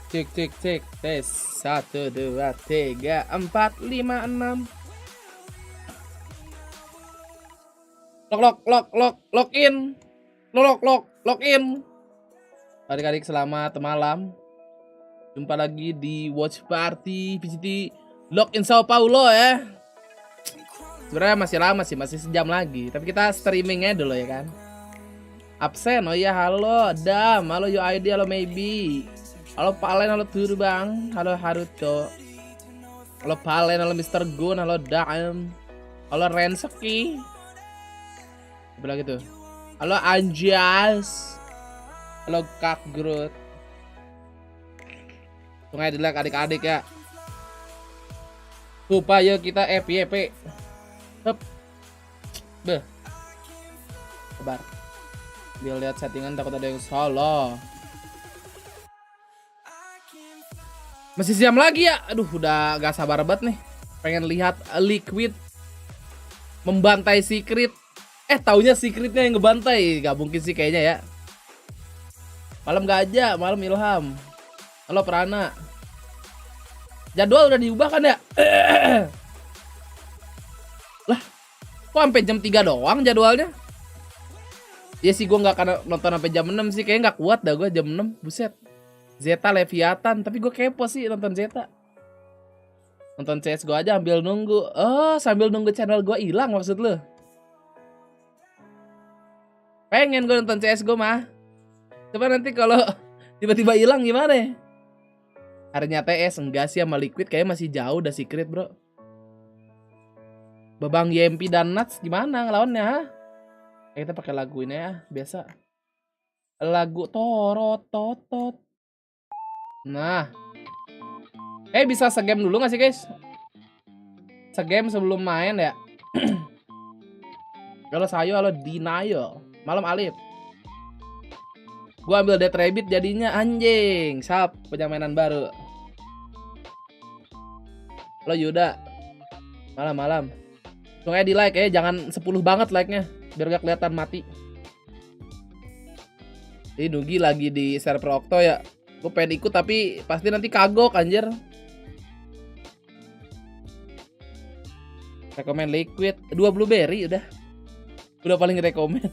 Cek cek cek tes 1 2 3 4 5 6. Lock in. Lock in. Adik-adik selamat malam. Jumpa lagi di Watch Party VCT Lock in Sao Paulo ya. Sebenarnya masih lama sih, masih sejam lagi. Tapi kita streamingnya dulu ya kan. Absen, oh iya halo Dam, halo UID, halo Maybe. Halo Palen, halo Turbang, halo Haruto. Halo Palen, halo Mr. Gun, halo Dam. Halo Renseki. Apa lagi tuh? Halo Anjas. Halo Kak Groot. Tunggu di like adik-adik ya. Supaya kita FYP. Hup. Beh. Sabar. Biar lihat settingan takut ada yang salah. Masih jam lagi ya. Aduh, udah gak sabar banget nih. Pengen lihat Liquid membantai Secret. Taunya Secretnya yang ngebantai. Gak mungkin sih kayaknya ya. Malam Gajah, malam Ilham. Halo Prana. Jadwal udah diubah kan ya? Lah, kok sampai jam 3 doang jadwalnya? Ya sih, gue gak akan nonton sampai jam 6 sih. Kayaknya gak kuat dah gue jam 6. Buset. Zeta Leviathan, tapi gue kepo sih nonton Zeta. Nonton CSGO aja sambil nunggu. Oh, sambil nunggu channel gue hilang maksud lu? Pengen gue nonton CSGO mah. Coba nanti kalau tiba-tiba hilang gimana ya? Harinya TS enggak sih sama Liquid, kayaknya masih jauh dah Secret bro. Babang YMP dan Nuts gimana ngelawannya? Ha? Kita pakai lagu ini ya, biasa. Lagu Torot Totot. Nah, bisa segame dulu gak sih guys? Segame sebelum main ya. Halo Sayo, halo Dinayo. Malam Alif. Gua ambil Dead Rabbit jadinya anjing. Sap, punya mainan baru. Halo Yuda. Malam-malam. Tunggu di like ya, jangan 10 banget like-nya biar gak kelihatan mati. Ini Nugi lagi di server Okto ya. Gue pengen ikut tapi pasti nanti kagok anjir. Rekomen Liquid 2 blueberry udah paling rekomen.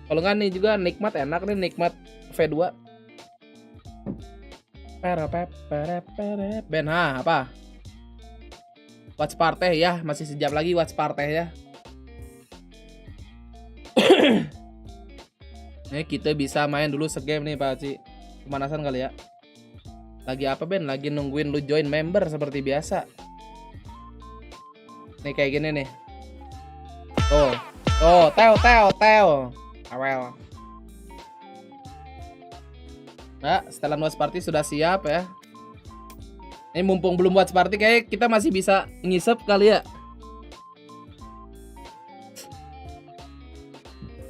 Kalau nggak nih juga nikmat, enak nih nikmat V2. Ben apa? Watch party ya, masih sejam lagi watch party ya. Nih kita bisa main dulu segame nih Pak Ci. Pemanasan kali ya. Lagi apa Ben? Lagi nungguin lu join member seperti biasa. Nih kayak gini nih. Tuh, Teo. Awel. Nah, setelan watch party sudah siap ya. Ini mumpung belum watch party kayak kita masih bisa ngisep kali ya.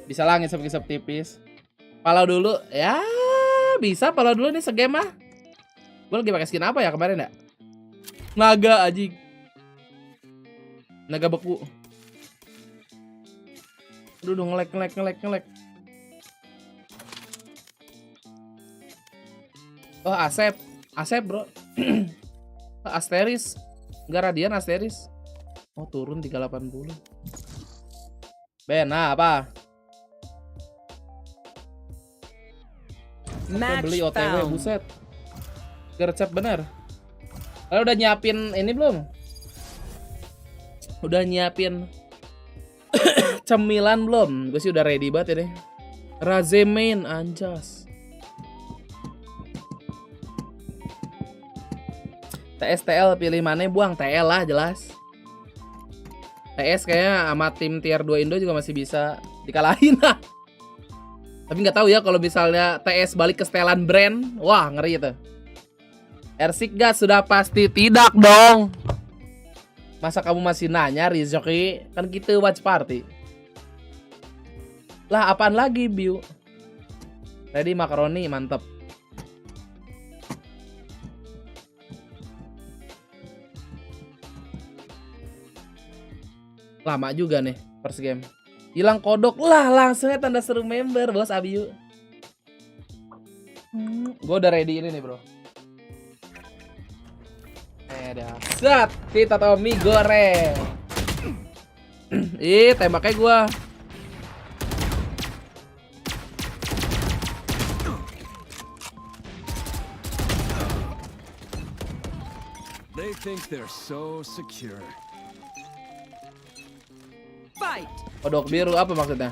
Bisa lah ngisep-ngisep tipis. Pala dulu ya. Bisa pala dulu nih segame mah. Gue lagi pakai skin apa ya kemarin ya? Naga anjing. Naga beku. Aduh ngelek. Oh Asep bro. Asteris. Enggak Radian Asteris. Oh turun 380. Ben apa? Beli OTW buset. Gercep bener. Kalian udah nyiapin ini belum? Udah nyiapin cemilan belum? Gue sih udah ready banget ini. Razemen anjas. TSTL pilih mana buang TL lah jelas. TS kayaknya sama tim tier 2 Indo juga masih bisa dikalahin lah. Tapi nggak tahu ya kalau misalnya TS balik ke setelan brand, wah ngeri itu. Ersik gas sudah pasti tidak dong. Masa kamu masih nanya Rizoki? Kan kita watch party. Lah apaan lagi Biu? Ready makaroni mantep. Lama juga nih first game. Hilang kodok lah langsungnya tanda seru member bos Abiu. Gue udah ready ini nih bro. Dah. Set kita tahu mie goreng. Ih tembaknya gue. They think they're so secure. Fight. Kodok biru apa maksudnya?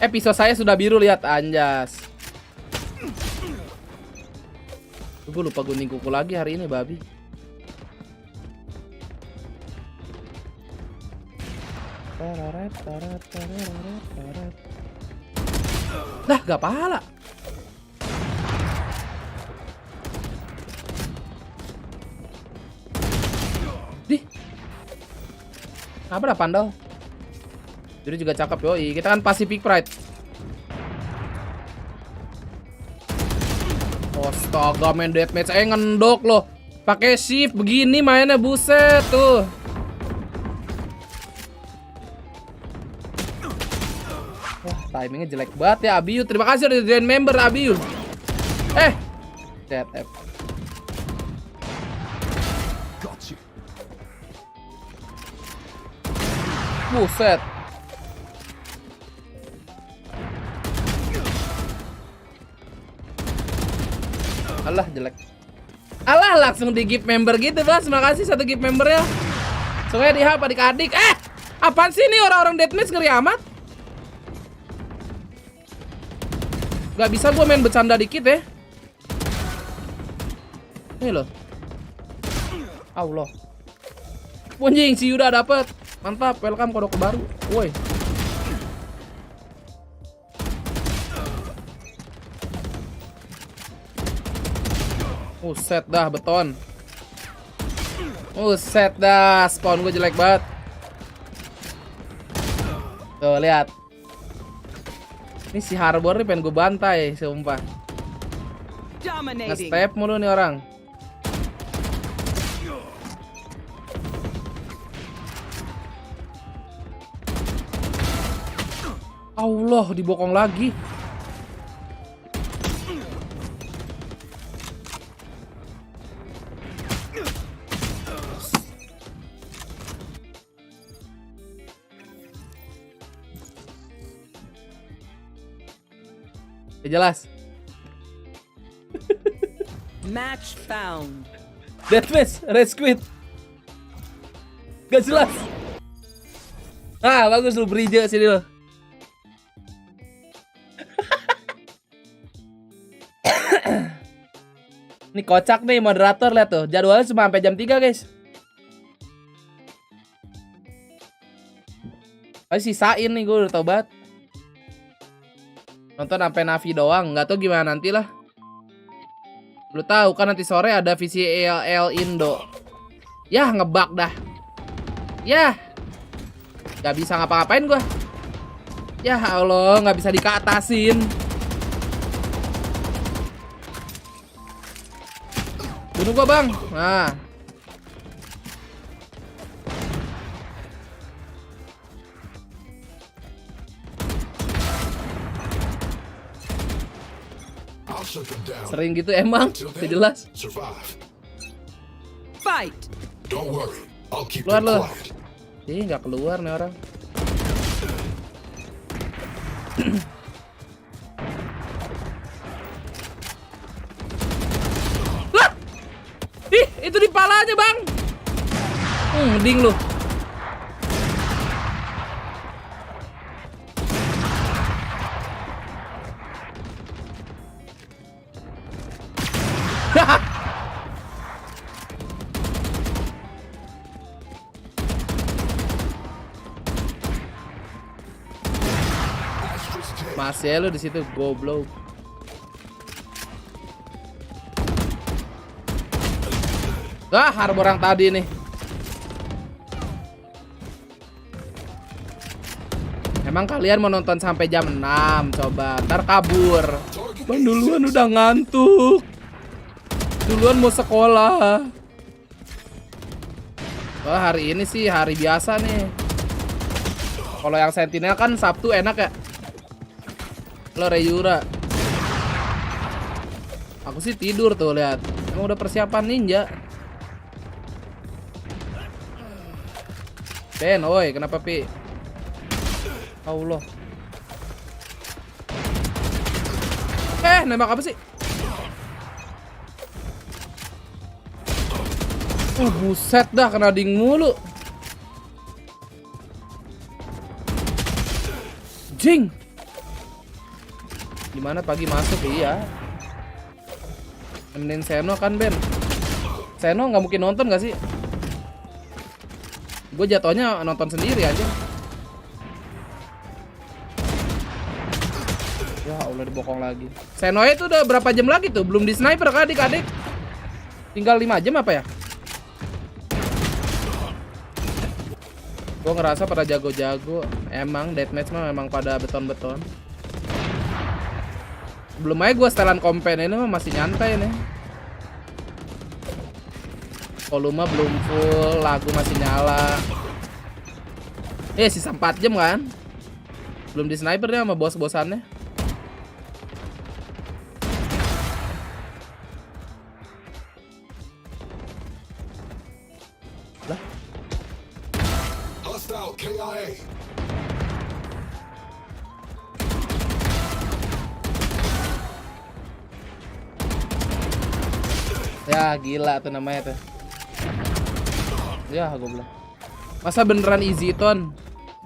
Episode saya sudah biru lihat anjas. Gue lupa gunting kuku lagi hari ini babi. Lah gak pala. Dih. Apa dah pandal? Jadi juga cakep yoi. Kita kan Pacific Pride. Astaga main deathmatch ngendok loh. Pakai shift begini mainnya buset tuh. Wah, timingnya jelek banget ya Abiu. Terima kasih udah join member Abiu. ZF. Buset. Alah jelek. Alah langsung di gift member gitu bos. Makasih satu gift membernya. Soalnya di apa adik-adik. Apaan sih ini orang-orang deathmatch ngeri amat. Gak bisa gue main bercanda dikit ya. Ini loh. Allah. Punjing si Yuda dapet. Mantap, welcome kodok baru. Woi. Set dah beton. Set dah spawn gue jelek banget. Tuh lihat. Ini si Harbor nih pengen gue bantai, sumpah. Nge-step mulu nih orang. Allah, dibokong lagi. Ya jelas. Match found. Deathmatch, red squid. Gak jelas. Ah, bagus lu bridge sini lo. Ini kocak nih moderator, lihat tuh. Jadwalnya cuma sampai jam 3, guys. Pasti sisain nih, gue udah tau banget. Nonton sampai Navi doang, nggak tahu gimana nanti lah. Lu tahu kan nanti sore ada VCL Indo. Yah, ngebug dah. Yah. Gak bisa ngapa-ngapain gua. Ya Allah, nggak bisa dikatasin. Bunuh gua, Bang. Nah. Sering Sering gitu emang, jelas. Fight. Don't worry, I'll keep Keluar them lo. quiet. Ih, nggak keluar nih orang. Lah! Ih, itu di palanya, Bang. Mending lu. Astra's dead. Masih ya lu di situ goblok. Harbor yang tadi nih. Emang kalian mau nonton sampai jam 6? Coba, ntar kabur. Bang duluan udah ngantuk. Duluan mau sekolah. Wah, hari ini sih hari biasa nih. Kalau yang Sentinel kan Sabtu enak ya. Lo Reyura. Aku sih tidur tuh, lihat. Emang udah persiapan ninja. Ben, oi, kenapa Pi? Allah. Nembak apa sih? Buset dah, kena ding mulu. Jing. Gimana pagi masuk? Iya. Nemenin Seno kan, Ben. Seno nggak mungkin nonton gak sih? Gue jatuhnya nonton sendiri aja. Ya Allah, dibokong lagi. Seno itu udah berapa jam lagi tuh? Belum di sniper kah adik-adik? Tinggal 5 jam apa ya? Gue ngerasa pada jago-jago. Emang deathmatch mah memang pada beton-beton. Belum aja gue setelan kompen ini mah masih nyantai nih. Volume belum full, lagu masih nyala. Sisa 4 jam kan? Belum di sniper nih sama bos-bosannya. Lah. Hostile KIA. Ya gila tuh namanya tuh. Ya goblok. Masa beneran easy ton?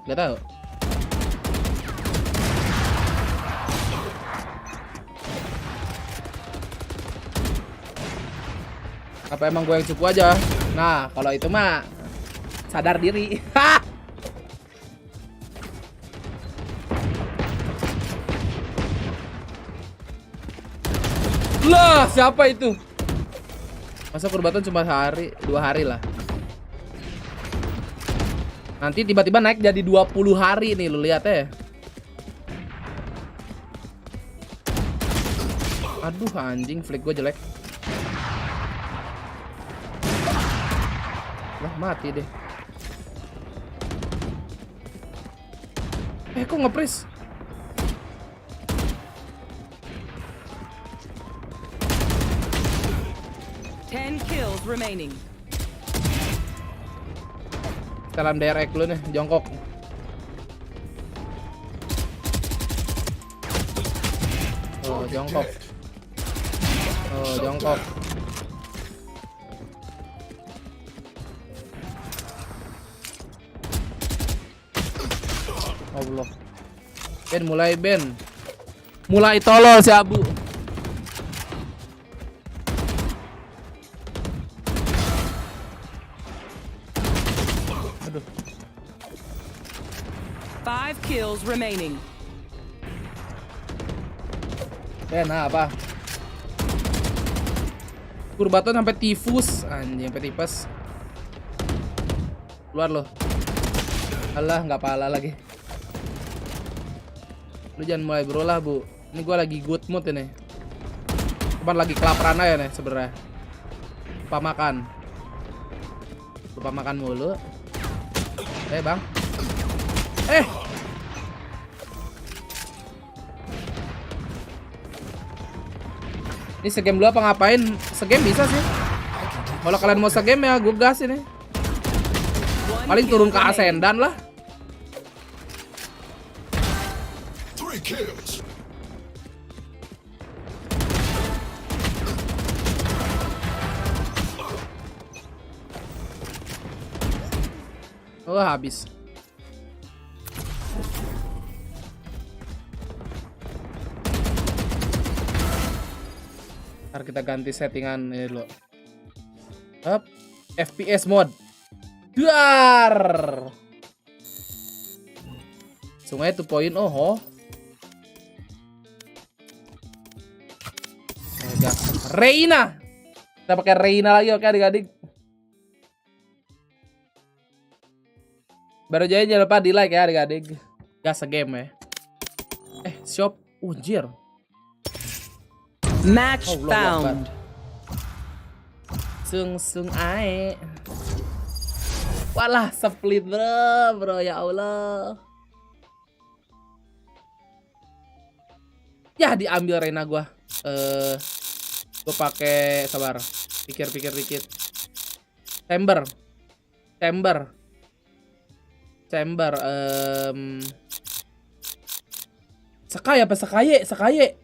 Gak tahu. Apa emang gue yang cupu aja? Nah, kalau itu mah sadar diri. Lah, siapa itu? Masa kurbatan cuma 2 hari lah. Nanti tiba-tiba naik jadi 20 hari nih, lu lihat ya. Aduh anjing, flick gue jelek. Lah mati deh. Kok nge-freeze? Kills remaining. Dalam direct lu nih, jongkok. Oh, jongkok. Oh, jongkok. Allah. Ben, mulai Ben. Mulai tolol si Abu. Aduh. 5 kills remaining. Ben, apa? Kurbaton sampai tifus, anjing sampai tipes. Keluar lo. Alah, nggak pala lagi. Lu jangan mulai berulah, Bu. Ini gua lagi good mood ini. Cuman lagi kelaparan aja nih sebenarnya. Lupa makan. Lupa makan mulu. Bang. Ini segame dulu apa ngapain? Segame bisa sih. Kalau kalian mau segame ya gue gas ini. Paling turun ke Asendan lah. 3 kills. Oh, habis. Ntar kita ganti settingan ini dulu. Up, FPS mode. Duar. Sungai 2.0. Oh. Reina. Kita pakai Reina lagi, oke adik-adik. Baru jadi jangan lupa di like ya adik-adik. Gas game ya. Shop. Anjir. Match Allah found. Sung ae. Walah split bro ya Allah. Ya diambil Reina gua. Gua pakai sabar. Pikir dikit. Chamber. Sekaye.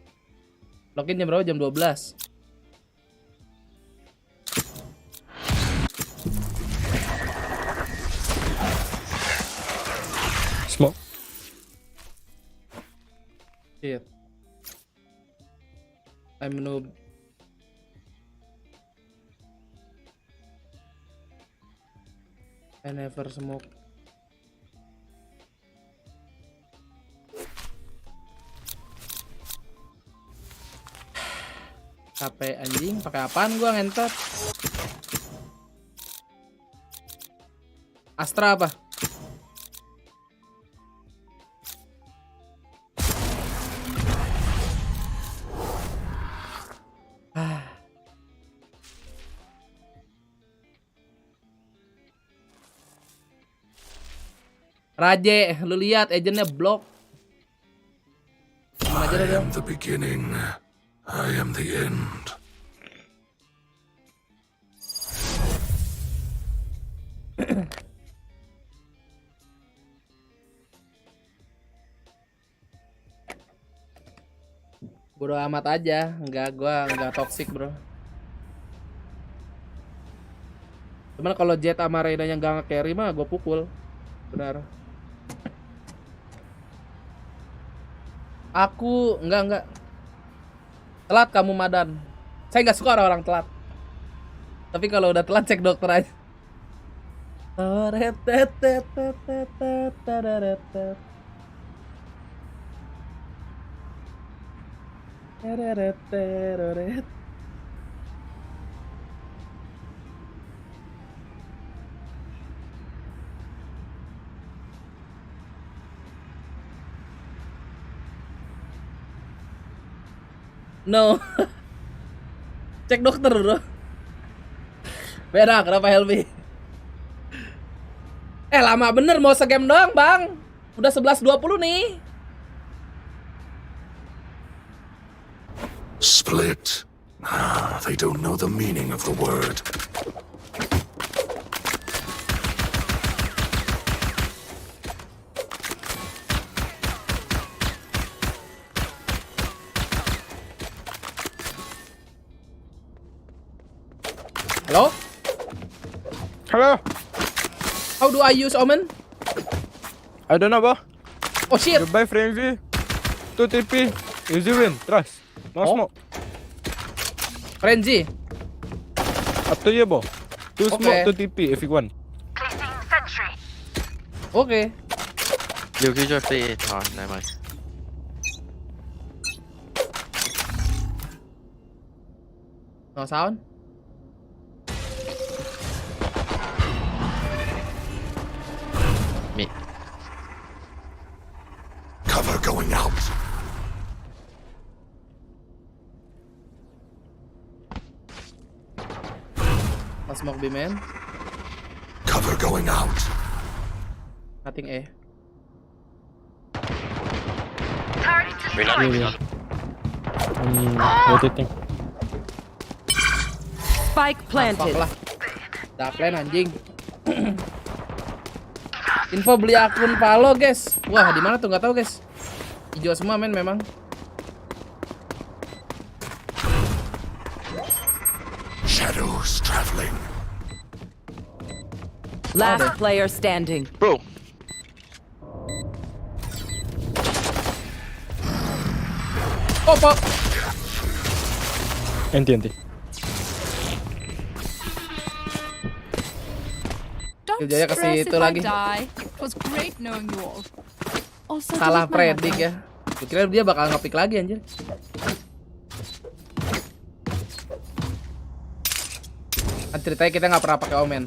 Login jam berapa? Jam 12. Smoke. Shit. I'm noob. I never smoke. Capek anjing, pakai apaan gua ngentot? Astra apa? Raje, lu lihat agentnya blok. Mana aja I dong. am the beginning. I am the end. Bodo amat aja, gua enggak toxic, bro. Cuman kalau Jet sama Reina yang gak nge-carry mah gua pukul. Benar. Aku enggak. Telat kamu Madan. Saya nggak suka orang telat. Tapi kalau udah telat cek dokter aja. No. Cek dokter, bro. Beda, kenapa Helmi? Lama bener mau segame doang, Bang. Udah 11.20 nih. Split. They don't know the meaning of the word. Halo? Hello. How do I use Omen? I don't know, bro. Oh shit. You buy frenzy. 2 TP. Easy win. Trust. No Oh. smoke. Frenzy. Up to you, bro. 2 Okay. smoke, 2 TP if you want. Oke. 要叫做飛台係咪？ No sound. Mid. Cover going out. Pas smoke B man. Cover going out. Nothing A. Rotating. Spike Fuck planted. lah. Dark lane anjing. Info beli akun Paulo, guys. Wah, di mana tuh nggak tahu, guys. Hijau semua men memang. Shadows traveling. Last player standing. Bro. Oh, Pak. Enti. Don't Kerjanya ke stress situ if lagi. I die. It was great knowing you all. Also, Salah delete my predik number. ya. Gue kira dia bakal ngepick lagi anjir. Kan ceritanya kita nggak pernah pakai omen.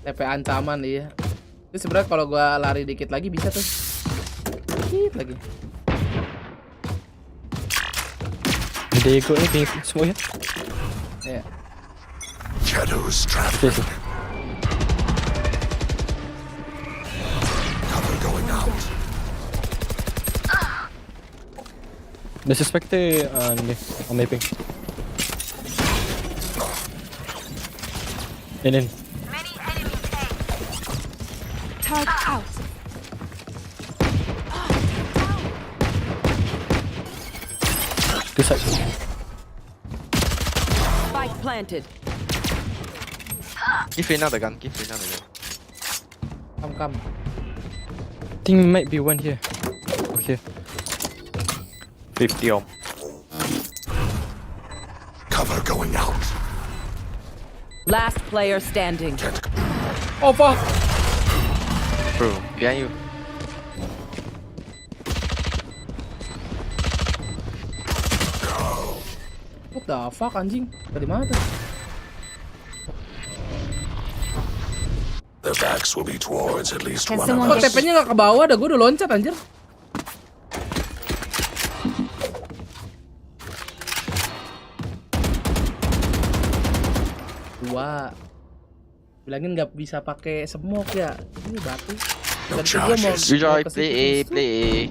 TP ancaman iya. Itu sebenarnya kalau gua lari dikit lagi bisa tuh. Dikit lagi. Dia ikut ni ping semua ya. Ya. Shadows Okay, traveling. Cover going out. The suspected ni on my ping. In. Target out. Two sides. Spike planted. Give Reyna the gun. Give Reyna the gun. Kam. Think might be one here. Okay. 50 ohm. Cover going out. Last player standing. Can't. Oh fuck. Bro, behind you. What the fuck anjing? Dari mana tuh? Their backs will be towards at least Can one someone of Kok us. TP-nya nggak ke bawah dah, gue udah loncat anjir. Dua. Bilangin nggak bisa pakai smoke ya. Ini batu. No Dan itu gua charges. Rejoy, ke play situ A, terus. play A.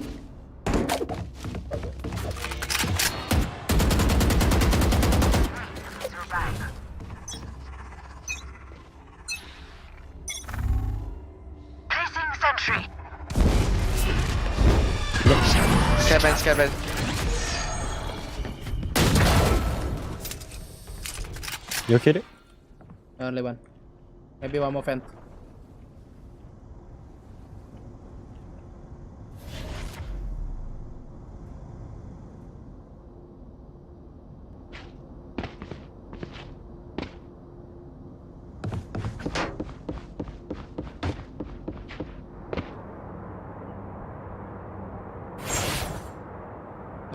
Scaven. You okay there? Only one. Maybe one more vent.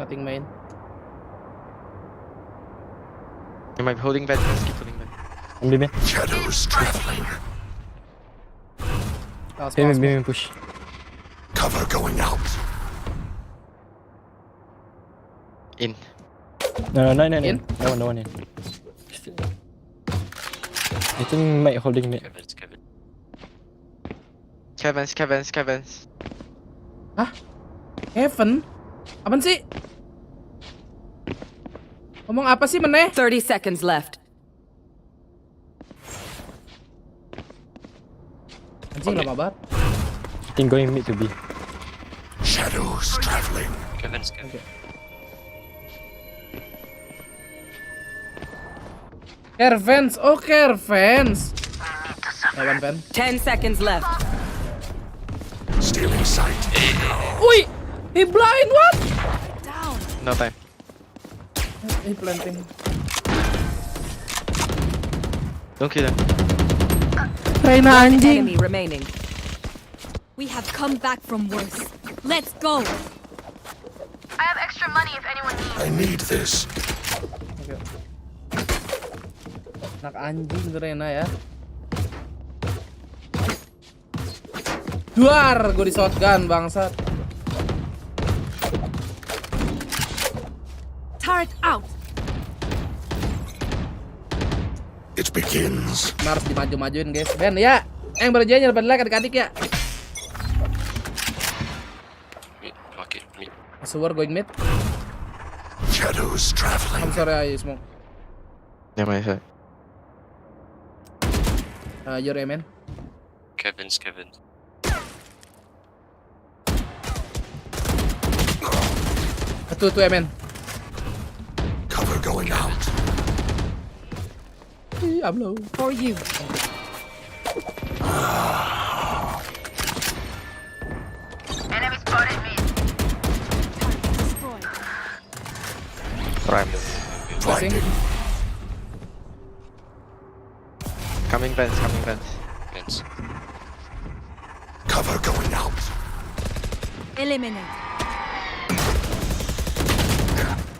Nothing main. You might be holding back. Let's keep holding back. On B man. Shadows traveling. Awas, B awas, man push. Cover going out. In. No. In? No one in. I think might holding mid. Scaven. Hah? Heaven? Apaan sih? Ngomong apa sih meneh? 30 seconds left. Anjing lama banget. I think going mid to B. Shadows traveling. Caravans, oh caravans. One van. 10 seconds left. Stealing sight. Wih, he blind what? No time. He planting. Don't kill him. Reina anjing. Enemy remaining. We have come back from worse. Let's go. I have extra money if anyone needs. I need this. Oke. Anak anjing tuh Reina ya. Duar, gue di shotgun bangsat. Turret out. It begins. Harus dimaju-majuin guys. Ben ya, yang berjanji lebih like adik-adik ya. Sewer going mid. Shadows traveling. I'm sorry I smoke. Yeah, my side. Your man. Kevin's. Two man. Cover going out. I'm low. For you. Enemy spotted me. Destroyed. Prime. Passing. Coming vents, coming vents. Vents. Cover going out. Eliminate.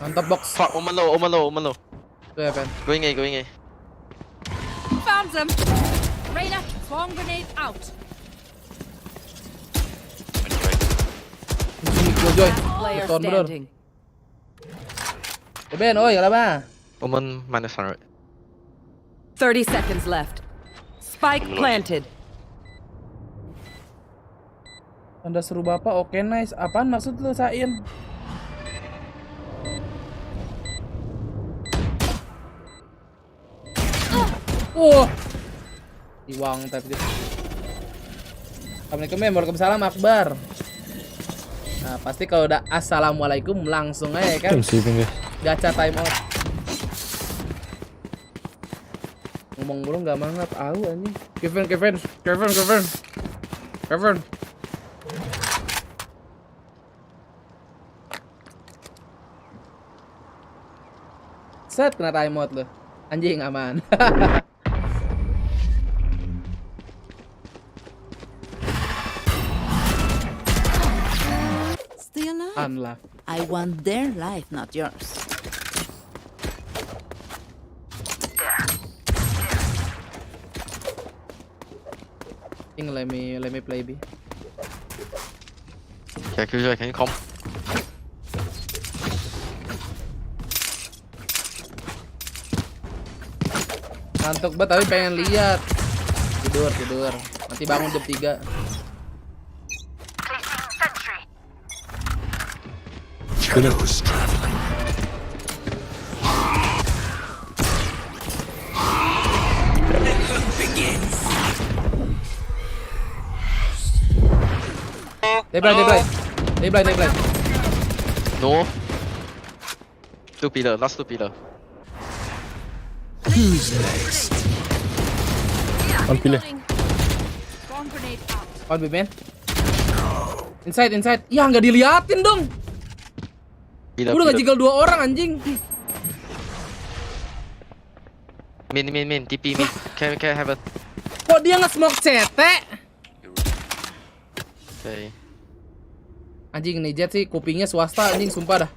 Mantap box. Fuck, Oman low. Two man. Going A. Found them. Reyna, bomb grenade out. Joy. Player Beton bener. standing. Ben, oi kenapa? Oman minus 100. 30 seconds left. Spike planted. Anda seru bapak, oke nice. Apaan maksud lu, Sain? Iwang type gitu. Assalamualaikum, waalaikumsalam Akbar. Nah, pasti kalau udah assalamualaikum langsung aja kan. Gacha time out. Ngomong mulu nggak mangap, anjing. Kevin. Set kena time out lu. Anjing aman. Still alive? Unlock. I want their life, not yours. Let me play B. Killjoy, can you come? Ngantuk banget tapi pengen lihat. Tidur. Nanti bangun jam 3. Placing sentry. Shadows traveling. They blind. No. Two pillar, last two pillar. Who's next? One pillar. Bomb grenade out. On B man. Inside. Ya nggak diliatin dong. Pillar, Udah nggak pillar. jigal 2 orang anjing. Min, TP min. Can have it. Kok dia nge-smoke CT? Okay. Anjing nih Jet sih kupingnya swasta anjing sumpah dah.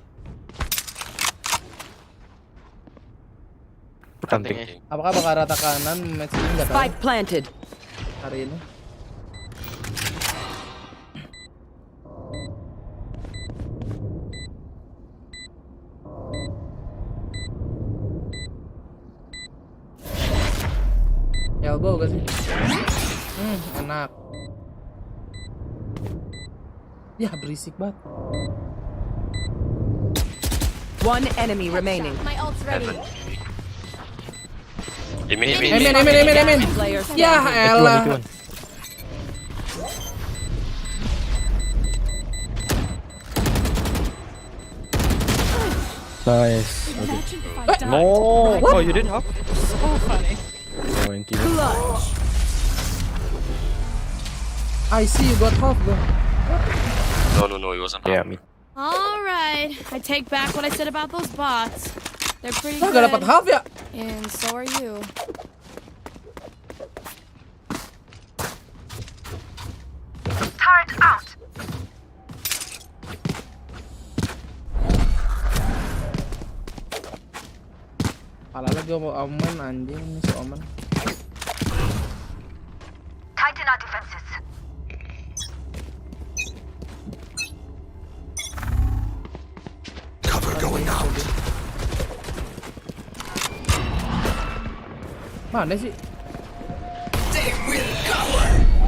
Planting. Apakah bakal rata kanan match ini enggak tahu Spike planted. hari ini. Elbow gak sih? Enak. Ya berisik banget. One enemy remaining. My ult's ready. Emin. Player Ya standing. elah. Nice. Imagine if I died. No. Oh, you didn't have? So funny. Oh, and kill. Clutch. I see you got half bro. No, it wasn't. Yeah, me. All right, I take back what I said about those bots. They're pretty Gak dapat good, half ya? and so are you. Turret out. Kalah lagi mau Omen anjing nih si Omen. Tighten our defenses. Cover going out. Mana sih?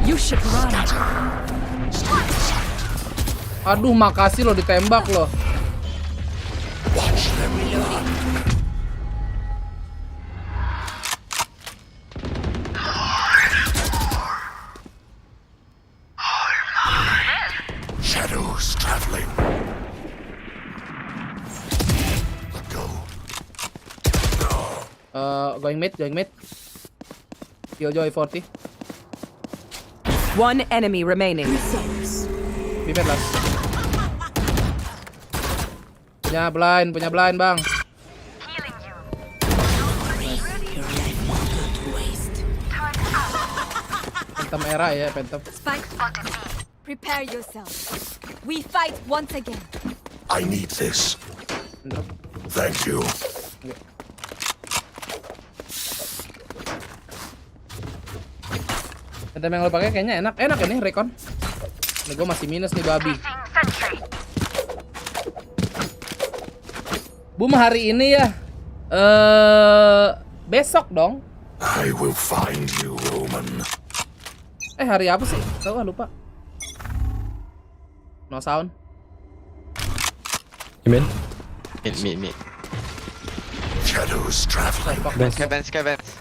You should run. Aduh makasih lo ditembak lo. Watch them. Going mid. Killjoy 40. One enemy remaining. Pipet last. Punya blind bang. Healing you. Phantom era ya, Phantom. Spike spotted me. Prepare yourself. We fight once again. I need this. Thank you. Phantom yang lo pakai kayaknya enak ini recon. Ini gue masih minus nih babi. Placing sentry. Boom hari ini ya. Besok dong. I will find you, Roman. Hari apa sih? Tahu lupa. No sound. You mean? Mid. Shadows traveling. Bench. Sky Vents.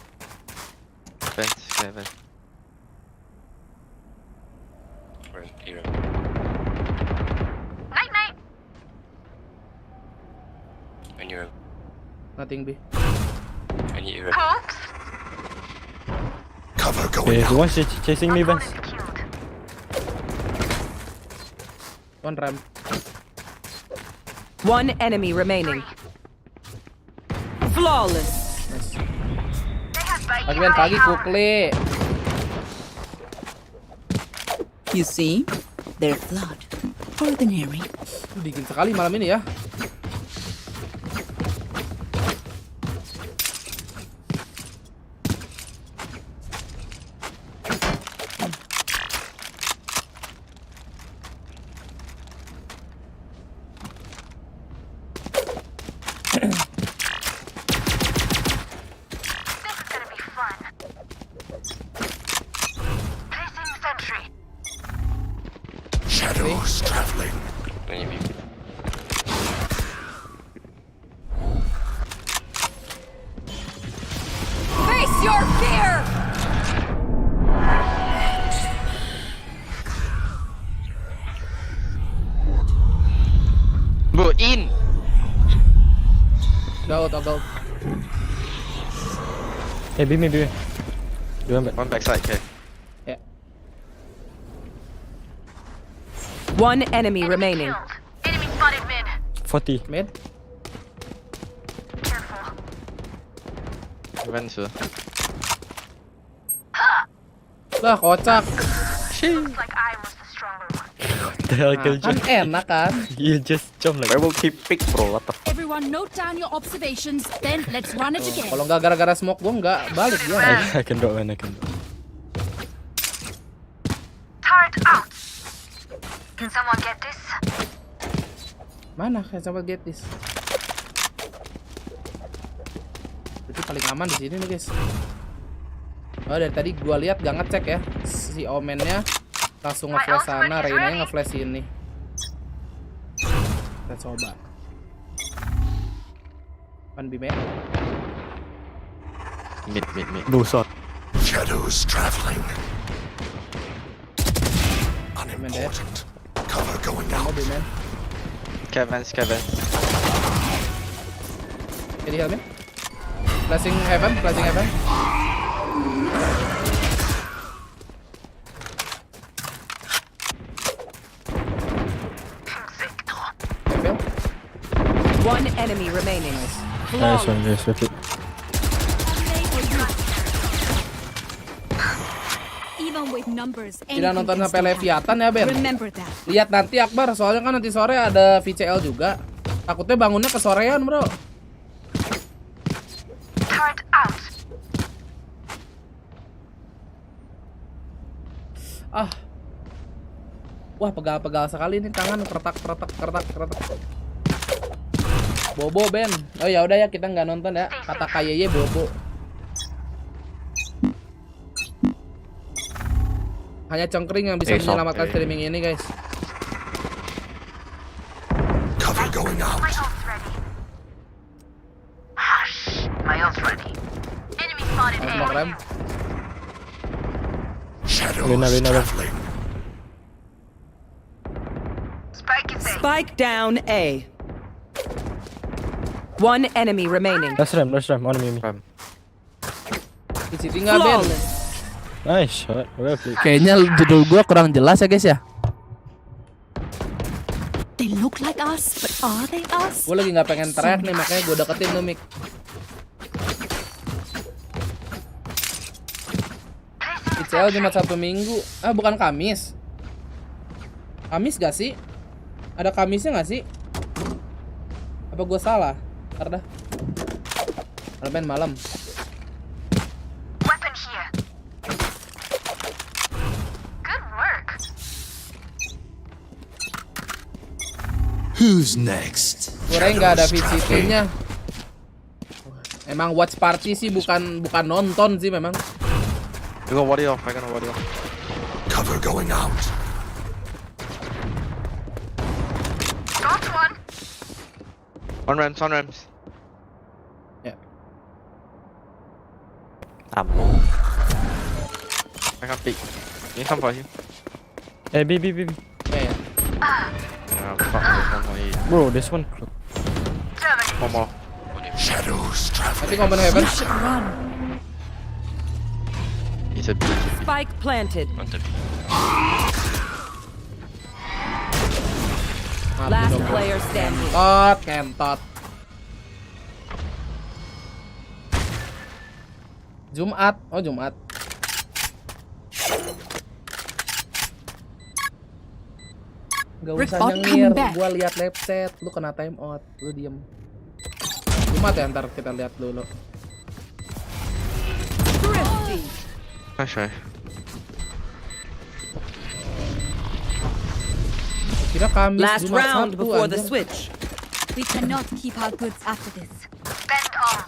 Right here. Night night. And you're. Nothing B. And you're. Oops. Cover going Okay, out. one's chasing me, Vance. Killed. One ramp. One enemy remaining. Flawless. They have bait. Pagi Ben, pagi kukli. You see? They're flawed. Ordinary. Dingin sekali malam ini ya. This is gonna be fun. Placing sentry. Shadows traveling. Maybe. Face your fear! Bro, in. Go. Hey, beat me. Do one back. One backside, okay. Ya. One enemy remaining. Killed. Enemy spotted mid. 40. Mid. Careful. Vents. Lah kocak. Looks like I was the stronger one. The hell, Nah, kill kan enak kan? You just jump like. Werewolf keep pick, bro. What the f? Everyone note down your observations, then let's run it again. Kalau nggak gara-gara smoke gue nggak balik dia. I can drop one. Turret out. Can someone get this? Mana kayak coba get this. Itu paling aman di sini nih guys. Oh dari tadi gua lihat gak ngecek ya si omennya langsung ngeflash sana, Reina ngeflash ini. Kita coba. Pan B man. Mid. Blue shot. Shadows traveling. Man there. Unimportant. Cover going Oh out. B man. Kevin. Jadi helmet. Flashing heaven. Heaven. One enemy remaining. Nice one, guys. That's it. Even with numbers, Tidak nonton sampai Leviathan ya Ben. remember that. Lihat nanti Akbar, soalnya kan nanti sore ada VCL juga. Takutnya bangunnya kesorean bro. Turret out. Wah pegal-pegal sekali nih tangan, kertak. Bobo Ben. Oh ya udah ya kita nggak nonton ya. Kata KYY bobo. Hanya cengkring yang bisa menyelamatkan streaming ini guys. Cover going out. My ult's ready. Hush. My ult's ready. Enemy spotted A. Smoke rem. Shadows Lina. traveling. Spike is A. Spike down A. One enemy remaining. Let's ram. On me. VCT nggak Ben? Flawless. Nice shot. Well played. Kayaknya judul gua kurang jelas ya guys ya. They look like us, but are they us? Gue lagi nggak pengen teriak nih, makanya gue deketin tuh mic. ICL cuma Sabtu Minggu. Ah bukan Kamis. Kamis gak sih? Ada Kamisnya gak sih? Apa gue salah? Ntar dah. Malam malam. Weapon here. Good work. Who's next? Kurang nggak ada VCT-nya. Emang watch party sih bukan nonton sih memang. You go warrior off. I gonna warrior off. Cover going out. Got one. On ramps. Ya. Ammo. I can pick. Need some for you. Hey, B. Ya, ya. Fuck. There's one more here. Bro, this one. One more. Shadows Nanti traveling. komen heaven. It's a B. Spike planted. On the B. Last player standing. Kentot. Jumat. Oh, Jumat. Gak usah Report nyengir, coming back. gua lihat website, lu kena time out, lu diem. Jumat ya, ntar kita lihat dulu. Nice try. Kira Kamis, Last Jumat, round Sabtu, before the anjir. switch. We cannot keep our goods after this. Bend all.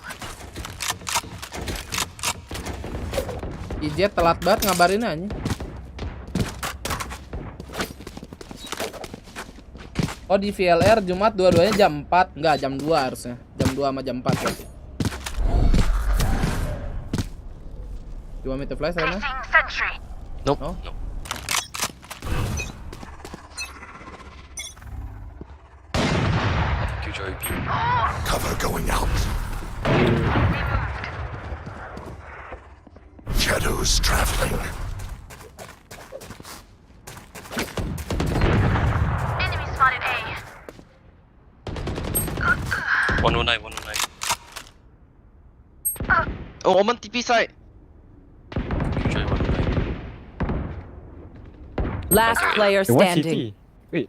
Ijet telat banget ngabarin aja. Oh di VLR Jumat dua-duanya jam 4. Enggak, jam 2 harusnya. Jam 2 sama jam 4 ya. You want me to flash Rena? Placing sentry. Nope. No? No. Killjoy B. Cover going out. Shadows traveling. Enemy spotted A. 109, 109. Oh, I'm on TP side. Killjoy 109. Last player Hey, one standing. CT. Wait.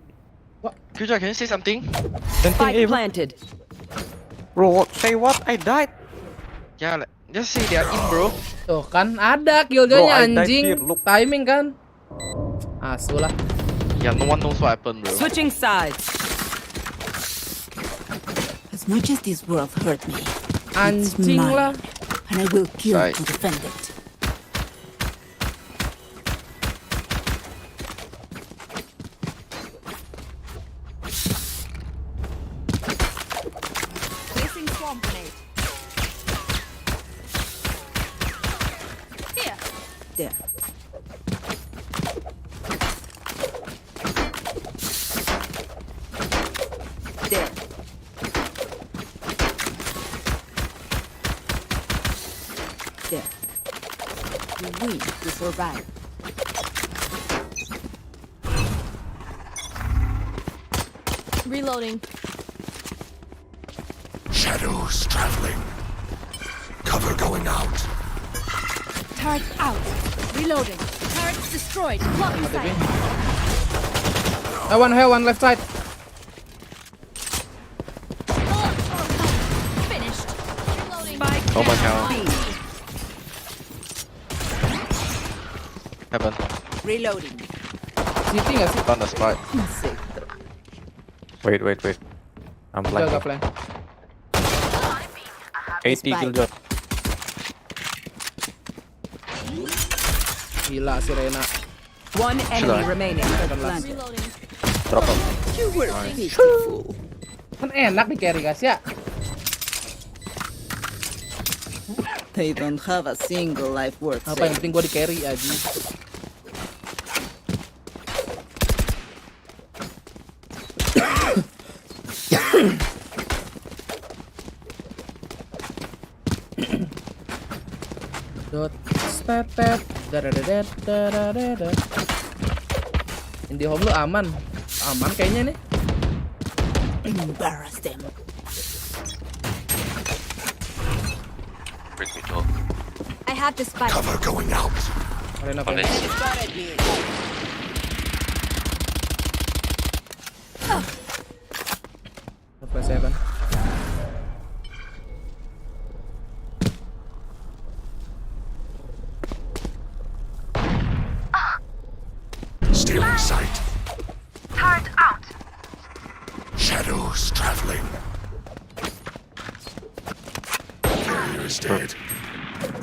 Killjoy, can you say something? Planting A. Spike planted. Bro, say what? I died. Yeah, just say they are in, bro. Tuh kan ada Bro, killjoy I died anjing. here, look. Timing kan. Asu lah. Yeah, no one knows what happened, bro. Switching sides. As much as this world hurt me, it's Anjing mine, lah. and I will kill Right. to defend it. Placing swamp grenade. Here. There. There. There. You win to survive. Reloading. Shadows traveling. Cover going out. Turret out. Reloading. Turret destroyed. Blocking sight. One left side. Finished. Reloading. Spike Oh my down. God. B. Heaven. Reloading. City nggak sih? On the spot. Wait. I'm Jaga planting. flank. 80 killjoy. Gila si Rena. One enemy remaining. Reloading. Drop out. You were pitiful. Kan enak di carry guys ya. They don't have a single life worth Apa yang saving. penting gue di carry aja. Stetet. Dadadadadadadada. Indie home lu aman. Aman kayaknya nih. Embarrass them. Break me door. I have the spike. Cover going out. Arena On apa? this. Flash heaven. Stealing sight. Turret out. Shadows traveling. Carrier is dead.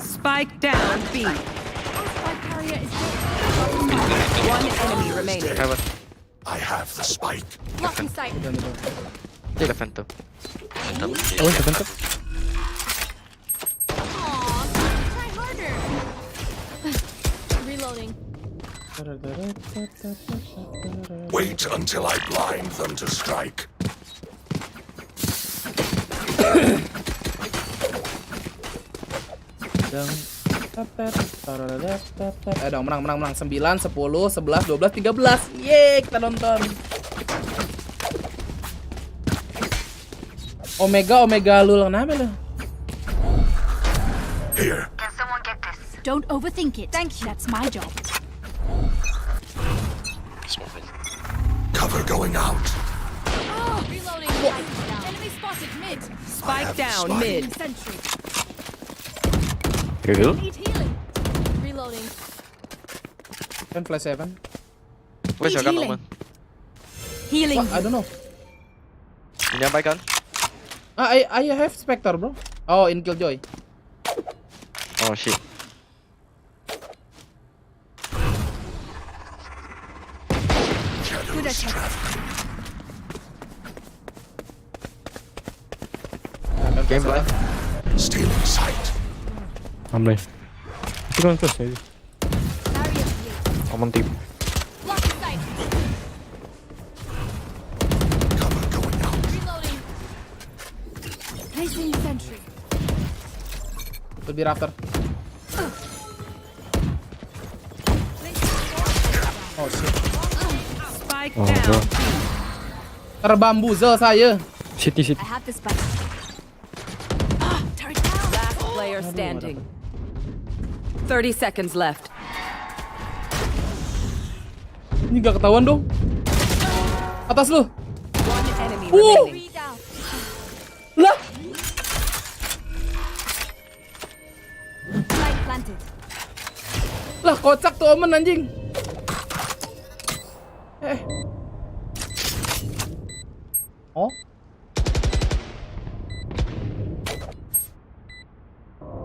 Spike down B. Spike carrier is One enemy remaining. Heaven. I have the spike. blocking sight. Take the phantom. Phantom. Oh, sebentar. Aw, try harder. Reloading. Wait until I blind them to strike. Dong menang 9, 10, 11, 12, 13. Yeay, kita nonton. Omega lu kenapa lu? Here. Can someone get this? Don't overthink it. Thank you. That's my job. Small thing. Cover going out. Oh, reloading. Enemy spotted mid. Spike have the down spike. mid. Sentry. Real? Need healing. Reloading. Kan flash heaven. Where's your gun, healing. Omen? Healing. What? I don't know. You never buy gun? I have Spectre, bro. Oh, in Killjoy. Oh shit. Shadows traveling. Game blind. Stealing sight. Ambil. Itu kan close ya. Barrier here. Aman tim. Blocking sight. Cover going out. Reloading. Placing sentry. Lebih rafter. Oh shit. Spike Oh, down. bro. Terbambuzel saya. City. I have the spike. Turret down. Last player standing. 30 seconds left. Ini gak ketahuan dong. Atas lu. One enemy Woo! remaining. Three down. Lah. Spike planted. Lah kocak tuh Omen anjing. Oh.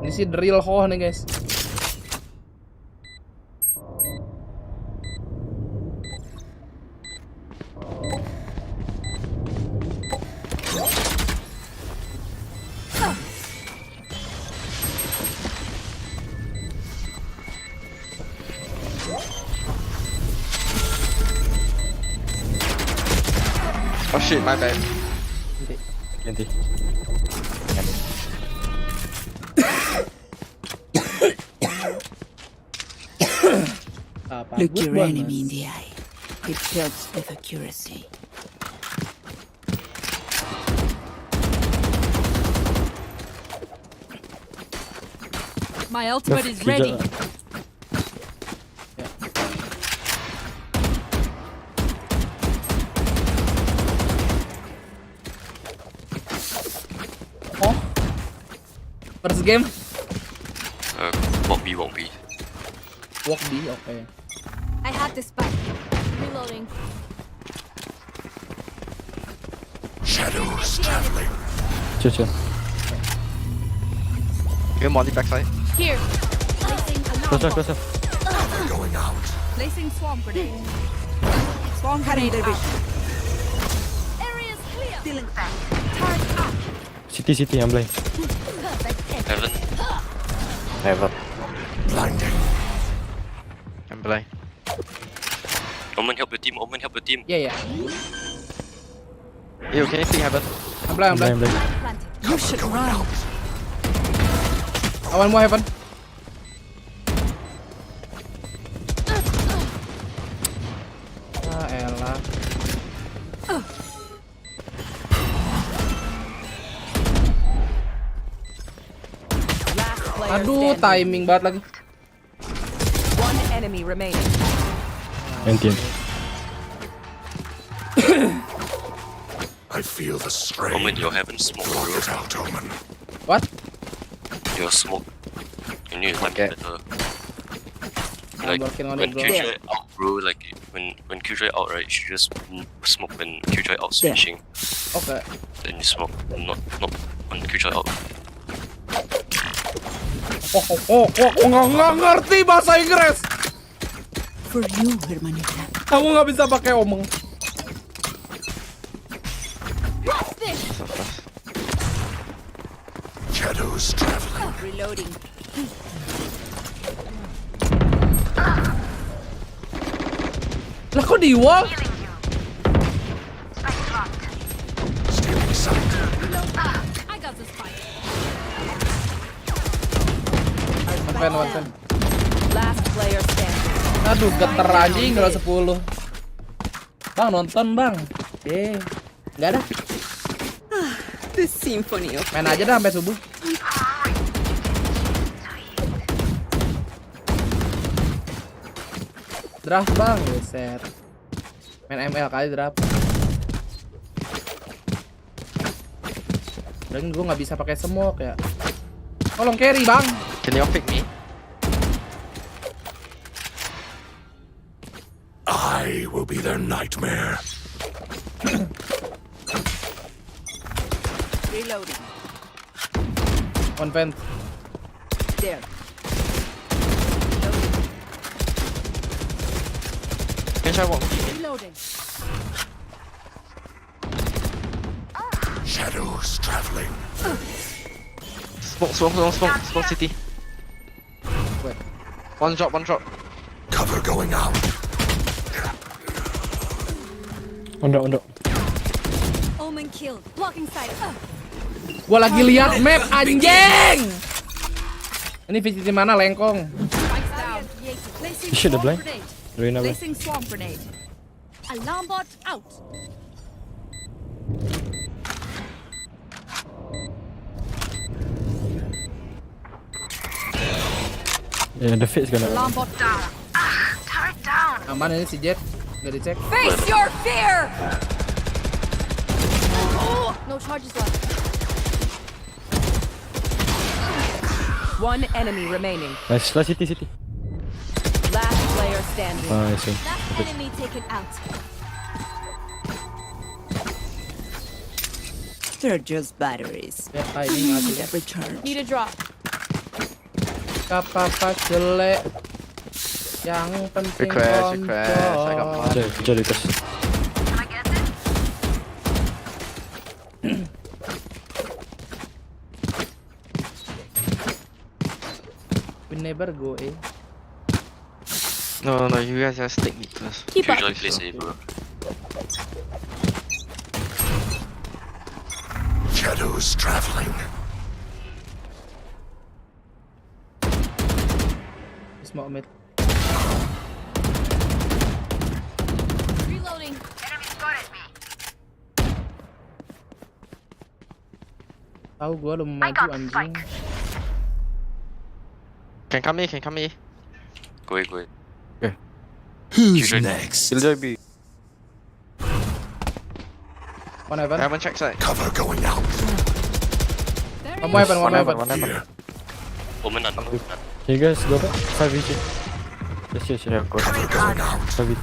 Ini sih drill ho nih guys. Oh shit, my bad. Ganti. Apa? Look Good your one, enemy in Mas. the eye. It helps with accuracy. My ultimate is ready. Oh. First game. Walk B. Walk B, oke. I have the spike. Reloading. Shadows traveling. Chill. You Molly backside. Here. Placing alarm. Close up. Cover going out. Placing swarm grenade. Swarm grenade out. Area's clear. Stealing sight. Turret up. City yang blind. Heaven. Never. Blinding. I'm blind. Omen, help your team. Omen, help your team. Iya ya. You can you see heaven? I'm blind. Planted. Cover going out. Awan mau heaven. Ah elah. Last player Aduh, standing. timing banget lagi. One enemy remaining. Entiendo. I feel the strain. Omen, you're having smoke, Block bro. it out, Omen. What? Your smoke. You need to Okay. better. I'm Like working on when it, bro. Killjoy out, bro. Like when Killjoy out, right? You should just smoke when Killjoy out switching. Oke. Then you smoke, not when Killjoy out. Nggak ngerti bahasa Inggris. For you, hermanita. Kamu nggak bisa pakai omeng. Shadows traveling. Reloading. Lah kok di wall? Stealing sight. I got this fight. One fan. Last player standing. Aduh, geter anjing kalau 10. Bang, nonton bang. Nggak ada. The symphony of Main aja dah sampai subuh. Draft bang, geser. Main ML kali draft. Dan gue nggak bisa pakai smoke ya. Tolong carry bang. Can you pick me? I will be their nightmare. reloading. One fan. There. Can I walk? Reloading. Shadows traveling. Smoke city. Wait. One drop. Cover going out. Undok. Omen killed. Blocking sight. Gua lagi lihat map anjing. Ini visit di mana lengkong? Spikes down. Placing Shit, the swamp blind. grenade. Reina blind. Placing swamp grenade. Alarm bot out. Yeah, the fit's gonna. Alarm bot down. Turret down. Aman ini si Jet. Gak dicek. Face your fear! Oh, no charges left. One enemy remaining. Nice, last city. Last player standing. Nice. That enemy taken out. They're just batteries. Ya timing asli. That recharge. Need a drop. Apa jelek. Yang penting Request. I got kontrol. Kejar di atas. Can I get this? We never go No, you guys just take me first. Keep up. Killjoy plays A, bro. Shadows traveling. Smoke mid. Reloading. Enemy spotted me. Tahu gua lu I maju got anjing. spike. Can come here. Go away. Who's Killjoy. next? Killjoy B. One I heaven. haven't checked side. Cover going out. One heaven. One heaven. Here. Omen under. Can you guys go back? 5 VG. Yes. Yeah, go. Cover going out. 5 VG.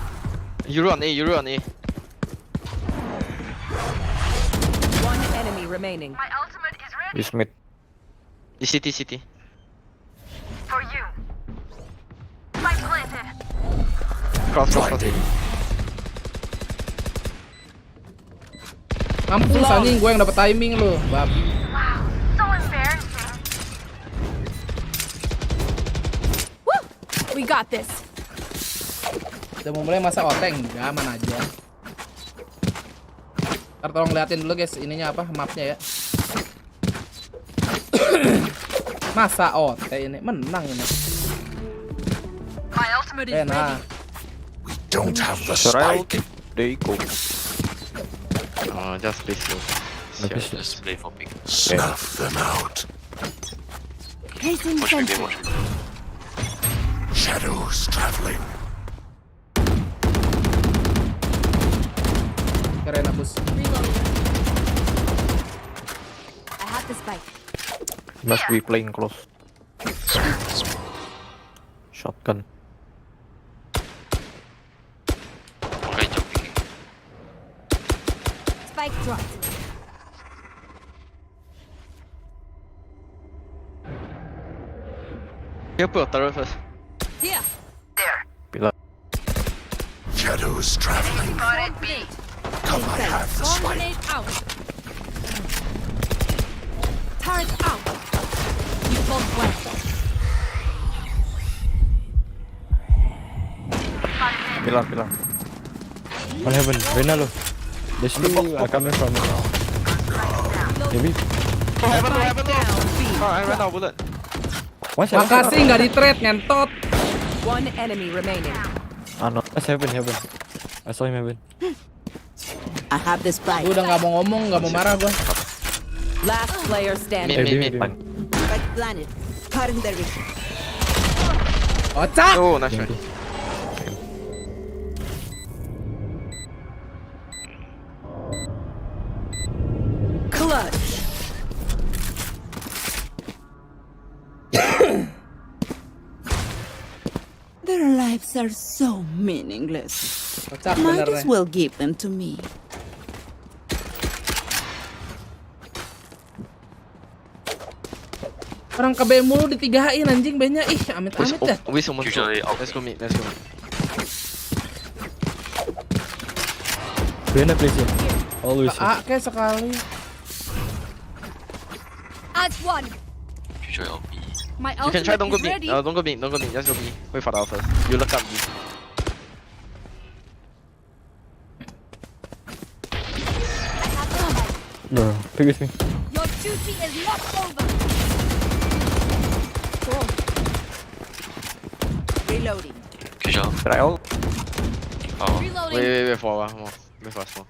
Euro on A. One enemy remaining. My ultimate is ready Is mid. City. for you. Spike planted. Cross. Blinding. Mampus anjing gue yang dapet timing lu. Babi. Wow, so embarrassing. Woo! We got this. Udah mau mulai masa oteng, enggak aman aja. Ntar tolong liatin dulu guys, ininya apa, mapnya ya. Masa OT ini menang ini. My ultimate is Kena. ready. We don't have the Should I spike. There you go. Just play slow. Habis Just play for pick. Snuff them out. Placing Watch the game, sentry. watch the game. Shadows traveling. Keren abus. Reloading. I have the spike. must be playing close. Shotgun. One guy jumping. Spike dropped. You put your turret first. Here. Shadows traveling. Come, I have the Bomb spike. grenade out. Turret out. You both well. Pilar. One heaven. Rena lo. There's two coming from. Maybe. Heaven. Oh, I ran out of bullet. One heaven. Makasih nggak di trade ngentot. One enemy remaining. No. That's heaven. I saw him heaven. I have the spike. Gue udah nggak mau ngomong, nggak mau marah gue. Last player standing. Mid. Spike planet. Cutting the reach. Ocak. Oh, nice try. Clutch. Their lives are so meaningless. Ocak Might bener as deh. well give them to me. Orang ke B mulu ditigain anjing B-nya. Ih, amit-amit dah. We someone. Usually out. Let's go mid. Rena plays here. Always here. A kayak sekali. Add one. Killjoy out B. My You can try. ultimate Don't go is mid. ready. Don't go mid. Just go B. Wait for the first. You look up B. No, pick with me. Your duty is not over. Reloading. Killjoy out. Try all. Oh. Reloading. Wait for a while more. Wait for us more.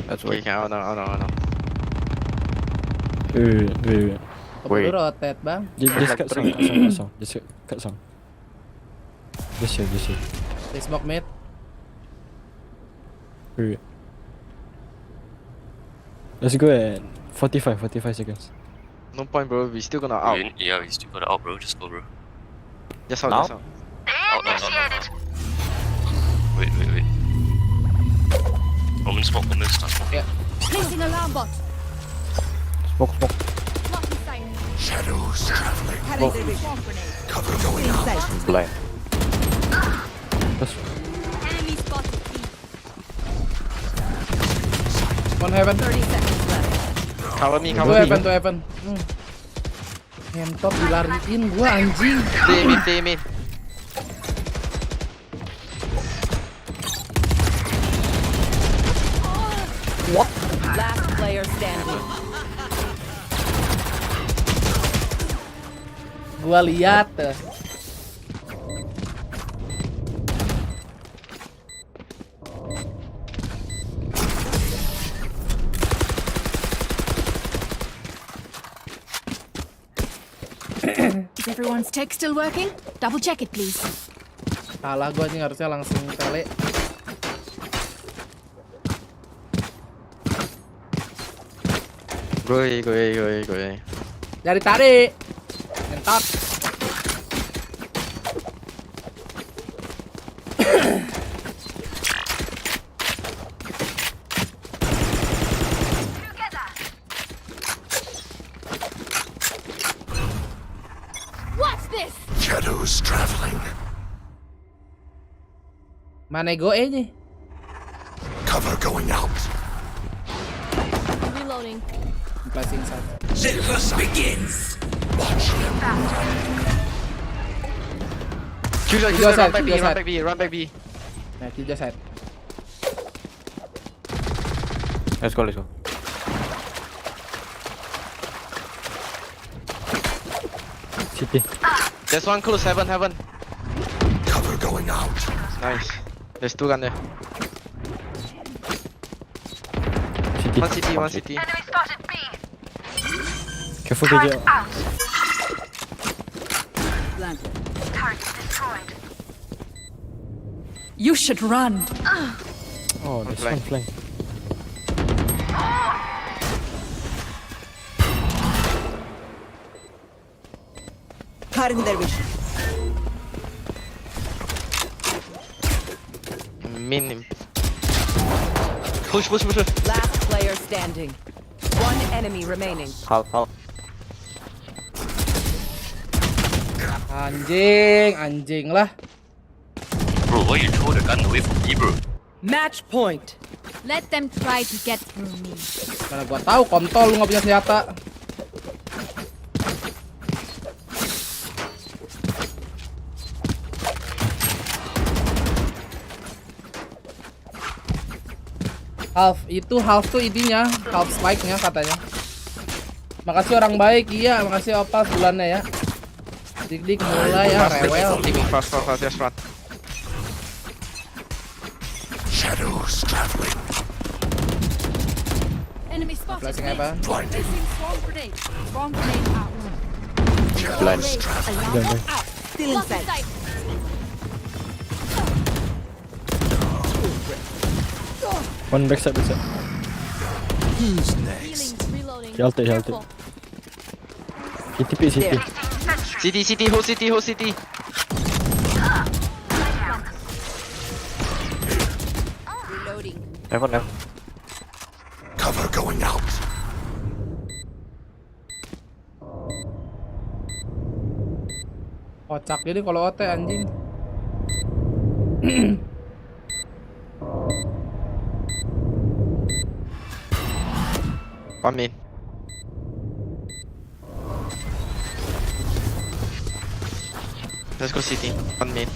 That's Okay, wait. oh no. Wait. Keburu rotate bang. Just cut some. Just cut some. Just here. Di smoke mid. Wait. Let's go at 45 seconds. No point, bro. We still gonna out. Yeah, we still got it out, bro. Just go, bro. Just out. Now? Just out. Out. Wait. Woman smoke. Start smoking. Placing alarm bot. Smoke. Blocking sight. Shadows traveling. Cutting the reach. Swamp grenade. Cover going out. Inside. Blind. That's Enemy spotted. B. One heaven. 30 seconds left. Cover me. Two heaven. Ngentot dilariin gua anjing. Stay mid. Last player standing. Gua lihat. Is everyone's tech still working? Double check it, please. Salah gua anjing, harusnya langsung tele. Go away. Dari tadi. Ngentot. What's this? Shadows traveling. Mana ego nya? Cover going out. Reloading. Placing satu. Watch them. Killjoy, Killjoy run side. back B. Nah, kill just head. Let's go. City. There's one close, heaven. Cover going out. Nice. There's two gun there. City. One city. Enemy spotted B. Careful, Turret BJ. out. Planted. Turret destroyed. You should run. Oh, there's flank. one flank. Cutting their vision. Min. Push. Last player standing. One enemy remaining. Half. Anjing lah. Bro, why you throw the gun away from me, bro? Match point. Let them try to get through me. Mana gua tahu kontol lu nggak punya senjata. Half tuh intinya, half spike-nya katanya. Makasih orang baik, iya, makasih Opal bulannya ya. Dik mulai ya rewel. Fast, just run. Shadows traveling. Enemy spotted. Flashing apa? Blinding. Swarm grenade. Swarm grenade out. Shadows traveling. Alarm out. Still Lock inside. sight. One backside. Who's next? Healing. Reloading. He ulted. Careful. City. City, whole city. Reloading. Heaven. Cover going out. Kocak jadi kalau OT anjing. One main. Let's go city. One main.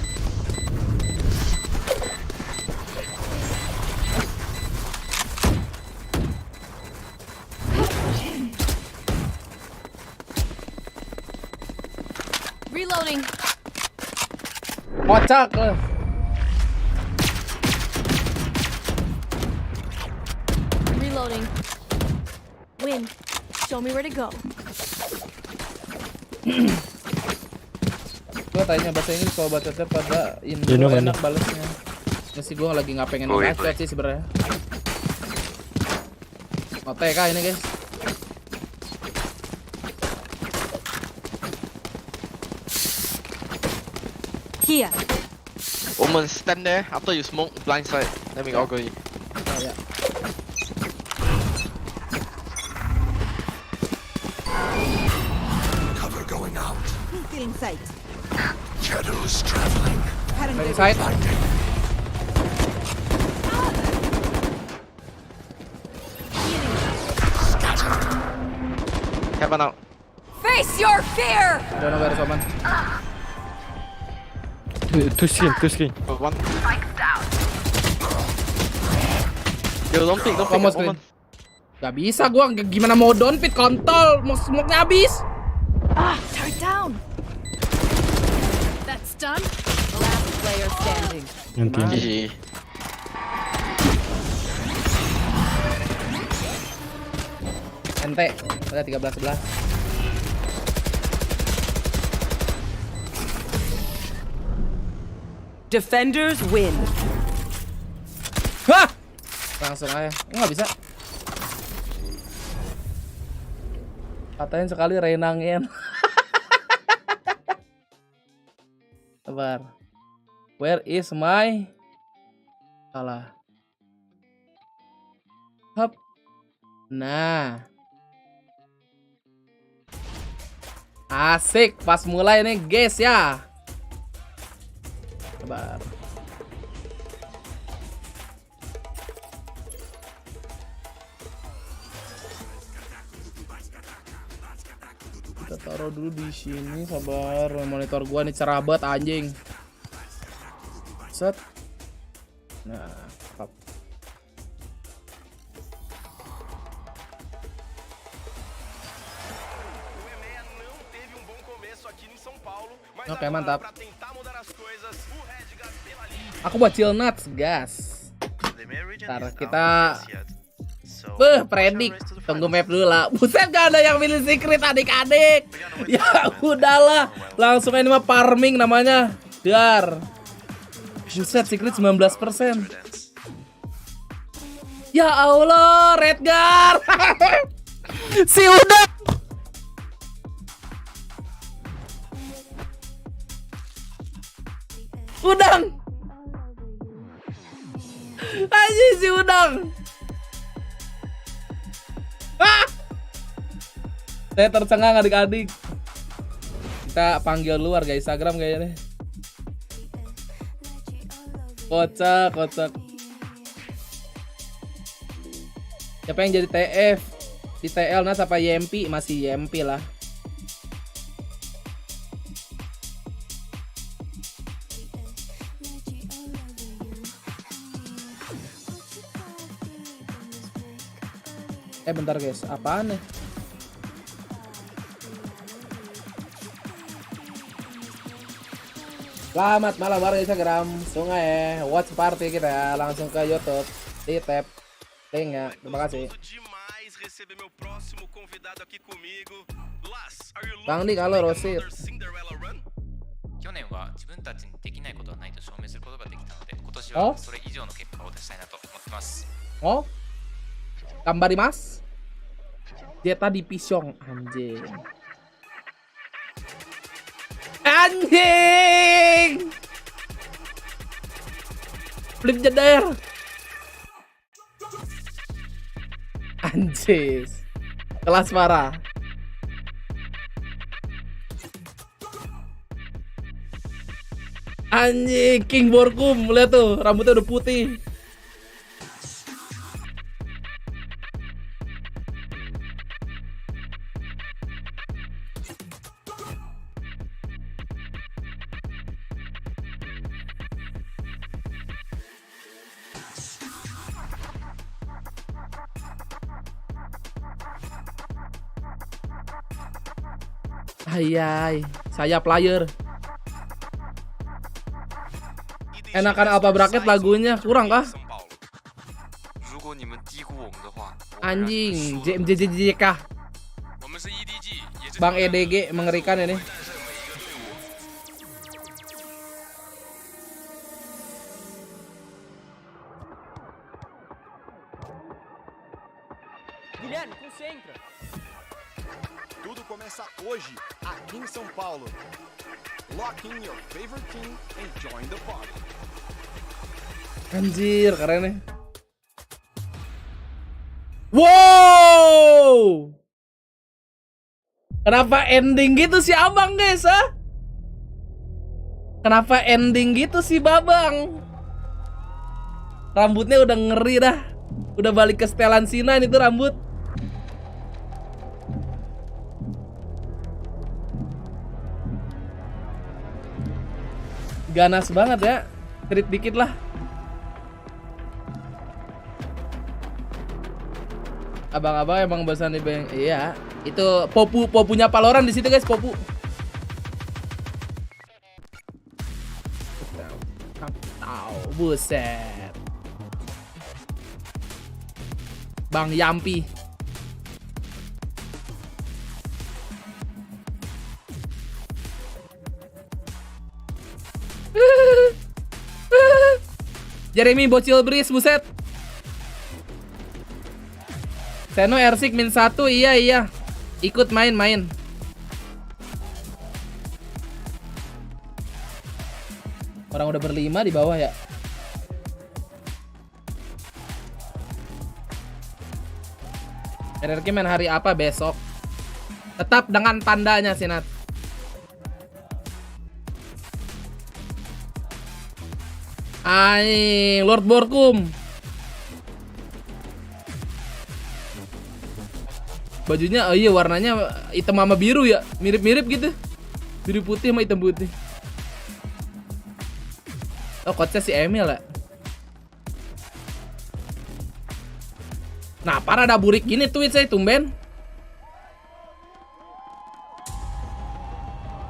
Reloading. Kocak. Reloading. Win. Show me where to go. Gua tanya bahasa Inggris kalau bacotnya pada Indo Indo enak mana? balesnya. Masih gua lagi nggak pengen Oh, iya, bacot sih sebenarnya. OTK ini guys. Here. Woman, stand there. After you smoke, blind side. Then we all go in. Oh, ya. Cover going out. Still inside. Shadows traveling. Cutting their Inside. Blinding. Heaven out. Face your fear. Don't know where someone. Two screen. Oh, one. Spike down. Yo, don't pick. One more screen. Gak bisa gua, gimana mau downpit kontol, mau smoke-nya habis. Turret down. That's done. Last player standing. Nanti. GG. Ente, ada 13-11. Defenders win. Hah! Langsung aja, nggak bisa. Katain sekali renangin. Sabar. Where is my? Salah. Hup. Nah. Asik pas mulai nih guys ya. Sabar. Kita taruh dulu di sini, sabar. Monitor gua nih cerah banget anjing. Set. Nah, up. Oke, mantap. Aku buat chill nuts, gas. Ntar kita predik. Tunggu map dulu lah. Buset, gak ada yang milih secret adik-adik. Ya udahlah. Langsung ini mah farming namanya. Dar. Buset, secret 19%. Ya Allah, Redgar. Si udang. Udang. Anjing si udang. Ah! Saya tercengang adik-adik. Kita panggil luar guys, Instagram kayaknya. Kocak. Siapa yang jadi TF? Di TL Nas apa YMP? Masih YMP lah. Bentar guys, apaan nih? Selamat malam warga Instagram Sungai Watch Party kita langsung ke YouTube di tab linknya. Terima kasih. Bang Di kalau Rosit. Oh? Oh? Gambari mas. Jeta di pisong anjing. Anjing. Flip jeder. Anjis. Kelas parah. Anjing, King Borkum, lihat tuh, rambutnya udah putih. Ayai, saya player. Enakan apa bracket lagunya kurang kah? Anjing, JMJJJK. Bang EDG mengerikan ini. Tudo começa hoje, aqui em São Paulo. Lock in your favorite team and join the party. Anjir, keren nih. Wow! Kenapa ending gitu sih abang guys, ha? Kenapa ending gitu sih babang? Rambutnya udah ngeri dah. Udah balik ke setelan Sinan itu rambut. Ganas banget ya. Treat dikit lah. Abang-abang emang bosan di bang. Iya, itu popunya Valorant di situ guys, popu. Buset. Bang Yampi. Jeremy bocil bris, buset. Seno Ersik min 1, iya. Ikut main. Orang udah berlima di bawah ya. RRQ main hari apa besok? Tetap dengan tandanya Sinat. Aing, Lord Borkum. Bajunya, oh iya warnanya hitam sama biru ya, mirip-mirip gitu. Biru putih sama hitam putih. Oh, coachnya si Emil ya. Nah, parah ada burik gini tweet saya tumben.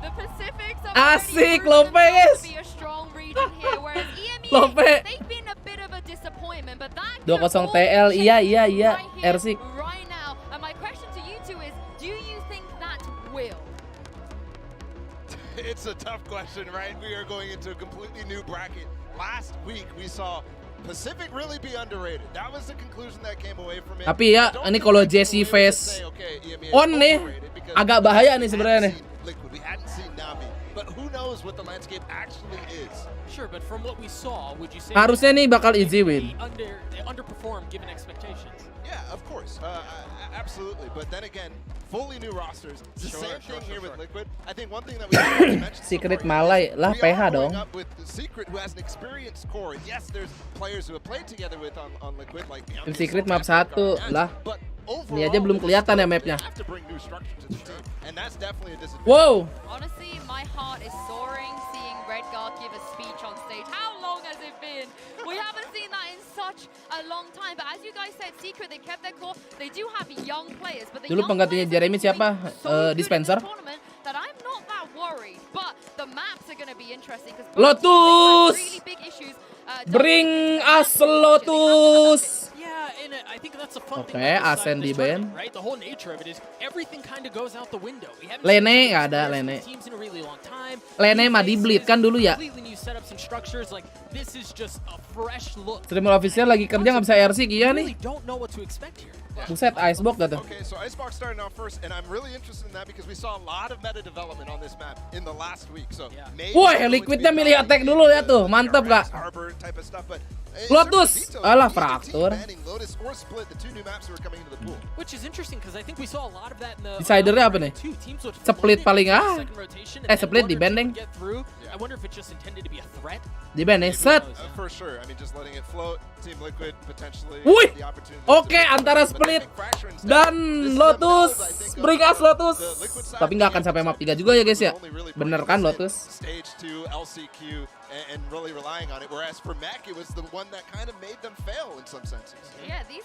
The Pacifics are Asik, already Lope, proven guys. to be a strong region here, whereas EMEA, Lope. they've been a bit of a disappointment, but that 2-0 could all TL. change Iya. right here, Ersik. right now. And my question to you two is, do you think that will? It's a tough question, right? We are going into a completely new bracket. Last week we saw Pacific really be underrated. That was the conclusion that came away from it. Tapi ya, I don't ini think kalau we can Jesse really face say, okay, EMEA is on nih, overrated because agak bahaya nih we sebenarnya nih. hadn't seen Liquid, we hadn't seen Navi, but who knows what the landscape actually is. Sure, but from what we saw, would you say Harusnya nih bakal easy win. they underperformed given expectations? Yeah, of course. Absolutely. But then again, fully new rosters. It's the same thing here with Liquid. I think one thing that we haven't mentioned Secret so far Malay lah, is we PH are dong. going up with the Secret who has an experienced core. Yes, there's players who have played together with on Liquid like Tim Secret map 1 lah. But Ini aja belum kelihatan ya mapnya. have to bring new structure to the team, and that's definitely a disadvantage. Wow. Honestly, my heart is soaring seeing Redguard give a speech on stage. How long has it been? We haven't seen that in such a long time. But as you guys said, Secret, they kept their core. They do have young players, but the Dulu young penggantinya players Jeremy are doing siapa? so good in this Dispenser. tournament that I'm not that worried. But the maps are going to be interesting because Lotus! really big issues. Bring us Lotus. Yeah, and I think that's a fun Oke, thing about this side Asen of di this ban. tournament, right? The whole nature of it is everything kind of goes out the window. We haven't Lene seen nggak ada, these Lene. teams in a really long time. Lene New mah di bleed faces, kan dulu ya. completely new setups and structures. Like this is just a fresh look. Streamer official lagi kerja nggak bisa RC iya Really nih. don't know what to expect here. Buset, Icebox dah tuh. Okay, so Icebox starting off first, and I'm really interested in that because we saw a lot of meta development on this map in the last week. So maybe Wah, it's going to Liquidnya be milih attack dulu ya tuh. the Mantap, RS, Kak. Harbor type of stuff, but in Lotus! terms of veto, Alah, either team Fraktur. banning Lotus or Split, the two new maps who are coming into the pool. Which is interesting because I think we saw a lot of that in the Decidernya apa nih? two teams would Split float it paling into the ah. second rotation and then Split one di or two bending. would get through. I wonder if it's just intended to be a threat. Di ban nih, set. For sure. I mean, just letting it float. Team Liquid potentially Wih! the opportunity Oke, to- antara but I Split think Fracture instead, dan this is the Lotus. build, I think, of Bring us Lotus. the Liquid side Tapi of nggak the akan sampai map game. 3 juga ya guys ya. Only really Bener bringing kan us in Lotus? Stage 2 LCQ and really relying on it. Whereas for Mech, it was the one that kind of made them fail in some senses. Yeah, these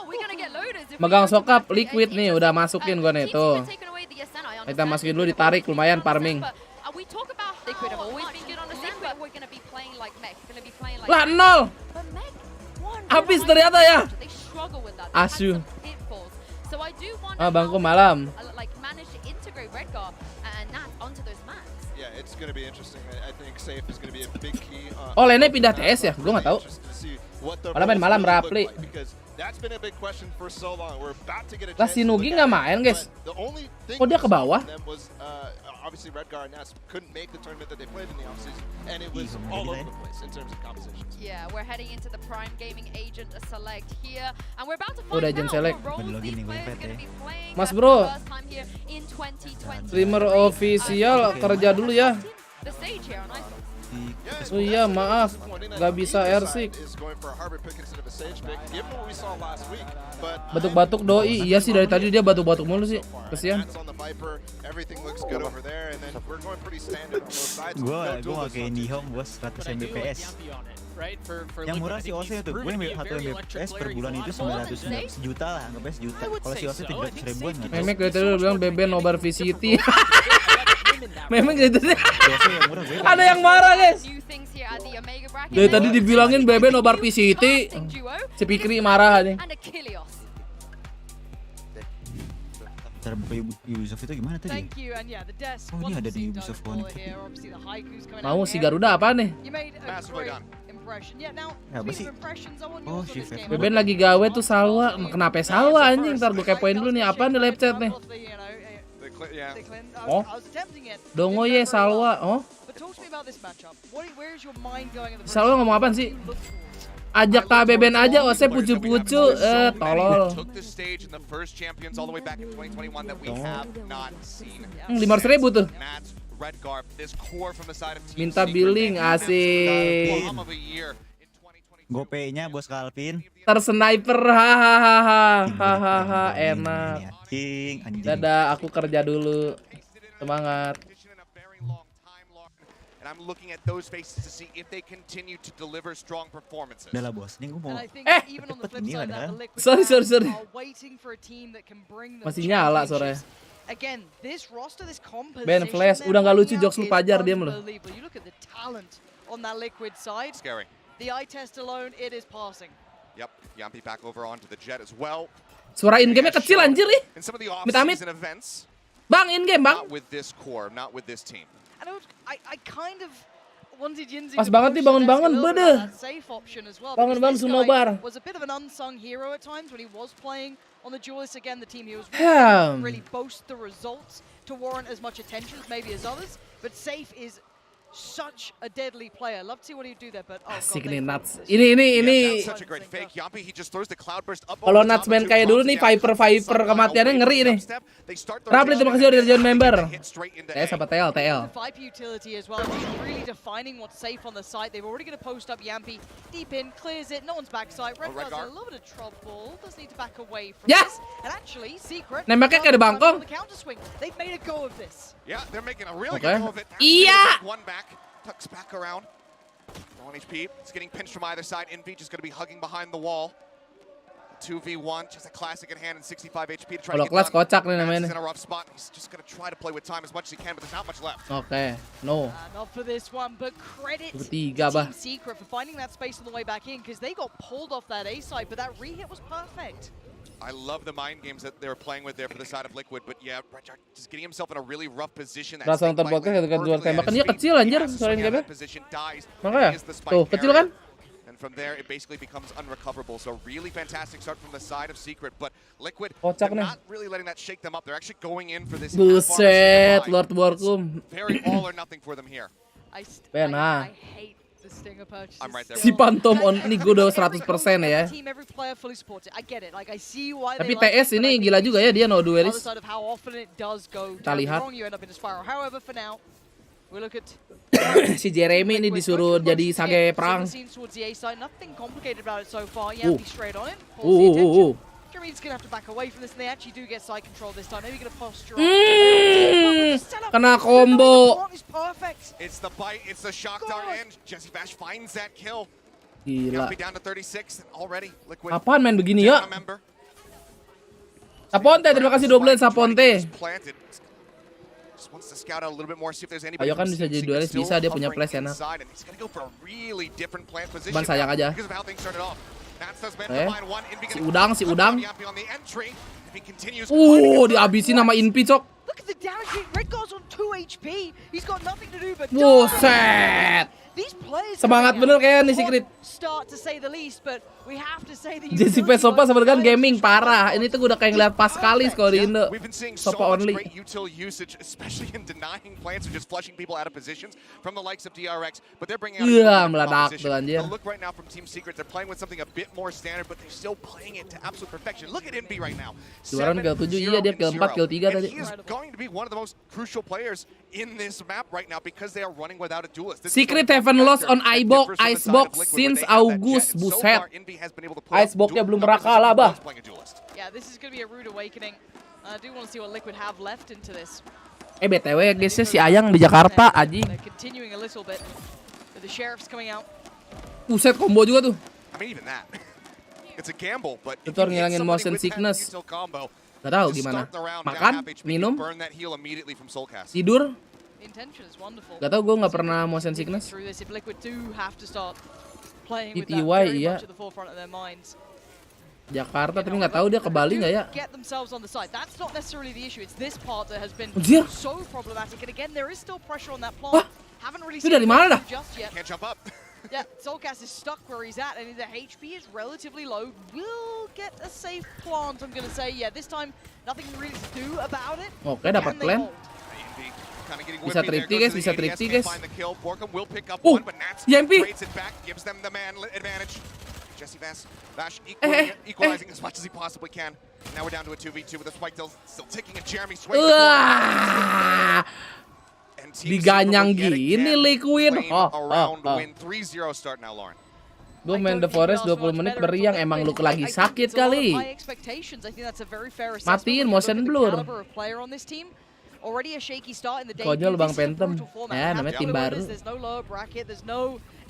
we're gonna get loaders if we Megang go to sokap back to Liquid the nih, udah masukin gua nih teams tuh. have taken away the SN, I Kita understand. masukin dulu, ditarik, lumayan farming. But, we talk about Liquid have always been good on the scene, but we're gonna be playing like Mech. We're gonna be playing like Lah, 0. But Mech won. Habis They ternyata ya. They struggle with that. They had Asu. some pitfalls. So I do wonder Ah, bangku how malam. like manage to integrate Redguard and Nat onto those maps. Yeah, it's going to be interesting. I think Safe is going to be a big key. Oh, Lene pindah TS ya? Gua nggak tahu. Malah main malam Rapli. That's been a big question for so long. We're about to get a Lah, chance si to look Nugi at nggak it, main, guys. but the only thing Kok dia ke we saw bawah? from them was, obviously Redguard and Nats couldn't make the tournament that they played in the offseason, and it was all over the place in terms of compositions. Yeah, we're heading into the Prime Gaming Agent select here, and we're about to Udah find agent out select. what roles these players are going to be playing Mas for bro, the first time here in 2020. Streamer official kerja dulu ya. The stage here on Icebox. Oh iya, maaf. Nggak bisa RC. Batuk-batuk doi. Iya sih, dari tadi dia batuk-batuk mulu sih. Kesian. Gua pakai Indihome bos 100 Mbps. Yang murah si OC tuh, gue ambil 1 Mbps per bulan itu 900 juta lah, anggapnya sejuta. Kalau si OC 700 ribuan nggak tahu. Memek dari tadi udah bilang Bebe nobar VCT. Memek dari tadi. Ada yang marah guys. Dari tadi dibilangin Bebe nobar VCT. Si Pikri marah aja. Cara buka Ubisoft itu gimana tadi? Oh, ini ada di Ubisoft One. Mau si Garuda apa nih? Apa sih? Oh, Shift. Beben lagi gawe tuh Salwa. Kenapa Salwa anjing? Ntar gue kepoin dulu nih, apa nih live chat nih? Oh, Dongo ye Salwa. Oh, Salwa ngomong apaan sih? Ajak Kak Beben aja, Ose pucu-pucu, tolol. 500.000 tuh. Minta billing, asik. GoPay-nya bos Calvin. Tersniper, hahaha, enak. Anjing. Dadah, aku kerja dulu. Semangat. And I'm looking at those faces to see if they continue to deliver strong performances. Udah lah bos, ini gue mau. Sorry. Masih nyala suaranya. again, this roster, this composition. Ben Flash, udah nggak lucu jokes lu Pajar, diam lu. You look at the talent on that Liquid side. Scary. The eye test alone, it is passing. Yep, Yampi back over onto the Jet as well. Suara in-game-nya kecil anjir nih. In some of the Amit-amit. off-season events. Bang, in-game, Bang. Not with this core, not with this team. And I kind of wanted Yinzi Pas to banget nih push bangun-bangun, the bedeh. safe option as well. Bangun-bangun Because this Sunobar. guy was a bit of an unsung hero at times when he was playing on the duelist. Again, the team he was really boast the results to warrant as much attention as maybe as others. But Safe is such a deadly player. Love to see what he'd do there, but oh Asik god, nih they Nuts. fought Ini. Such a great fake. Yampi, he just throws the cloudburst up. Kalau Nuts main kayak dulu nih, Viper kematiannya ngeri nih. Rapli, terima kasih udah join member. TS apa TL? TL. The Viper utility as well, just really defining what's safe on the site. They're already going to post up Yampi deep in, clears it, no one's backside. Redguard's in a little bit of trouble, does need to back away from this. And actually, Secret nembaknya kayak ada Bangkong. on the counter swing. They've made a go of this. Yeah, they're making a really good go of it. Iya. One back, tucks back around. Low on HP, it's getting pinched from either side. Envy just going to be hugging behind the wall. 2v1, just a classic in hand and 65 HP to try to Kalau get kelas done. kocak nih Max namanya. is in a rough spot. He's just going to try to play with time as much as he can, but there's not much left. Oke, no. Not for this one, but credit to Bertiga, bah. Team Secret for finding that space on the way back in, because they got pulled off that A side, but that re-hit was perfect. I love the mind games that they were playing with there for the side of Liquid, but yeah, Redguard just getting himself in a really rough position. Rasa nonton podcast ketika jual tembakan dia kecil anjir suara in-game-nya. Makanya, tuh kecil kan? And from there, it basically becomes unrecoverable. So really fantastic start from the side of Secret, but Liquid, Kocak they're nih. not really letting that shake them up. They're actually going in for this. Buset, Lord Warkum. Very all or nothing for them here. I hate the Stinger purchase. I'm right there. Si Phantom on nih gue udah 100% ya. Team, every player fully supports it. I get it. Like I see why Tapi they like TS it, but ini I think gila juga ya, dia no other duelist. side of how often it does go Kita lihat. wrong, you end up in a spiral. However, for now, we look at Si Jeremy ini disuruh jadi sage perang. Nothing complicated about it so far. Yeah, be straight on it. Pulls the attention. Jeremy's gonna have to back away from this, and they actually do get side control this time. Maybe gonna posture up. Kena combo. It's the bite, it's the shock dart, and Jesse Bash finds that kill. Gila. Down to 36 already. Liquid. Apaan main begini ya? Saponte, terima kasih 12 Saponte. Ayo kan bisa jadi duelist, bisa dia punya flash enak. Cuman sayang aja. Si udang. Dihabisin sama Inpi, cok. Look at the damage. Redguard's on 2 HP. He's got nothing to do but Buset. These players Semangat bener kayak nih Secret. Start to say the least, but we have to say the Jesse Pesopa sebenarnya kan gaming parah. Ini tuh gue udah kayak ngeliat pas kali kalau di Indo. Sopa only. Iya, meledak tuh anjir. Juaran kill 7, iya dia kill 4, kill 3 tadi. Secret haven't lost on Icebox since August. Buset. Iceboxnya belum pernah kalah, bah. Yeah, this is going to be a rude awakening. I do want to see what Liquid have left into this. BTW guys, si Ayang di Jakarta anjing. Continuing a little bit. The sheriff's coming out. Buset, combo juga tuh. It's a gamble, but itu ngilangin motion sickness. Gak tahu gimana. Makan, minum, tidur. Gak tahu, gue nggak pernah motion sickness. TTY iya. Jakarta, tapi nggak tahu dia ke Bali nggak ya? Anjir. Wah, itu dari mana dah? Yeah, Soulcast is stuck where he's at, and the HP is relatively low. Will get a safe plant, I'm gonna say. Yeah, this time nothing really to do about it. Oke, dapat plan. Bisa tripti guys, bisa tripti guys. YMP. Diganyang gini Liquid. Gue main The Forest 20 menit meriang, emang lu lagi sakit kali. Matiin motion blur. Konyol Bang Phantom. Ya namanya tim baru.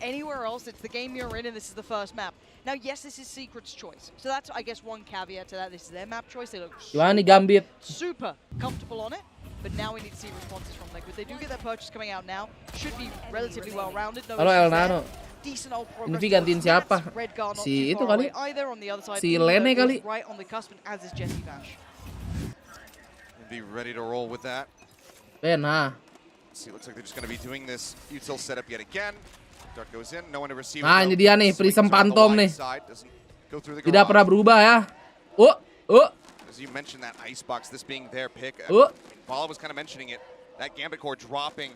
anywhere else, it's the game you're in and this is the first map. Now, yes, this is Secret's choice. So that's, I guess, one caveat to that. This is their map choice. They look Gimana nih Gambit? super comfortable on it. But now we need to see responses from Liquid. They do get their purchase coming out now. Should be relatively well-rounded. No Halo El Nano. decent old progress. Ini gantiin siapa? Si itu kali. Si Lene kali. Right on the cusp, as is Jesse Bash. Be ready to roll with that. Nah. See, looks like they're just going to be doing this util setup yet again. Dart goes in, no one to receive. Nah, ini dia nih, Prism Phantom nih. Tidak pernah berubah ya. As you mentioned that icebox, this being their pick. Paulo was kind of mentioning it. That Gambit core dropping.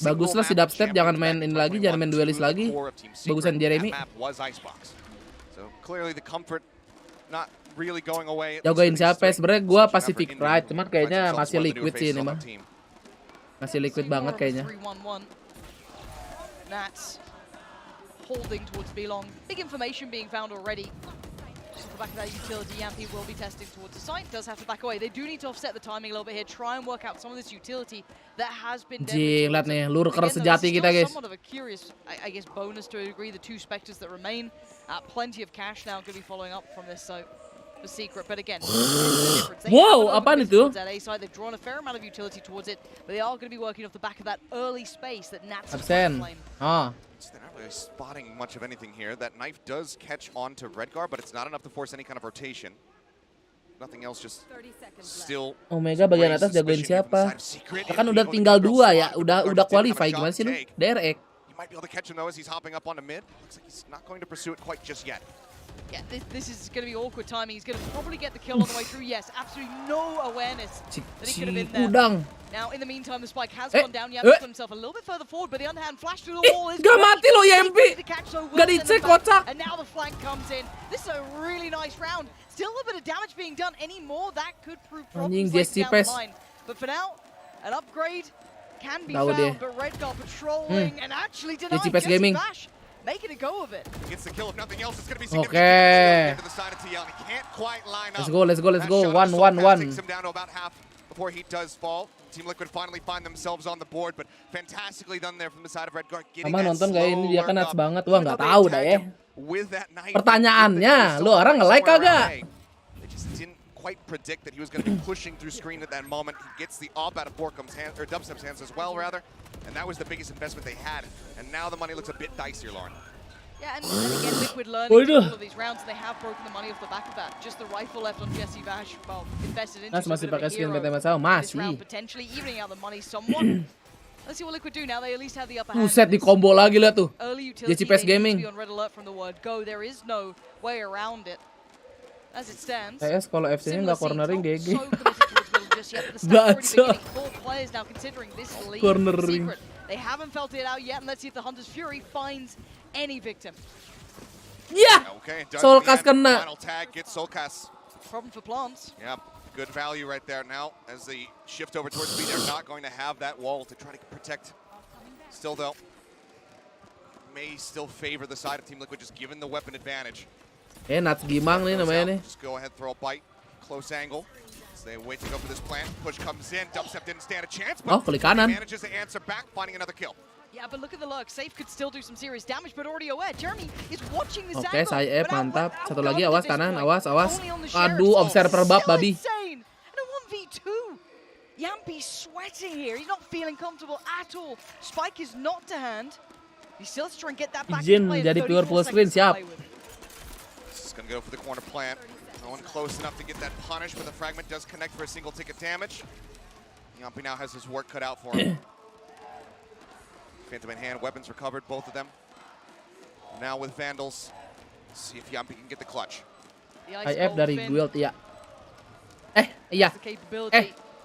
Baguslah si Dubstep, jangan main ini lagi, jangan main duelis lagi. Bagusan Jeremy. So clearly the comfort not really going away. Jagain siapa? Sebenarnya gua Pacific Pride, cuman kayaknya masih Liquid sih ini mah. Masih Liquid banget kayaknya. Nats holding towards Belong. Big information being found already. Just off the back of that utility, Yampy will be testing towards the site. Does have to back away. They do need to offset the timing a little bit here. Try and work out some of this utility that has been. Lihat nih, lurker sejati kita guys. Somewhat of a curious, I guess, bonus to a degree. The two Spectres that remain. Plenty of cash now going to be following up from this. So. The secret, but again, wow, apaan itu? They've drawn a fair amount of utility towards it, but they are going to be working off the back of that early space that Nats absen. They're not really spotting much of anything here. That knife does catch on to Redgar, but it's not enough to force any kind of rotation. Nothing else, just still. Omega bagian atas jagoin siapa? Kan udah tinggal 2 ya, udah qualify gimana sih lu? Derek. You might be able to catch him though as he's hopping up on the mid. Looks like he's not going to pursue it quite just yet. Yeah, this is going to be awkward timing. He's going to probably get the kill on the way through. Yes, absolutely no awareness that he could have been there. Now, in the meantime, the spike has gone down. Yampy put himself a little bit further forward, but the underhand flash through the wall is gak mati lo Yampy. Gak dicek kocak. And now the flank comes in. This is a really nice round. Still a bit of damage being done anymore. That could prove problems later down the line. But for now, an upgrade can be found. But Redgar patrolling and actually denying Jesse Bash. Making a go of it. Gets the kill. If nothing else, it's going to be significant. To the side of TL. He can't quite line up. Let's go. 1-1-1. Takes him down to about half before Heat does fall. Team Liquid finally find themselves on the board, but fantastically done there from the side of Redgar. Abang nonton kayak ini dia kan nuts banget. Wah, nggak tahu dah ya. Pertanyaannya, lu orang nge-like kagak? Quite predict that he was going to be pushing through screen at that moment. He gets the op out of Borkum's hand, or Dubstep's hands as well, rather. And that was the biggest investment they had. And now the money looks a bit dicier, Lauren. Yeah, and again, Liquid learning all of these rounds, and they have broken the money off the back of that. Just the rifle left on Jesse Bash, well, invested into masih pakai skin this round, potentially evening out the money somewhat. Let's see what Liquid do now. They at least have the upper hand. Buset, di combo lagi lihat tuh. Jesse Bash Gaming. On red alert from the word go. There is no way around it. As it stands. Kalau FC-nya nggak cornering GG. Baca. Cornering. They haven't felt it out yet, and let's see if the Hunter's Fury finds any victim. Yeah. Soulcast kena. Final tag gets Soulcast. Problem for Plants. Yeah, good value right there. Now, as they shift over towards B, they're not going to have that wall to try to protect. Still though, may still favor the side of Team Liquid, just given the weapon advantage. Nats Gimang nih namanya nih. Just go ahead, throw a bite, close angle. So they wait to go for this plant. Push comes in. Dubstep didn't stand a chance, but klik kanan. manages to answer back, finding another kill. Yeah, but look at the lurk. Safe could still do some serious damage, but already aware. Jeremy is watching this angle. Oke, saya mantap. Satu lagi, awas kanan, awas. Aduh, observer bab babi. And a 1v2. Yampy sweating here. He's not feeling comfortable at all. Spike is not to hand. He still has to try and get that back. Izin jadi pure full screen, siap. Gonna go for the corner plant. No one close enough to get that punish, but the fragment does connect for a single ticket damage. Yampy now has his work cut out for him. Phantom in hand, weapons recovered, both of them. Now with Vandals, let's see if Yampy can get the clutch. IF dari Guild, iya. Iya.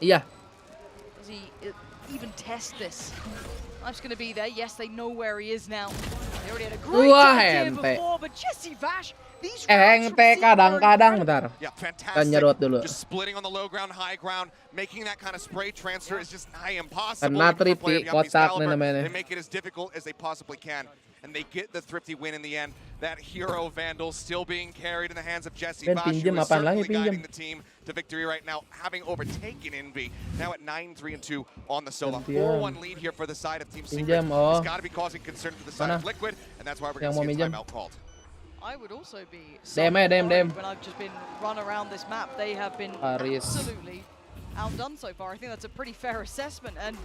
Iya. Does he even test this? Knife's gonna be there. Yes, they know where he is now. They already had a great idea before, but Jesse Bash These rounds from Ente Secret are kadang-kadang incredible. bentar. Yeah, Kita fantastic. nyerot dulu. Just splitting on the low ground, high ground, making that kind of spray transfer is just nigh impossible. Kena even for a player Thrifty, of Yuppi's kotak nih caliber. namanya. They make it as difficult as they possibly can, and they get the Thrifty win in the end. That hero Vandal still being carried in the hands of Jesse Ben, Vash, pinjam who is apaan lagi, certainly guiding pinjam? the team to victory right now, having overtaken Envy. Now at 9-3-2 on the solo. Gantian. 4-1 lead here for the side of Team Pinjam, Secret. oh. It's got to be causing concern to the side Mana? of Liquid, and that's why we're Yang going to mau see a minjam. timeout called. I would also be Dem, dem. worried when I've just been run around this map. They have been Aris. absolutely outdone so far. I think that's a pretty fair assessment, and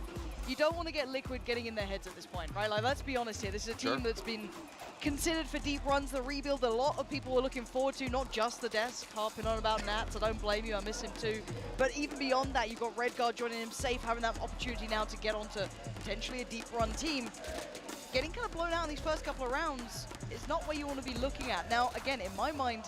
you don't want to get Liquid getting in their heads at this point, right? Like, let's be honest here. This is a team that's been considered for deep runs, the rebuild. A lot of people were looking forward to, not just the desk, harping on about Nats. I don't blame you. I miss him too. But even beyond that, you've got Redguard joining him, Safe having that opportunity now to get onto potentially a deep run team. Getting kind of blown out in these first couple of rounds is not where you want to be looking at. Now, again, in my mind,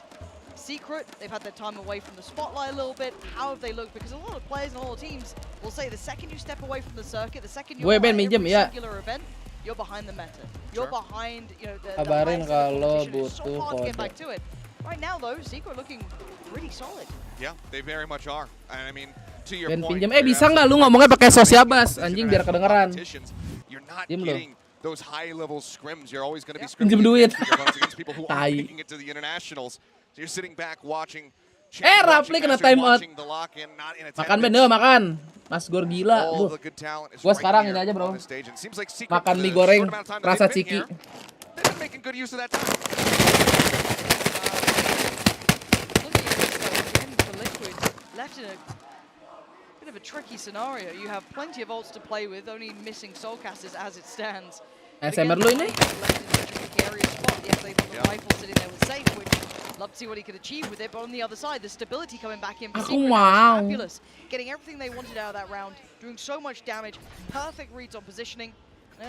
Secret, they've had their time away from the spotlight a little bit. How have they looked? Because a lot of players and a lot of teams will say the second you step away from the circuit, the second you're at every singular event, you're behind the meta. You're behind, you know, the Kabarin kalau competition. It's so butuh hard to get kode. back to it. Right now, though, Secret looking pretty solid. Yeah, they very much are. And I mean, to your Ben point, pinjam. you're Bisa nggak lu absolutely ngomongnya right. pakai sosiabas? These Anjing biar international kedengeran. competitions, You're not Diem lu. getting those high-level scrims. You're always going to be Pinjam scrimming duit. against people who aren't Tai. making it to the internationals. So you're sitting back watching. Rafli kena time out. watching the lock-in, not in Makan Ben, attendance. makan. Mas Gor gila. All Duh. the good talent is Gua right sekarang here ini aja, bro. on the stage. And it seems like Secret, Makan for mie the goreng short amount of time that rasa they've been ciki. here, they've been making good use of that time. Looking at this, though, again for Liquid, left in a bit of a tricky scenario. You have plenty of ults to play with, only missing Soulcasters as it stands. But SMR again, lu ini? left in a tricky area spot. Yes, they've got the rifle sitting there with Safe, which love to see what he could achieve with it. But on the other side, the stability coming back in for Aku Secret mau. is fabulous. Getting everything they wanted out of that round, doing so much damage, perfect reads on positioning.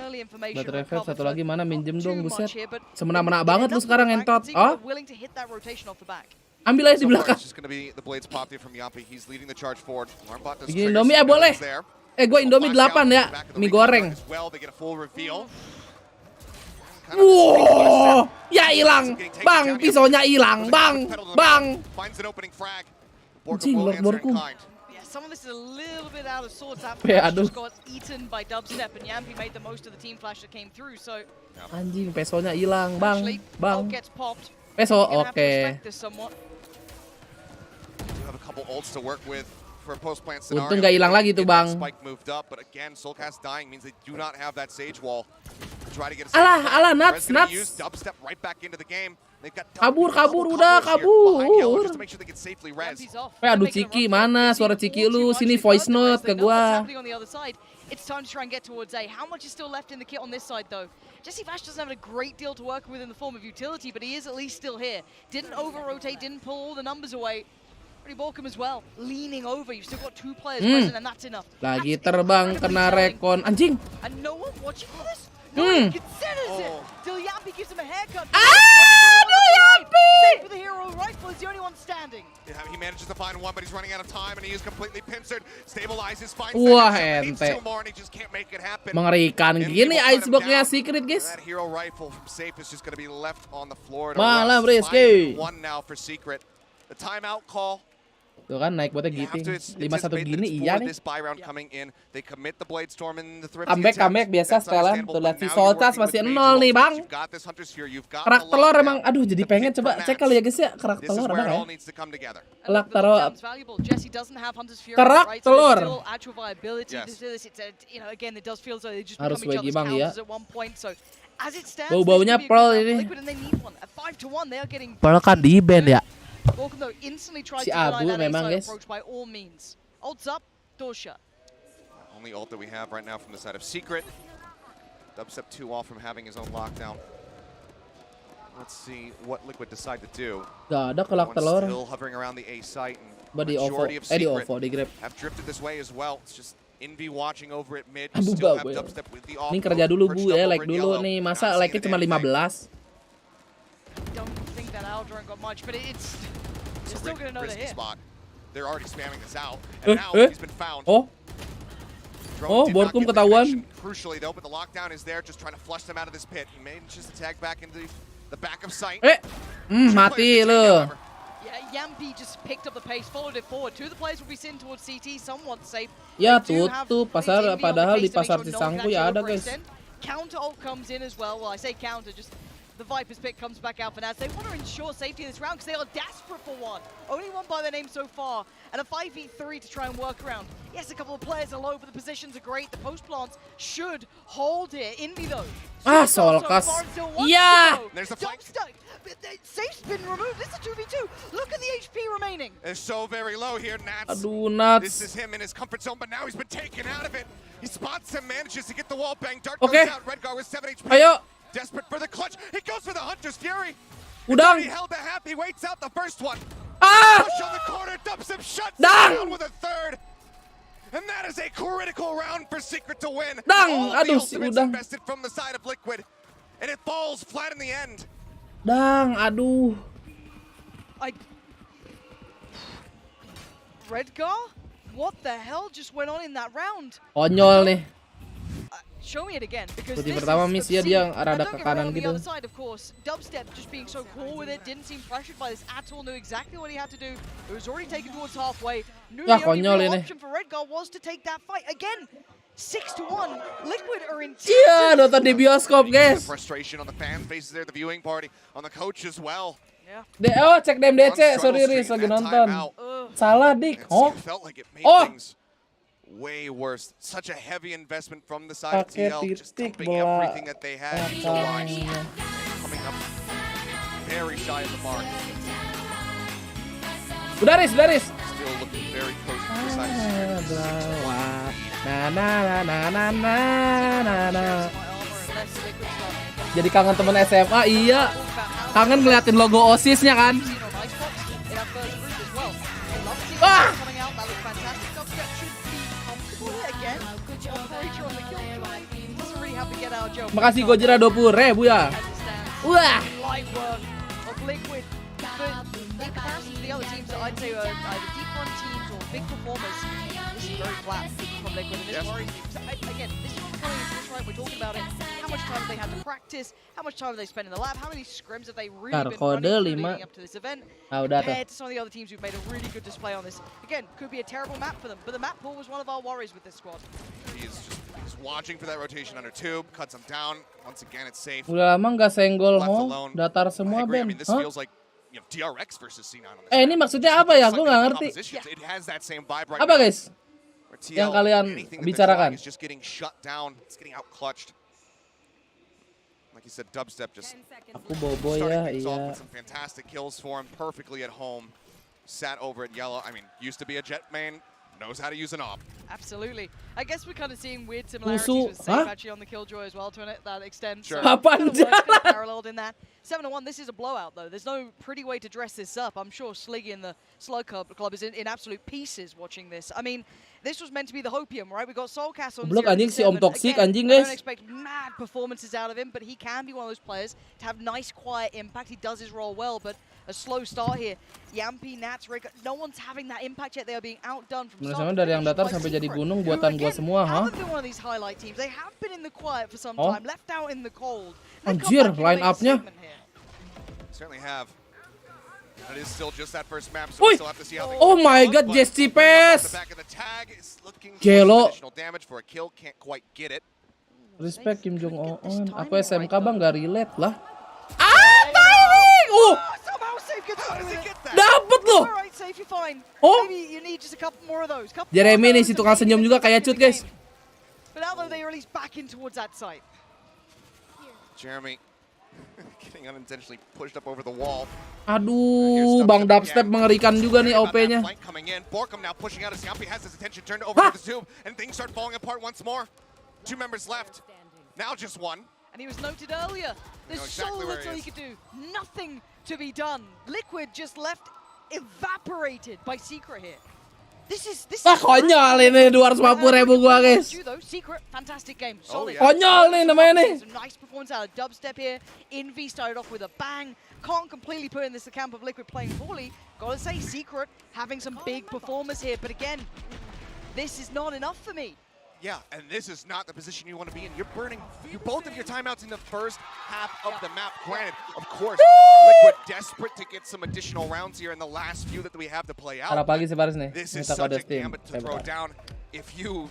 Early information. Buat revive recovered satu for lagi mana not minjem too dong, much buset. here, but Semena-mena it banget lu ends up sekarang with the entot. fact that Secret Oh, are willing to hit that rotation off the back. ambil aja di So far, belakang. it's just going to be the blades popped in from Yampi. He's leading the charge forward. Warmbot does Bikin trigger Indomie some boleh. noise there. Gue Indomie 8 ya. Back of the Mie recon goreng. as well. They get a full reveal. Wow, ya hilang. Bang, pisaunya hilang. Bang, bang. Finds an opening frag. Anjing, Borkum will answer in Borkum. kind. Yeah, some of this is a little bit out of sorts. That Ya, flash aduh. just got eaten by dubstep, and Yampi made the most of the team flash that came through. So Anjing, pesonya hilang. Bang, actually, bang. ult gets popped. Peso, You're gonna have to oke. respect this somewhat. You have a couple ults to work with for a post-plant scenario. Untung nggak hilang lagi tuh, Get that Bang. Spike moved up, but again, Soulcast dying means they do not have that Sage wall. To try to get a Alah, Sage alah, frag. nuts, Red's gonna nuts. use dubstep right back into the game. They've got Kabur, double udah, coverage here behind Yellow kabur. just to make sure they get safely res. Yampi's off. Aduh, They're making a Ciki, run for it. mana They suara see Ciki all lu? too much. Sini They've voice got the res. note They ke know what's gua. happening on the other side. It's time to try and get towards A. How much is still left in the kit on this side, though? Jesse Vash doesn't have a great deal to work with in the form of utility, but he is at least still here. Didn't over-rotate, didn't pull all the numbers away. Pretty Borkum as well, leaning over. You've still got two players present, and that's enough. Lagi That's terbang incredibly kena telling. rekon. Anjing. And no one watching for this? No one considers it. Oh. Till Yampi gives him a haircut. Aduh, Yampi! Safe with the hero rifle is the only one standing. Yeah, he manages to find one, but he's running out of time, and he is completely pincered. Stabilizes, finds Wah, the headshot, needs ente. two more, and he just can't make it happen. Mengerikan And gini he will cut him iceboxnya down. Secret, guys. That hero rifle from Safe is just going to be left on the floor. Malam, Rizky. 1 now for Secret. The timeout call. Tuh kan naik buatnya You have giting. to 5-1 anticipate gini that it's iya for nih. this buy round coming in. They commit the Blade Storm and the Thrifty Comeback attempt. biasa That's setelan. understandable, Tuh lihat but si now you're Soltas working masih with 0 nih, major Bang. ultimates. You've got this Hunter Sphere, you've got Kerak the telur lockdown. emang. Aduh, jadi The pengen pick coba from cek Nats. kali ya guys ya. Kerak This is telur where apa it ya? all needs to come together. And look, the telur. lockdown's valuable. Jesse doesn't have Hunter's Fury, Kerak right? telur. So there's still actual viability Yes. to do this. It's a, you know, again, it does feel as though they just Harus become each wegi, other's Bang, ya. counters at one point. So as it stands, Bau-baunya this could be a Pearl good round ini. for Liquid, and they need one. At 5-1, they are getting. Pearl kan di band ya. Borkum though instantly tried Si to deny Abu that memang, A-side guys. approach by all means. Ults up, door shut. Only ult that we have right now from the side of Secret. Dubstep 2 off from having his own lockdown. Let's see what Liquid decide to do. Gak ada kelak Everyone's telur. still hovering around the A site, and Bah di OVO. majority of Di Secret OVO, di grab. have drifted this way as well. It's just Envy watching over at mid. Aduh, Still bau, have ya. Dubstep with the off. Ini kerja dulu perched Bu up ya, over like in dulu yellow. nih. Not Masa seeing like-nya a cuma damn thing. 15? Don't think that Aldrin got much, but it's It's you're a still gonna know they're risky here. spot. They're already spamming this out, and now Eh? he's been found. Oh, Drone Oh, did not Borkum get the ketahuan. connection. Crucially though, but the lockdown is there, just trying to flush them out of this pit. He manages to tag back into The back of sight. Mati lu. Yeah, Yampi just picked up the pace, followed it forward. Two of the players will be sitting towards CT, somewhat safe. Ya tutup pasar, padahal di pasar Cisangku ya ada guys. Counter ult comes in as well. Well, I say counter, just the Viper's pick comes back out for Naz. They want to ensure safety this round because they are desperate for one. Only one by their name so far, and a 5v3 to try and work around. Yes, a couple of players are low, but the positions are great. The post plants should hold here. Envy though. Solkas. Yeah. There's a fight. Safe's been removed. This is a 2v2. Look at the HP remaining. It's so very low here, Nats. Aduh, Nats. This is him in his comfort zone, but now he's been taken out of it. He spots him, manages to get the wall bang. Dart goes out. Redgar with 7 HP. Ayo. Desperate for the clutch. He goes for the Hunter's Fury. Udang. He held the half. He waits out the first one. Ah! Push on the corner. Dubstep shuts down with a third. And that is a critical round for Secret to win. All of the ultimates invested from the side of Liquid. And it falls flat in the end. Aduh. Redgar? What the hell just went on in that round? Konyol nih. Show me it again because Di pertama miss ya dia rada ke kanan gitu. Side, of course, Dubstep just being so cool with it, didn't seem pressured by this at all, knew exactly what he had to do. It was already taken towards halfway. Knew the only real option for Redgar was to take that fight again. 6-1. Liquid are in. Iya, nonton di bioskop, guys. Frustration on the fan faces there, the viewing party, on the coach as well. Oh, cek DMDC, sorry Riz lagi nonton. Salah dik. Oh. Way worse. Such a heavy investment from the side of TL, just dumping everything that they had. So wise. Coming up very shy of the mark. Udah Riz. Still looking very close to the side of Secret. Na. Jadi kangen temen SMA, iya. Kangen ngeliatin logo OSIS-nya kan. Wah! Makasih Gojira 20.000 ya. Wah. Very flat from Liquid. And this worries me. Again, this is what we're coming into this, right? We're talking about it. How much time have they had to practice? How much time have they spent in the lab? How many scrims have they really been running leading up to this event? Compared to some of the other teams who've made a really good display on this. Again, could be a terrible map for them, but the map pool was one of our worries with this squad. He's watching for that rotation under tube, cuts him down. Once again, it's safe. Udah lama nggak senggol ho, datar semua Ben. I mean, this feels like DRX versus C9 on this. Ini maksudnya apa ya? Gue nggak ngerti. It has that same vibe right apa now. Guys? Yang kalian bicarakan. Is just getting shut down. It's getting out clutched. Like you said, Dubstep just Aku bobo ya, iya. Some fantastic kills for him, perfectly at home. Sat over at yellow. I mean, used to be a jet main, knows how to use an op. Absolutely. I guess we're kind of seeing weird similarities with Safe actually on the Killjoy as well to that extent. Sure. Paralleled in that. 7-1, this is a blowout though. There's no pretty way to dress this up. I'm sure Sliggy and the Slug Club is in absolute pieces watching this. I mean, this was meant to be the Hopium, right? We got Soul Castle. Blok anjing si Om Toxic anjing I guys. don't expect mad performances out of him, but he can be one of those players to have nice, quiet impact. He does his role well, but a slow start here. Yampi, Nats, Rick, no one's having that impact yet. They are being outdone from start. Dari yang datar sampai jadi gunung buatan gua semua, ha? Haven't been one of these highlight teams. They have been in the quiet for some time, left out in the cold. Anjir, line up-nya. Certainly have. It is still just that first map, so we still have to see how oh my god, Jesse Pes. Gelo. Damage for a kill, can't quite get it. Respect Kim Jong Un. Aku SMK bang gak relate lah. Timing! Dapat loh. Oh. Jeremy nih si tukang senyum juga kayak cut guys. Jeremy getting unintentionally pushed up over the wall. Aduh, Bang Dubstep mengerikan juga nih OP-nya. Borkum now pushing out as Yampi has his attention turned over to the tube, and things start falling apart once more. 2 members left. Now just one. And he was noted earlier. There's so little he could do. Nothing to be done. Liquid just left evaporated by Secret here. This is konyol ini 250.000 gua guys. Secret, fantastic game. Solid. Konyol nih namanya nih. Some nice performance out of Dubstep here. Envy started off with a bang. Can't completely put in this account of Liquid playing poorly. Gotta say, Secret having some big performers here. But again, this is not enough for me. Yeah, and this is not the position you want to be in. You're burning both of your timeouts in the first half of the map. Granted, of course, Liquid desperate to get some additional rounds here in the last few that we have to play out. This is such a gambit to throw down. If you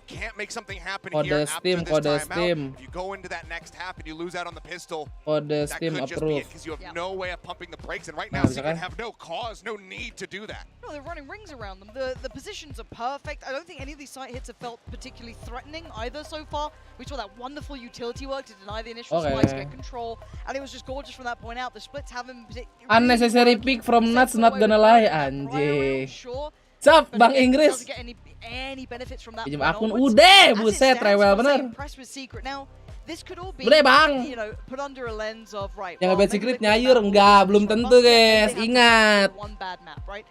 can't make something happen here after this timeout, if you go into that next half and you lose out on the pistol, that could just be it, because you have no way of pumping the brakes, and right now Secret have no cause, no need to do that. No, they're running rings around them. The positions are perfect. I don't think any of these site hits have felt particularly threatening either so far. We saw that wonderful utility work to deny the initial spikes, get control, and it was just gorgeous from that point out. The splits haven't... Unnecessary pick from Nuts, not gonna lie, anjing. Cap, Bang Inggris. Pinjam akun udah, buset, rewel bener. Udah bang. Yang ngebet Secret nyayur, enggak, belum tentu guys. Ingat,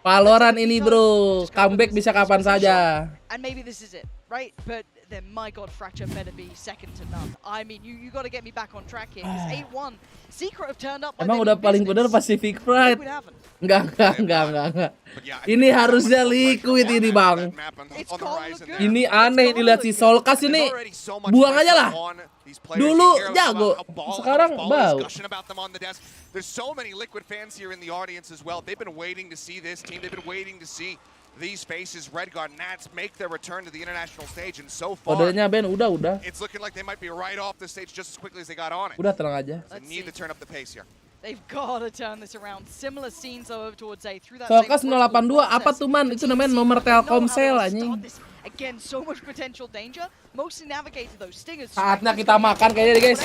Valorant ini bro, comeback bisa kapan saja. And maybe this is it, right? But then my god, Fracture better be second to none. I mean, you got to get me back on track here. It's 8-1. Secret have turned up. Emang udah paling bener Pacific Pride? Enggak. Ini harusnya Liquid ini bang. Ini aneh dilihat si Solkas ini. Buang aja lah. Dulu jago, sekarang bau. There's so many Liquid fans here in the audience as well. They've been waiting to see this team. They've been waiting to see these faces, Redguard, Nats, make their return to the international stage, and so far, Ben, udah. It's looking like they might be right off the stage just as quickly as they got on it. Udah, tenang aja. They need to turn up the pace here. They've got to turn this around. Similar scenes over towards A through that. Solkas 082 apa tuh man? Itu namanya nomor Telkomsel anjing. Again, so much potential danger. Mostly navigated those stingers. Saatnya kita makan kayaknya deh guys.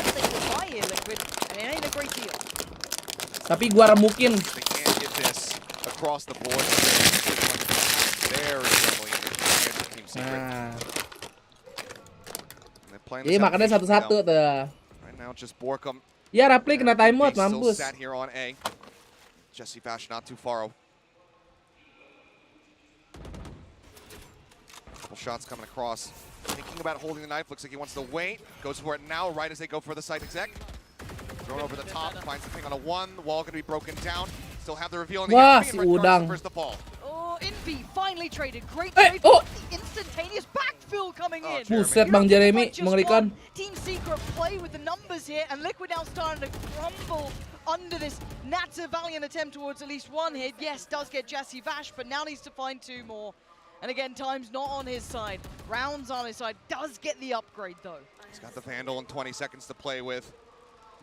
Tapi gua remukin. They can't get this across the board. Nah. Jadi makannya satu-satu tuh. Ya Rapli kena timeout mampus. Jesse Bash not too far. Couple shots coming across. Thinking about holding the knife. Looks like he wants to wait. Goes for it now, right as they go for the site exec. Thrown over the top. Finds the thing on a one. The wall going to be broken down. Still have the reveal in the wah, si Udang. The ball. Envy finally traded. Great trade. The instantaneous backfill coming in. Buset Bang Jeremy, mengerikan. Team Secret play with the numbers here, and Liquid now starting to crumble under this. Nats a valiant attempt towards at least one hit. Yes, does get Jesse Vash, but now needs to find two more. And again, time's not on his side. Rounds on his side. Does get the upgrade though. He's got the Vandal and 20 seconds to play with.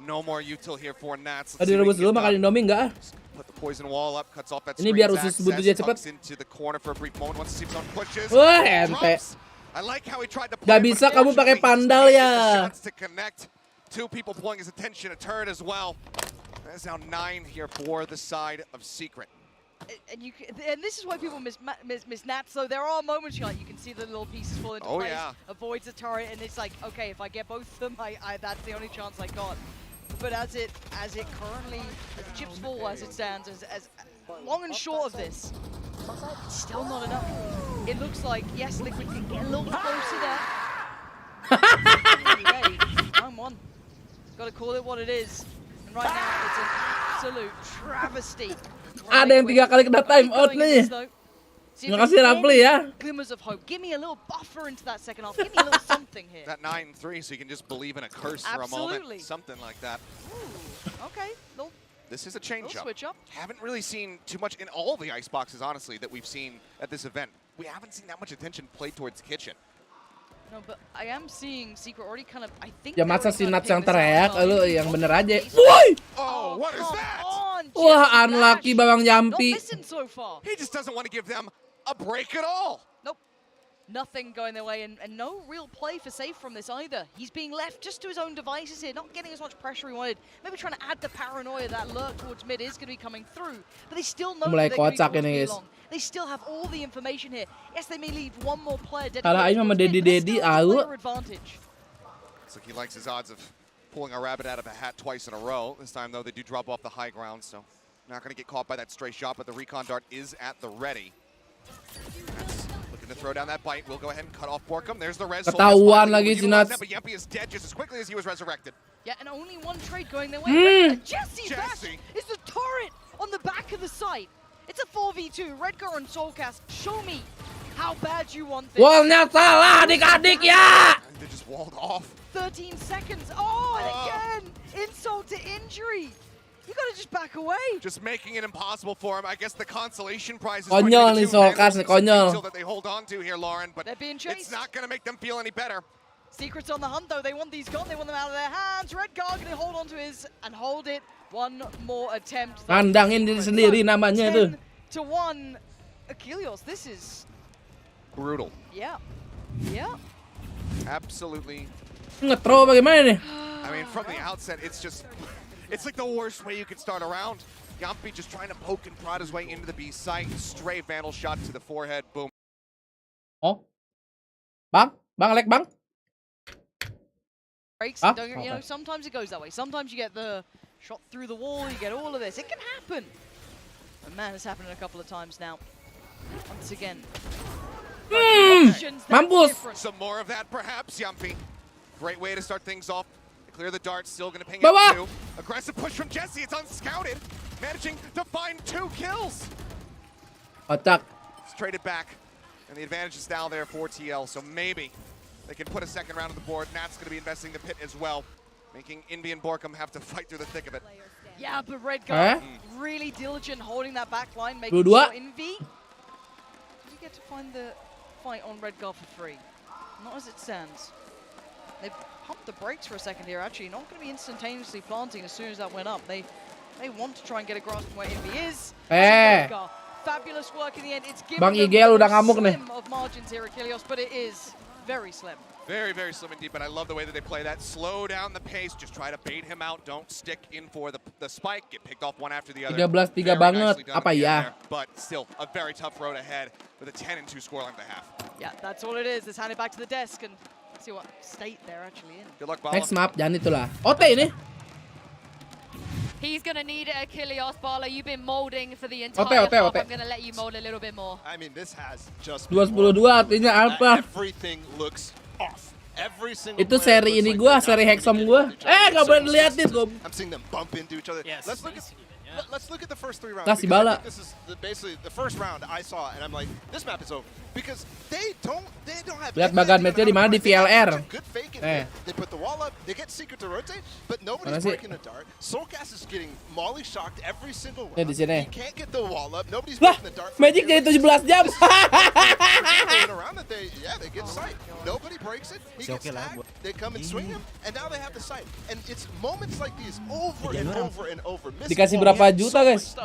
No more util here for Nats. Direbus dulu makan Indomie enggak? Put the poison wall up, cuts off that ini biar usus butuhnya cepet. Into the corner for a brief moment once the zone pushes. Wah, ente. I like how he tried to gak bisa kamu pakai pandal ya. To connect. Two people pulling his attention, a turret as well. That's now 9 here for the side of Secret. And this is why people miss Nats. So there are moments you can see the little pieces fall into place. Avoids the turret, and it's like, okay, if I get both of them, that's the only chance I got. But as it currently, as the chips fall, as it stands, as long and short of this, still not enough. It looks like, yes, Liquid can get a little closer there. Round one. Got to call it what it is. And right now, it's an absolute travesty. Ada yang 3 kali kena time out nih. Terima kasih Rapli ya. Glimmers of hope. Give me a little buffer into that second half. Give me a little something here. That 9-3, so you can just believe in a curse for a moment. Something like that. Ooh, okay. This is a change-up. Switch up. Haven't really seen too much in all the ice boxes, honestly, that we've seen at this event. We haven't seen that much attention played towards Kitchen. No, but I am seeing Secret already kind of, I think. Ya masa si Nats yang teriak, lu yang bener aja. Woi! Oh, what is that? Wah, unlucky Babang Jampi. So far. He just doesn't want to give them a break at all. Nope. Nothing going their way, and no real play for Safe from this either. He's being left just to his own devices here, not getting as much pressure he wanted. Maybe trying to add the paranoia that lurk towards mid is going to be coming through. But they still know that they're long. They still have all the information here. Yes, they may leave one more player dedicated to player advantage. Looks like he likes his odds of pulling a rabbit out of a hat twice in a row. This time, though, they do drop off the high ground, so not going to get caught by that stray shot, but the recon dart is at the ready. That's looking to throw down that bite. We'll go ahead and cut off Borkum. There's the res. Ketahuan lagi si Nats. But Yempi is dead just as quickly as he was resurrected. Yeah, and only one trade going their way. Jesse Bash is the turret on the back of the site. It's a 4v2. Redgar and Soulcast, show me how bad you want this. Wallnya salah adik-adik ya. They just walled off. 13 seconds. Oh, and again, insult to injury. You gotta just back away. Just making it impossible for him. I guess the consolation prize is Konyol nih Solkas nih, konyol. that they hold on to here, Lauren, but They're being chased. it's not gonna make them feel any better. Secret's on the hunt though. They want these gone. They want them out of their hands. Redguard gonna hold on to his and hold it. One more attempt. Pandangin diri sendiri namanya tuh. 10-1. Achilles, this is Brutal. yeah. Yeah. Absolutely. Ngetro bagaimana nih? I mean, from the outset, it's like the worst way you could start a round. Yampi just trying to poke and prod his way into the B site. Stray Vandal shot to the forehead. Boom. Oh. Bang, Lek, Bang. Breaks. Ah, Don't get, you know, sometimes it goes that way. Sometimes you get the shot through the wall. You get all of this. It can happen. And man, it's happened a couple of times now. Once again. Mampus. Some more of that, perhaps, Yampi. Great way to start things off. Clear the dart, still going to ping Baba. out 2. Aggressive push from Jesse, it's unscouted. Managing to find 2 kills. Kocak. It's traded back, and the advantage is now there for TL, so maybe they can put a second round on the board. Nat's going to be investing the pit as well, making Envy and Borkum have to fight through the thick of it. Yeah, but Redguard really diligent holding that back line, making Dua-dua. sure Envy. You get to find the fight on Redguard for free. Not as it stands. They've pumped the brakes for a second here, actually. Not going to be instantaneously planting as soon as that went up. They want to try and get a grasp on where Envy is. Redguard, fabulous work in the end. It's given Bang them Igel udah a ngamuk nih. slim of margins here, Achilles, but it is very slim. Very, very slim indeed, but I love the way that they play that. Slow down the pace, just try to bait him out. Don't stick in for the spike. Get picked off one after the other. 13-3 Very banget, nicely done apa at the end ya? there, but still, a very tough road ahead with a 10-2 scoreline at the half. Yeah, that's all it is. Let's hand it back to the desk and see what state they're actually in. Good luck, Paulo. Next map, jangan itulah. OT ini. He's going to need it, Achilles. Paulo, you've been molding for the entire Ote. half. I'm going to let you mold a little bit more. I mean, this has just 2-10-2 artinya apa? everything looks off. Every single Itu seri ini gua, seri Hexom gua. Nggak boleh diliatin gua. I'm seeing them bump into each other. Yes, Let's look at the first 3 rounds. Kasih because I bala. think this is basically the first round I saw, and I'm like, this map is over because they don't have. Lihat bagan matchnya di mana di VLR. Good fake in there. They put the wall up. They get Secret to rotate, but nobody's breaking a dart. Soulcast is getting molly shocked every single round. Di sini. He can't get the wall up. Nobody's Lah, breaking the dart. Magic jadi 17 jam. Around that they get sight. Nobody breaks it. He gets tagged. They come and swing him, and now they have the sight. And it's moments like these over and over and over. Dikasih berapa juta, guys?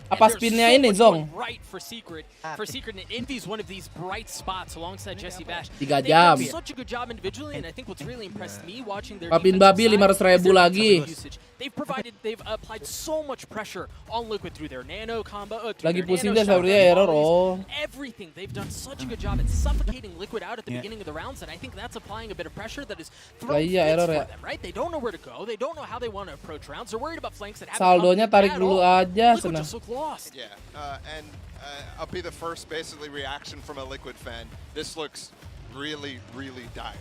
Apa spinnya ini, Zong? Right for Secret. For Secret, and Envy's one of these bright spots alongside Jesse Bash. 3 They've jam. done such a good job individually, and I think what's really impressed me watching their Papin defensive babi side 500.000 is their lagi. usage. They've applied so much pressure on Liquid through their nano combo. Lagi pusing deh sebenarnya error. Oh. Everything. They've done such a good job at suffocating Liquid out at the beginning of the rounds, and I think that's applying a bit of pressure that is throwing fits error for ya. them, right? They don't know where to go. They don't know how they want to approach rounds. They're worried about flanks that haven't Saldonya come tarik at dulu all. aja Liquid senang. just look lost. Yeah, and I'll be the first basically reaction from a Liquid fan. This looks really, really dire.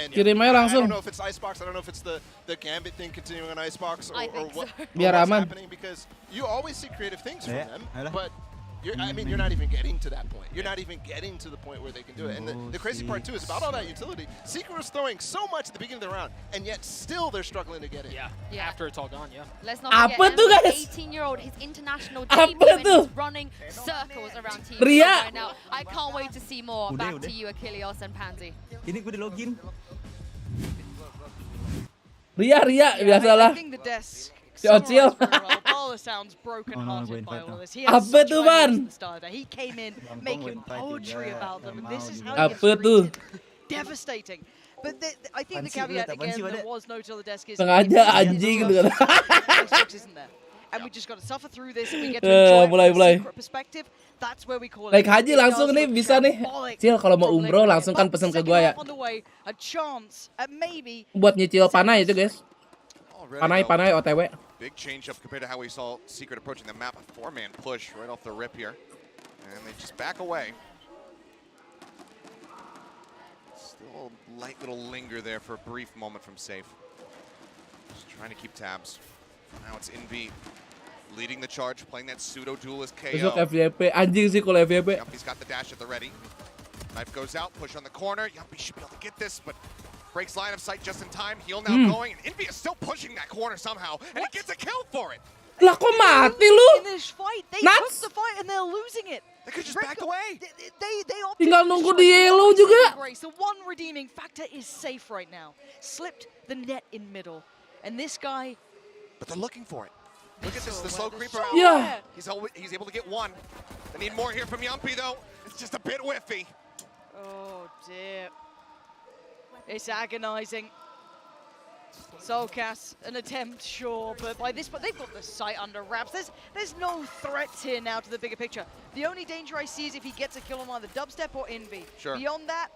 And Kirim aja I langsung. don't know if it's Icebox. I don't know if it's the Gambit thing continuing on Icebox or what. Biar what's aman. happening because you always see creative things from them, ayolah. but I mean, you're not even getting to that point. You're not even getting to the point where they can do it. And the crazy part too is about all that utility. Secret was throwing so much at the beginning of the round, and yet still they're struggling to get it. Yeah. After it's all gone, yeah. Let's not Apa forget tuh, Emma, guys? 18-year-old, his international Apa debut, and tuh? he's running circles around Team Ria. right now. I can't wait to see more. Udah. Back to you, Achilles and Pansy. Ini gue di login. Ria biasalah. I think the desk. Si Ocil. Paulo sounds broken-hearted by all this. He Apa has such tuh, high Ban? hopes at the start. He came in making poetry about them, and this is how he Apa gets tuh? treated. Devastating. But I think the Apaan sih, caveat apaan sih, again, there Wade? was no till the desk is Sengaja anjing gitu kan. Icebox isn't there. And we just got to suffer through this, and we get to enjoy it mulai. from a Secret perspective. That's where we call Naik it. haji It langsung does nih, look bisa nih. shambolic Cil, kalau mau from umroh Liquid. langsung kan But pesen ke second gua ya. half on the way, a chance at maybe Buat nyicil panai itu, guys. Already, though, Panai OTW. big change up compared to how we saw Secret approaching the map. A 4-man push right off the rip here. And they just back away. Still a light little linger there for a brief moment from Safe. Just trying to keep tabs. Now it's Envy. Leading the charge, playing that pseudo duelist Besok KO. FYP. Anjing sih kalau FYP. Yumpy's got the dash at the ready. Knife goes out, push on the corner. Yumpy should be able to get this, but breaks line of sight just in time. Heal now going, and Envy is still pushing that corner somehow, and he gets a kill for it. Lah kok mati lu? In this fight, they took the fight and they're losing it. They could just back away. They Tinggal nunggu di yellow juga. The one redeeming factor is safe right now. Slipped the net in middle, and this guy. But they're looking for it. Look at this, the slow creeper. Yeah. He's able to get one. They need more here from Yumpy though. It's just a bit whiffy. Oh dear. It's agonizing. Soulcast, an attempt, sure, but by this point they've got the sight under wraps. There's no threats here now to the bigger picture. The only danger I see is if he gets a kill on either Dubstep or Envy. Sure. Beyond that,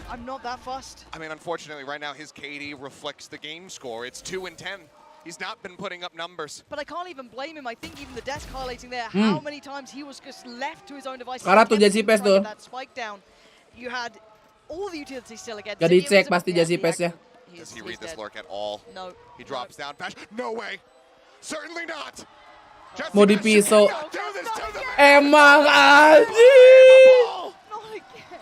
I'm not that fussed. I mean, unfortunately, right now his KD reflects the game score. It's 2-10. He's not been putting up numbers. But I can't even blame him. I think even the desk highlighting there how many times he was just left to his own devices. Kalah tuh Jesse Pes tuh. That spike down. You had all the utilities still against. Gak dicek pasti Jesse Pes ya. Does he read this lurk at all? No. He drops down. Bash. No way. Certainly not. Mau dipisau. Emang anjing. Not again.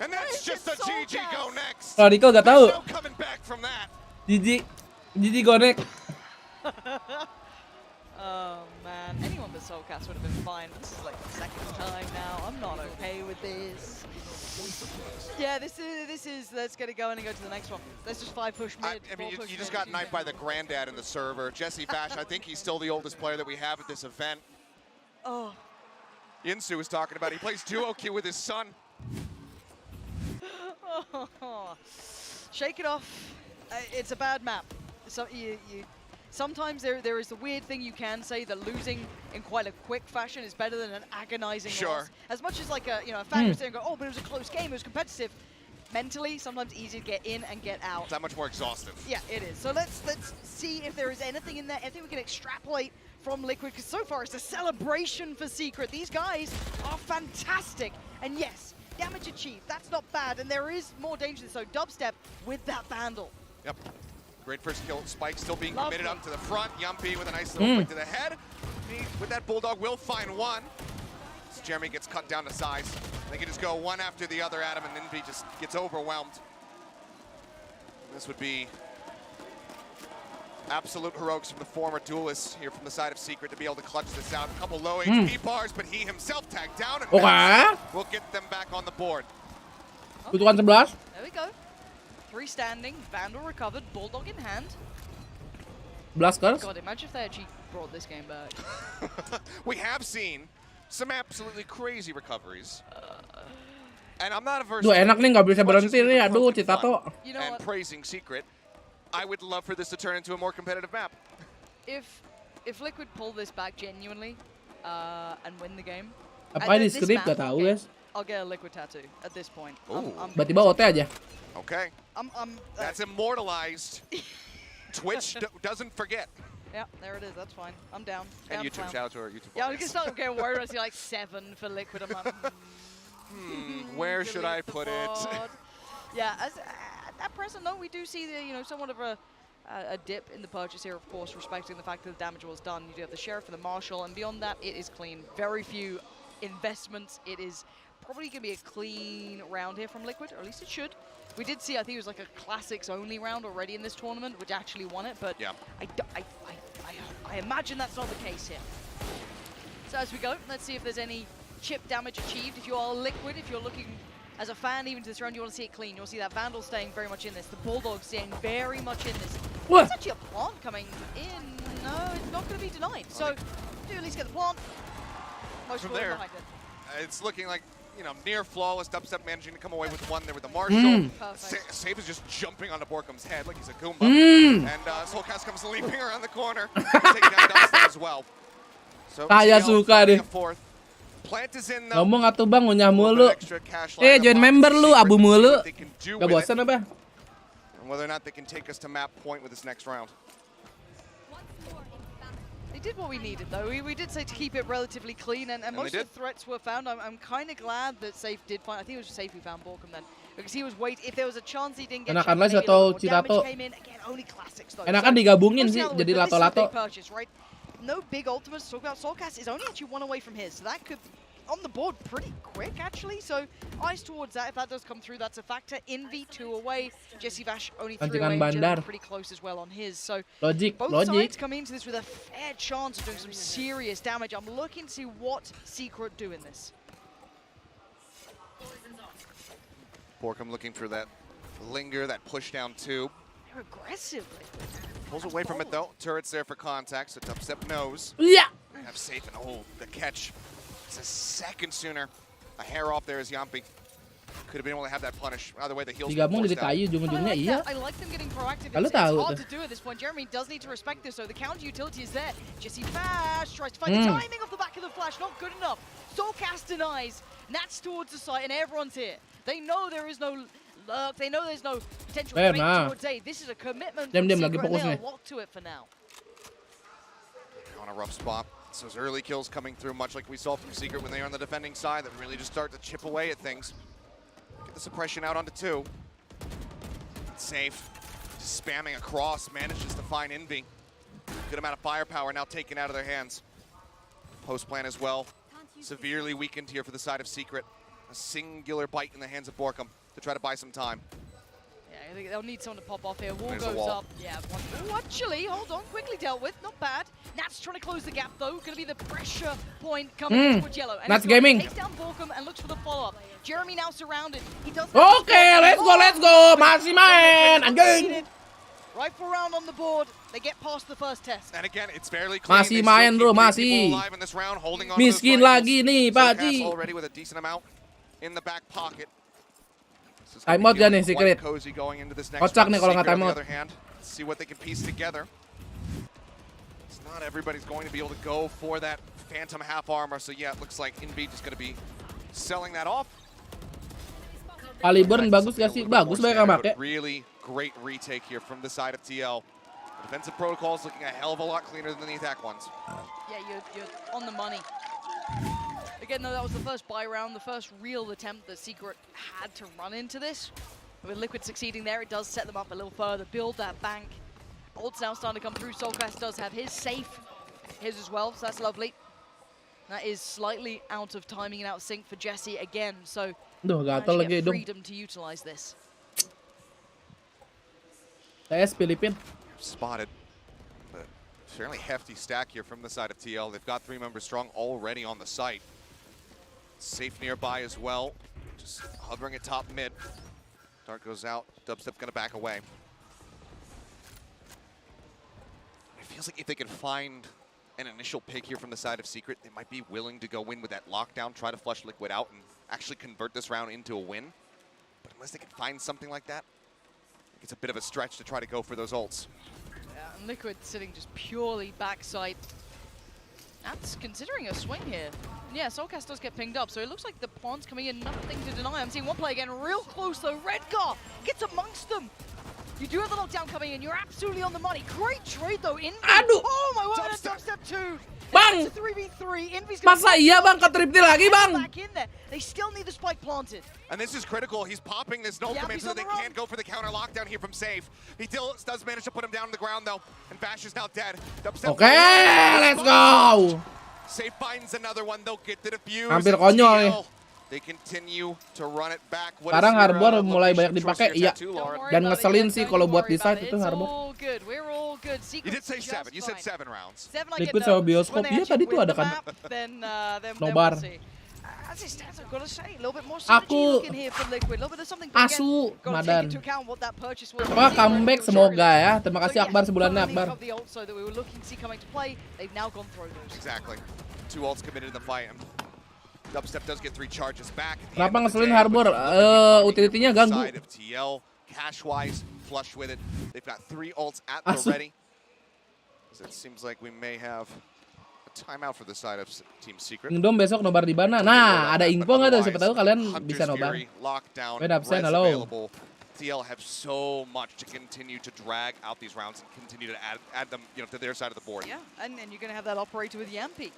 And that's just a GG go next. Kalau Rico gak tahu. No coming back from that. GG Gonek. Oh man, anyone but Soulcast would have been fine. This is like the second time now. I'm not okay with this. Yeah, this is. Let's get it going and go to the next one. Let's just 5 push mid. I mean, you just got knifed by the granddad in the server. Jesse Bash, I think he's still the oldest player that we have at this event. Oh. Yinsu was talking about he plays duo queue with his son. Shake it off. It's a bad map. So sometimes there is a weird thing you can say that losing in quite a quick fashion is better than an agonizing loss. As much as like a fan would say and go, oh, but it was a close game, it was competitive. Mentally, sometimes easier to get in and get out. It's that much more exhaustive. Yeah, it is. So let's see if there is anything in there, anything we can extrapolate from Liquid, because so far it's a celebration for Secret. These guys are fantastic. And yes, damage achieved, that's not bad. And there is more danger, so Dubstep with that Vandal. Yep. Great first kill. Spike still being committed up to the front. Yumpy with a nice little flick to the head. He, with that Bulldog, will find one. As Jeremy gets cut down to size. They can just go one after the other at him, and then he just gets overwhelmed. This would be absolute heroics from the former duelists here from the side of Secret to be able to clutch this out. A couple low HP bars, but he himself tagged down, and will get them back on the board. Butuhan 11. There we go. 3 standing, Vandal recovered, Bulldog in hand. Blaskers. God, imagine if they actually brought this game back. We have seen some absolutely crazy recoveries. And I'm not averse Duh, enak nih nggak bisa berhenti nih. Aduh, Citato. And praising Secret. I would love for this to turn into a more competitive map. If Liquid pull this back genuinely and win the game, apa di script gak tahu guys. I'll get a Liquid tattoo at this point. Tiba-tiba OT aja. Okay. That's immortalized. Twitch doesn't forget. Yeah, there it is. That's fine. I'm down. And YouTube. Shout out to our YouTube. Yeah, I was gonna start getting worried. I see like 7 for Liquid. I'm like, where should I put it? Yeah, at present though, we do see the somewhat of a dip in the purchase here, of course, respecting the fact that the damage was done. You do have the Sheriff and the Marshal, and beyond that, it is clean. Very few investments. It is probably going to be a clean round here from Liquid, or at least it should. We did see, I think it was like a classics only round already in this tournament, which actually won it, but I imagine that's not the case here. So as we go, let's see if there's any chip damage achieved. If you are Liquid, if you're looking as a fan even to this round, you want to see it clean. You want to see that Vandal staying very much in this, the Bulldog staying very much in this. There's actually a plant coming in. No, it's not going to be denied. So do at least get the plant. Most from there, behind it. It's looking like, near flawless. Dubstep managing to come away with one there with the Marshal. Save is just jumping onto Borkum's head like he's a Goomba. And Soulcast comes leaping around the corner, taking down Dubstep as well. So Saya suka deh. Plant is in Ngomong atuh bang, ngunyah mulu. Join member lu, abu mulu. Gak bosan apa? And whether or not they can take us to map point with this next round. They did what we needed, though. We did say to keep it relatively clean, and most of the threats were found. I'm kind of glad that Safe did find. I think it was Safe who found Borkum then, because he was waiting. If there was a chance he didn't get, Enakan lagi atau Citato? Came in again. only classics though. Enakan digabungin sih jadi lato-lato. No big ultimates to talk about. Soulcast is only actually one away from his, so that could be on the board pretty quick actually. So eyes towards that. If that does come through, that's a factor. Envy 2 away. Jesse Vash only 3 away. Jeremy pretty close as well on his. So both sides coming into this with a fair chance of doing some serious damage. I'm looking to see what Secret do in this. Borkum looking for that linger, that push down tube. They're aggressive. Pulls away from it though. Turret's there for contact, so Dubstep knows. Yeah. Have safe and the catch. It's a second sooner. A hair off there is Yampi. Could have been able to have that punish. Either way, the heals. Digabung dari kayu ujung-ujungnya iya. I like them getting proactive. Kalau It's tahu hard tuh. to do at this point. Jeremy does need to respect this, so the counter utility is there. Jesse Bash tries to find the timing of the back of the flash. Not good enough. Soulcast denies. Nats towards the site, and everyone's here. They know there is no lurk. They know there's no potential fake towards A. This is a commitment from Secret, and they'll walk to it for now. On a rough spot. So those early kills coming through, much like we saw from Secret when they were on the defending side, that really just start to chip away at things. Get the suppression out onto 2. Safe. Just spamming across, manages to find Envy. Good amount of firepower now taken out of their hands. Post plan as well. Severely weakened here for the side of Secret. A singular bite in the hands of Borkum to try to buy some time. Yeah, I think they'll need someone to pop off here. Wall goes up. Yeah, one. Actually, hold on. Quickly dealt with. Not bad. Nats trying to close the gap, though. Going to be the pressure point coming towards Yellow. And Nats gaming. Takes down Borkum and looks for the follow-up. Jeremy now surrounded. He does. Okay, let's go. Masih main, anjing. Rifle round on the board. They get past the first test. And again, it's barely clean. Masih main, bro. Masih. Miskin lagi nih, Pak Ji. Already with a decent amount in the back pocket. Time out gak nih Secret? Kocak nih kalau nggak time out. See what they can piece together. It's not everybody's going to be able to go for that Phantom half armor, so yeah, it looks like Envy is going to be selling that off. Caliber bagus gak sih? Bagus banyak yang pakai. Really great retake here from the side of TL. The defensive protocol is looking a hell of a lot cleaner than the attack ones. Yeah, you're on the money. Again, though, that was the first buy round, the first real attempt that Secret had to run into this. With Liquid succeeding there, it does set them up a little further, build that bank. Ult's now starting to come through. Soulcast does have his safe, his as well, so that's lovely. That is slightly out of timing and out of sync for Jesse again, so gatal lagi freedom to utilize this. TS Filipin. Spotted. But fairly hefty stack here from the side of TL. They've got 3 members strong already on the site. Safe nearby as well. Just hovering at top mid. Dart goes out. Dubstep gonna back away. It feels like if they can find an initial pick here from the side of Secret, they might be willing to go in with that lockdown, try to flush Liquid out, and actually convert this round into a win. But unless they can find something like that, it's a bit of a stretch to try to go for those ults. Yeah, and Liquid sitting just purely backside. That's considering a swing here. Yeah, Soulcast does get pinged up, so it looks like the plant's coming in, nothing to deny. I'm seeing one play again, real close though. Redgar gets amongst them. You do have the lockdown coming in, you're absolutely on the money. Great trade though, Envy. Aduh. Oh my word, Dubstep 2. Bang! 3v3. Envy's Masa iya bang, ke-triple lagi bang? Back in there. They still need the spike planted. And this is critical. He's popping this no command so that they can't go for the counter lockdown here from Safe. He still does manage to put him down on the ground though, and Bash is now dead. Dubstep let's go! Safe finds another one. They'll get the defuse. Hampir konyol nih. They continue to run it back. Sekarang Harbor mulai banyak dipakai, iya. Dan ngeselin sih kalau buat di site itu Harbor. You did say 7. You said 7 rounds. Liquid sama bioskop, iya tadi tuh ada kan. Nobar. Aku asu Madan. Wah, comeback semoga ya. Terima kasih Akbar sebulannya Akbar. Exactly. 2 ults committed in the fight. Dubstep does get 3 charges back. Kenapa ngeselin Harbor? Utility-nya ganggu. TL, cash-wise, flush with it. They've got 3 ults at the ready. It seems like we may have a timeout for the side of Team Secret. Kingdom besok nobar di mana? Nah, ada info nggak tuh? Siapa tahu kalian bisa nobar. Wait, absen, halo. TL have so much to continue to drag out these rounds and continue to add them, to their side of the board. Yeah, and you're going to have that operator with Yampi.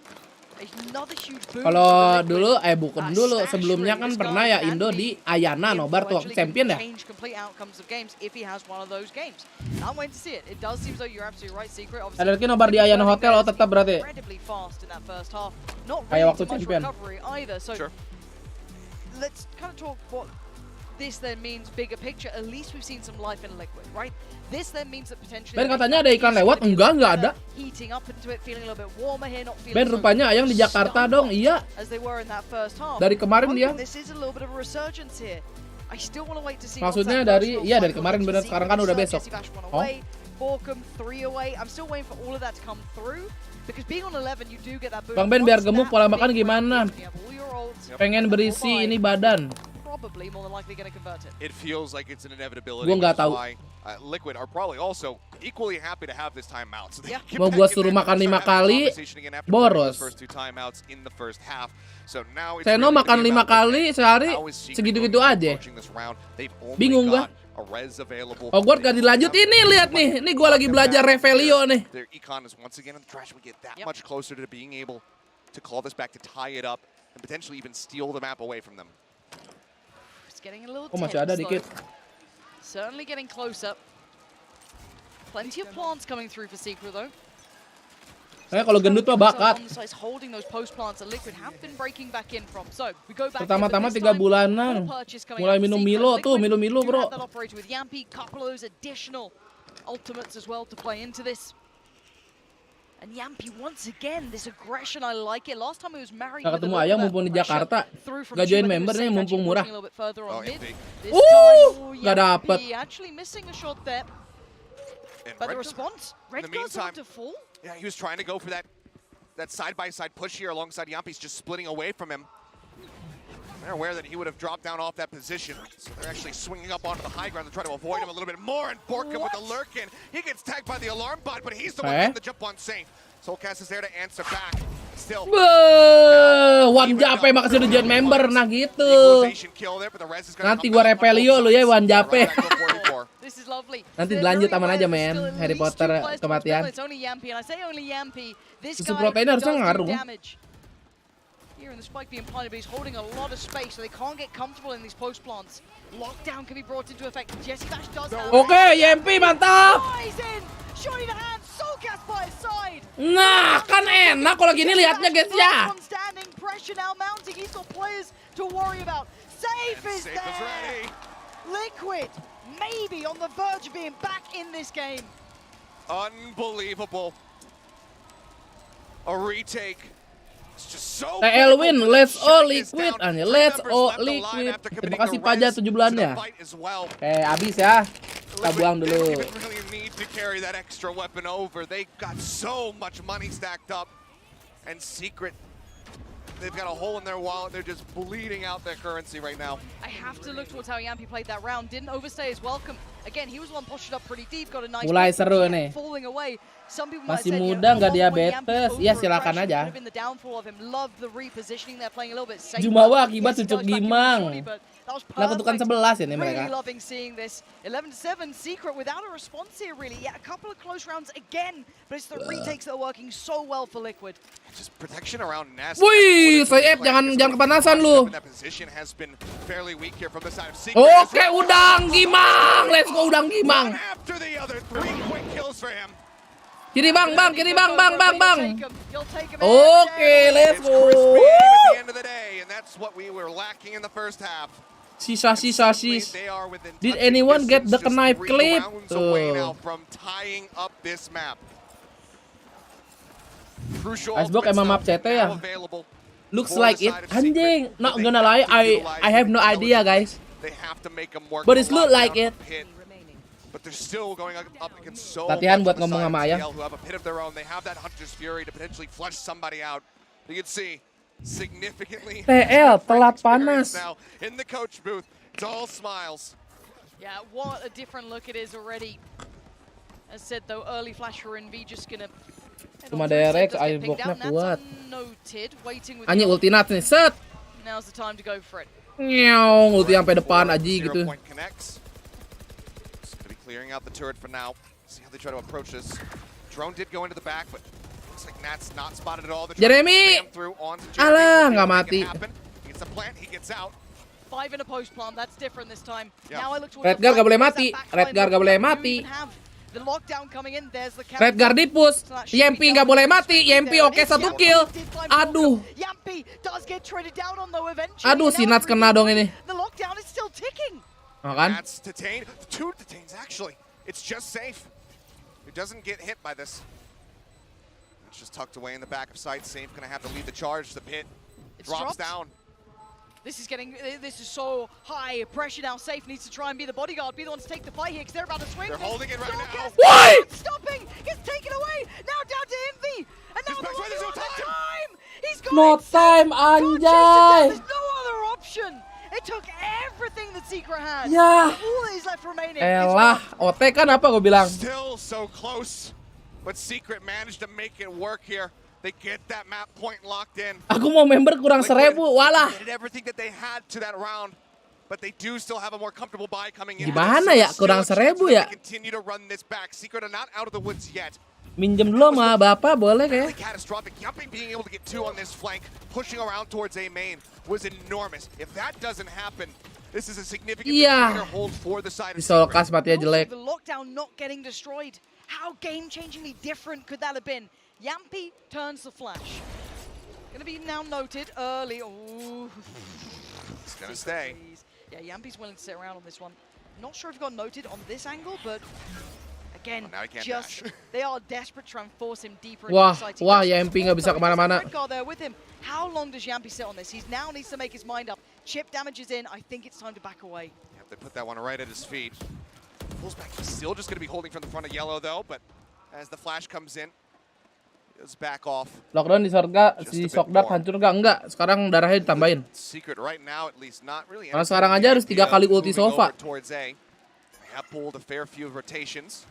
Another huge boom. Kalau dulu bukan dulu, sebelumnya kan pernah ya Indo di Ayana nobar tuh waktu champion ya. Change complete outcomes of games if he has one of those games. I'm waiting to see it. It does seem though you're absolutely right, Secret. Ada lagi nobar di Ayana Hotel tetap berarti. Incredibly fast in that first half. Not Kayak really waktu too much champion. recovery either. So let's kind of talk what this then means bigger picture. At least we've seen some life in Liquid, right? This then means that potentially Ben katanya ada iklan lewat, enggak ada. Heating up into it, feeling a little bit warmer here, not feeling Ben rupanya Ayang di Jakarta dong, iya. as they were in that first half. Dari kemarin dia. This is a little bit of a resurgence here. I still want to wait to see. Maksudnya dari dari kemarin bener, sekarang kan udah besok. Oh. Borkum 3 away. I'm still waiting for all of that to come through because being on 11 you do get that boost. Bang Ben biar gemuk pola makan gimana? Pengen berisi ini badan. Probably more than likely going to convert it. It feels like it's an inevitability. Gua nggak tahu. Liquid are probably also equally happy to have this timeout. So Mau gua suruh makan 5 kali, boros. Seno makan 5 kali sehari, segitu-gitu aja. Bingung gua. Hogwarts gak dilanjut ini, lihat nih. Ini gua lagi belajar Revelio nih. Oh masih ada dikit. Certainly getting closer. Plenty of plants coming through for Secret though. Kalau gendut mah bakat. Holding those post plants that Liquid have been breaking back in from. So we go back. Pertama-tama 3 bulanan. Mulai minum Milo tuh, minum Milo bro. That operator with Yampi, couple of those additional ultimates as well to play into this. And Yampi once again, this aggression, I like it. Last time he was married. Nggak ketemu Ayang mumpung di Jakarta. Gak join member nih mumpung murah. Gak dapet. Actually missing a shot there. But the response, Redgar's about to fall. Yeah, he was trying to go for that side-by-side push here alongside Yampi's just splitting away from him. They're aware that he would have dropped down off that position, so they're actually swinging up onto the high ground to try to avoid him a little bit more, and Borkum with the lurkin. He gets tagged by the alarm bot, but he's the one getting the jump on safe. Soulcast is there to answer back. Still. Wan Jape makasih udah join member, nah gitu. Nanti gua Revelio lu ya Wan Jape. Nanti dilanjut aman aja men, Harry Potter kematian. Susu protein harusnya ngaruh. Here in the spike being planted, but he's holding a lot of space, so they can't get comfortable in these post plants. Lockdown can be brought into effect. Jesse Bash does have. Oke, Yampi mantap. Showing the hand, Soulcast by his side. Nah, kan enak kalau gini lihatnya guys ya. Standing pressure now mounting. He's got players to worry about. Safe is there. Liquid maybe on the verge of being back in this game. Unbelievable. A retake. Elwin, let's all liquid aja, let's all liquid. Terima kasih Paja 7 bulannya. Abis ya. Kita buang dulu. They've got a hole in their wallet. They're just bleeding out their currency right now. I have to look towards how Yampi played that round. Didn't overstay his welcome. Again, he was the one pushed up pretty deep. Got a nice. Mulai seru nih. Falling away. Some people masih muda nggak diabetes. Ya silakan aja. Jumawa akibat cucuk gimang. Lah ketukan 11 ya nih mereka. Really loving seeing this. 11-7 Secret without a response here really. Yeah, a couple of close rounds again, but it's the retakes that are working so well for Liquid. Just protection around Ness. Wih, saya jangan kepanasan lu. Oke, udang gimang. Let's go udang gimang. Kiri bang, kiri bang. Oke, let's go. Sisa. Did anyone get the knife clip? Icebox emang map CT ya? Looks like it. Anjing, not gonna lie, I have no idea guys. But it look like it. Latihan buat ngomong sama Ayah. TL telat panas. Yeah, what a different look it is already. As said though, early flash for NV just gonna. Cuma direct, Icebox-nya kuat. Anjing ultinat nih, set. Now's the time to go for it. Nyeong, ulti sampai depan aja gitu. Clearing out the turret for now. See how they try to approach this. Drone did go into the back, but Looks like Nat's not spotted at all. Jeremy! Alah, nggak mati. He gets a plant, he gets out. 5 in a post plant, that's different this time. Yeah. Now I look towards Redgar nggak boleh mati. Redgar nggak boleh mati. the lockdown coming in. There's the Redgar dipus. Yampi nggak boleh mati. Yampi oke 1 kill. Aduh. Yampi does get traded down on though eventually. Aduh, si Nats kena dong ini. The lockdown is still ticking. Kan? That's detained. 2 detains actually. It's just Safe. He doesn't get hit by this. It's just tucked away in the back of sight. Safe gonna have to lead the charge. The pit drops down. This is so high pressure now. Safe needs to try and be the bodyguard, be the one to take the fight here, because they're about to swing. They're holding it right now. Why? Stopping! Gets taken away! Now down to Envy! And now there's no time! He's got No time, anjay! There's no other option! It took everything that Secret had. Ya. All that is left remaining. Elah, OT kan apa gue bilang? Still so close, but Secret managed to make it work here. They get that map point locked in. Aku mau member kurang 1.000, walah. They did everything that they had to that round, but they do still have a more comfortable buy coming in. Gimana ya, kurang 1.000 ya? Continue to run this back. Secret are not out of the woods yet. Minjem dulu sama bapak boleh kayak. Catastrophic. Yumping being able to get 2 on this flank, pushing around towards A main was enormous. If that doesn't happen, this is a significant hold for the side of Secret. Solkas matinya jelek. The lockdown not getting destroyed. How game-changingly different could that have been? Yampi turns the flash. Gonna be now noted early. Ooh. It's gonna stay. Yeah, Yampi's willing to sit around on this one. Not sure if he got noted on this angle, but again, they are desperate to try and force him deeper into exciting. Wah, Yampi nggak bisa kemana-mana. There with him. How long does Yampi sit on this? He now needs to make his mind up. Chip damage is in. I think it's time to back away. Yeah, they put that one right at his feet. Pulls back. He's still just going to be holding from the front of yellow though, but as the flash comes in, it's back off. Lockdown di Sorga, si Sokdak hancur enggak? Sekarang darahnya ditambahin. Secret right now at least not really. Karena sekarang aja harus 3 kali ulti Sova. They have pulled a fair few rotations.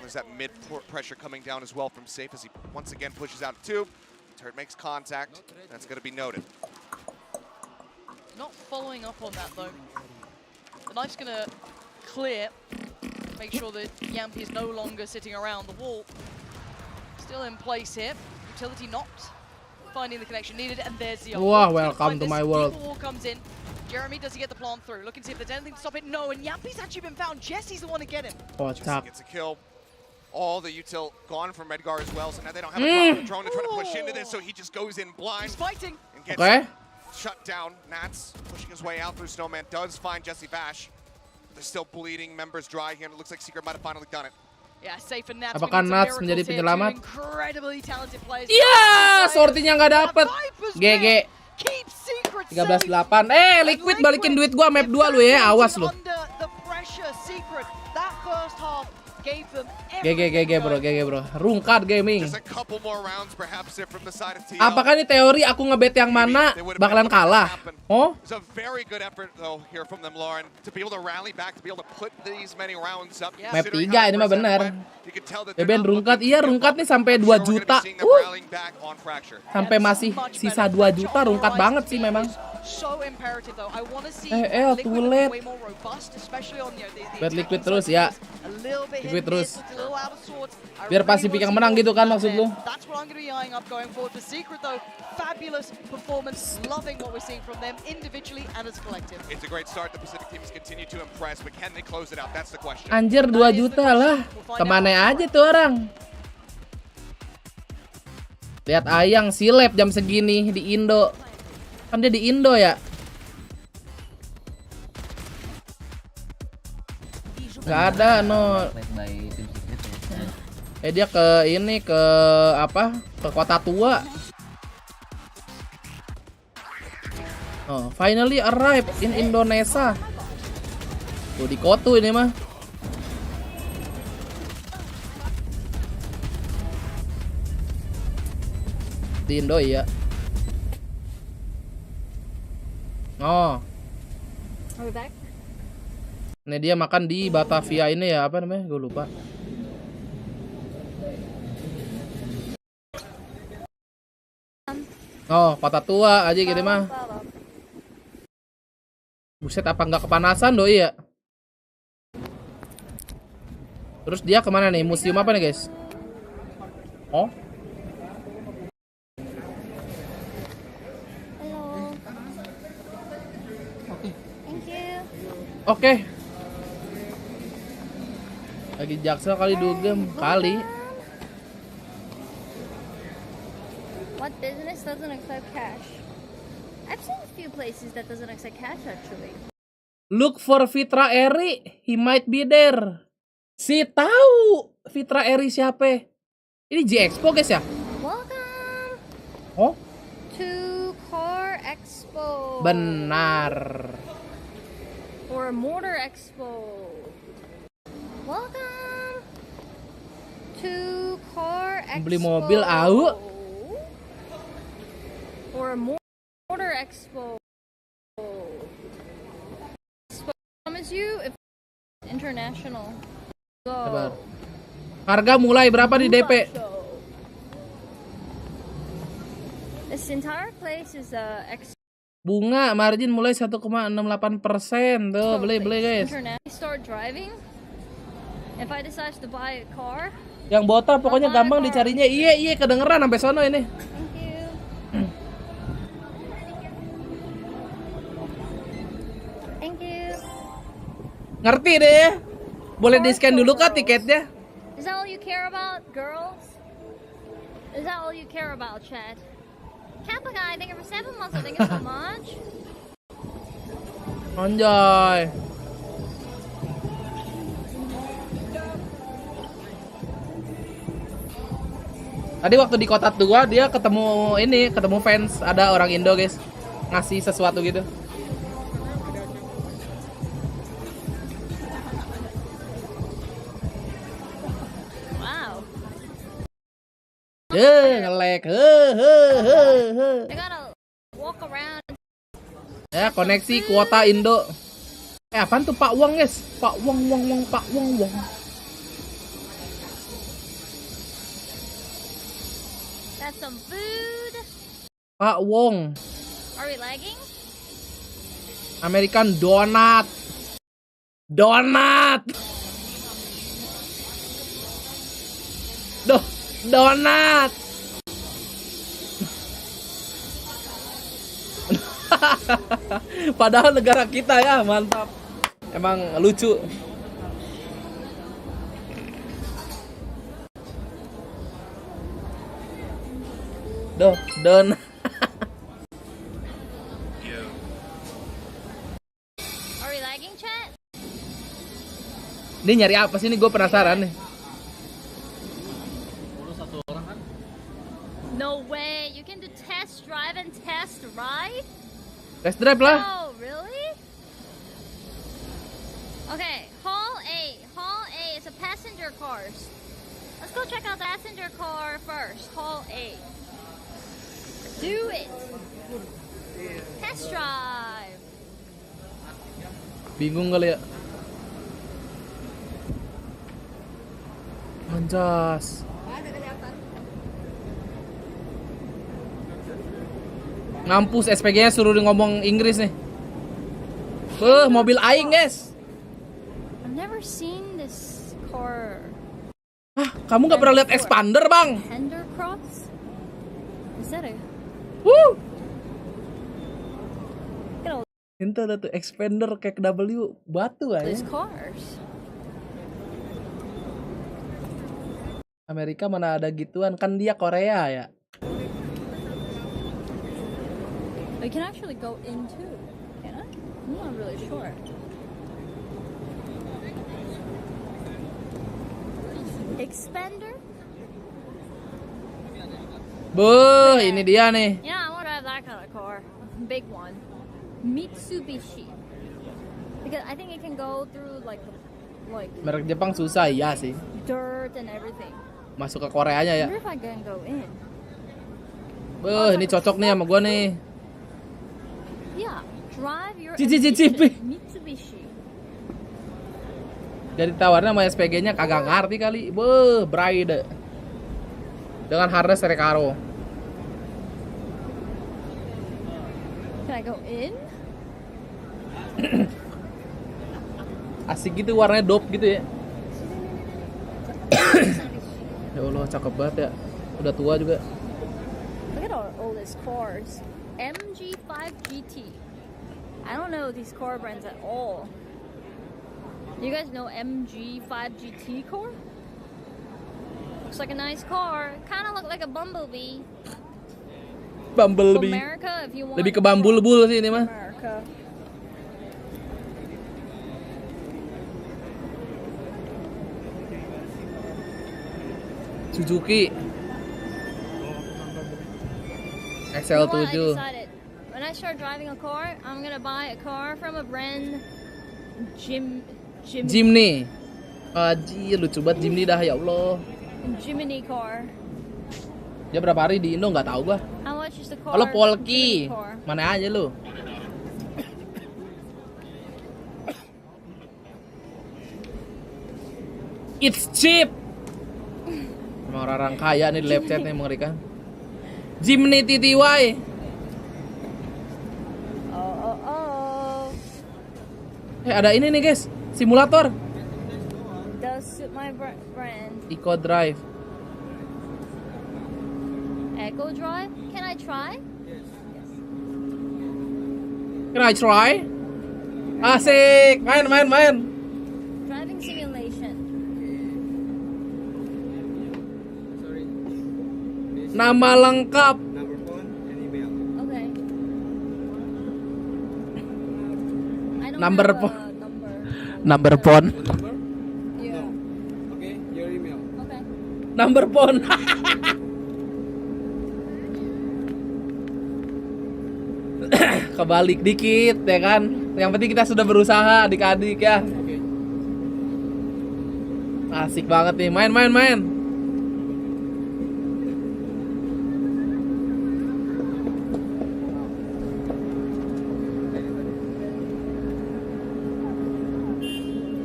There's that mid pressure coming down as well from Safe as he once again pushes out 2. Turret makes contact. That's going to be noted. Not following up on that though. The knife's going to clear. Make sure that Yampi is no longer sitting around the wall. Still in place here. Utility not finding the connection needed, and there's the Wow, welcome to my world. Wall comes in. Jeremy, does he get the plant through? Look and see if there's anything to stop it. No, and Yampi's actually been found. Jesse's the one to get him. Jesse gets a kill. All the util gone from Redgar as well, so now they don't have a drone to try to push into this, so he just goes in blind. He's fighting. And gets shut down. Nats pushing his way out through Snowman, does find Jesse Bash. They're still bleeding, members dry here, and it looks like Secret might have finally done it. Yeah, Safe and Nats. Apakah Nats menjadi penyelamat? Iya, sortinya nggak dapet. GG. 13-8. Liquid balikin duit gua map 2 lu ya, awas lu. GG bro. Rungkat gaming. Apakah ini teori aku ngebet yang mana bakalan kalah? Oh? Map 3 ini mah bener. Ben rungkat, iya rungkat nih sampai 2 juta. Sampai masih sisa 2 juta, rungkat banget sih memang. Tulet. Bet liquid terus ya. Liquid terus. Biar Pasifik yang menang gitu kan maksud lu? Anjir 2 juta lah. Kemana aja tuh orang? Lihat Ayang silep jam segini di Indo. Kan dia di Indo ya. Gak ada no. Dia ke ini ke apa? Ke kota tua. Oh, finally arrived in Indonesia. Tuh di Kotu ini mah. Di Indo iya. Oh. Ini dia makan di Batavia ini ya, apa namanya? Gue lupa. Oh, kota tua aja gitu mah. Buset, apa nggak kepanasan doi ya? Terus dia kemana nih? Museum apa nih guys? Oh, Oke. Lagi Jaksel kali dugem kali. What business doesn't accept cash? I've seen a few places that doesn't accept cash actually. Look for Fitra Eri, he might be there. Si tahu Fitra Eri siapa? Ini G-Expo guys ya? Welcome. Oh? To Car Expo. Benar. Or Motor Expo. Welcome to Car Expo. Beli mobil au. Or Motor Expo. Promise you if international. Go. Sabar. Harga mulai berapa di DP? This entire place is Bunga margin mulai 1,68%. Tuh, beli guys. Start driving. If I decide to buy a car. Yang botak pokoknya gampang dicarinya. Iya kedengeran sampai sono ini. Thank you. Thank you. Ngerti deh. Boleh di-scan dulu kah tiketnya? Is that all you care about, girls? Is that all you care about, chat? Kappa guy, thank you for 7 months. Thank you so much. Anjay. Tadi waktu di kota tua dia ketemu fans, ada orang Indo guys, ngasih sesuatu gitu. Wow. Nge-lag. I gotta walk around. Ya, koneksi kuota Indo. Apaan tuh Pak Wong guys? Pak Wong. That's some food. Pak Wong. Are we lagging? American donat. Donat. Padahal negara kita ya, mantap. Emang lucu. Don. Are we lagging, chat? Ini nyari apa sih nih? Gue penasaran nih. No way, you can do test drive and test ride? Test drive lah. Oh, really? Okay, Hall A is a passenger cars. Let's go check out the passenger car first. Hall A. Do it. Test drive. Bingung kali ya. Anjas. Ngampus SPG-nya suruh ngomong Inggris nih. Mobil aing, guys. I've never seen this car. Kamu nggak pernah lihat expander, Bang? Expander cross? Is that a? Woo! Ente ada tuh expander kayak W batu aja. These cars. Amerika mana ada gituan, kan dia Korea ya. We can actually go in too, can I? I'm not really sure. Expander? Ini dia nih. Yeah, I want to have that kind of car. Big one. Mitsubishi. Because I think it can go through like Merek Jepang susah ya sih. dirt and everything. Masuk ke Koreanya ya. I wonder if I can go in. Ini cocok nih sama gua nih. Yeah, drive your Mitsubishi. Jadi tawarnya sama SPG-nya kagak ngerti kali. Bride. Dengan harness Recaro. Can I go in? Asik gitu, warnanya dope gitu ya. Ya Allah, cakep banget ya. Udah tua juga. Look at all these cars. MG5 GT. I don't know these car brands at all. You guys know MG5 GT car? Looks like a nice car. Kind of look like a Bumblebee. Bumblebee. America, if you want. Lebih ke bambul-bul sih ini mah. America. Suzuki You know what? I XL7. decided when I start driving a car, I'm gonna buy a car from a brand Jimny. Anjir, lucu banget Jimny dah, ya Allah. Jimny car. Dia berapa hari di Indo nggak tahu gua. How much is the car? Halo Polki. Jimny car. Mana aja lu? It's cheap. Emang orang-orang kaya nih di live chat nih, mengerikan. Jimny TTY. Oh. Ada ini nih guys, simulator. Does suit my brand. Eco Drive. Echo Drive? Can I try? Can I try? Asik, main. Driving simulation. Nama lengkap. Okay. I don't Number have a phone. number. Number phone. Yeah. Okay, your email. Okay. Number phone. Kebalik dikit ya kan. Yang penting kita sudah berusaha adik-adik ya. Asik banget nih. Main.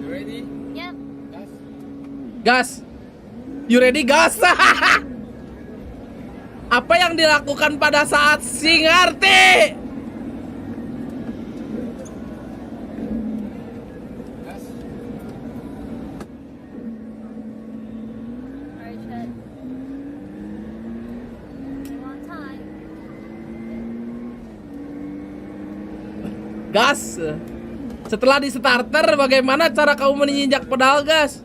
Ready? Yep. Gas. You ready, gas? Apa yang dilakukan pada saat Singarti? Alright, Chad. You want time? Gas. Setelah di starter, bagaimana cara kamu menginjak pedal gas?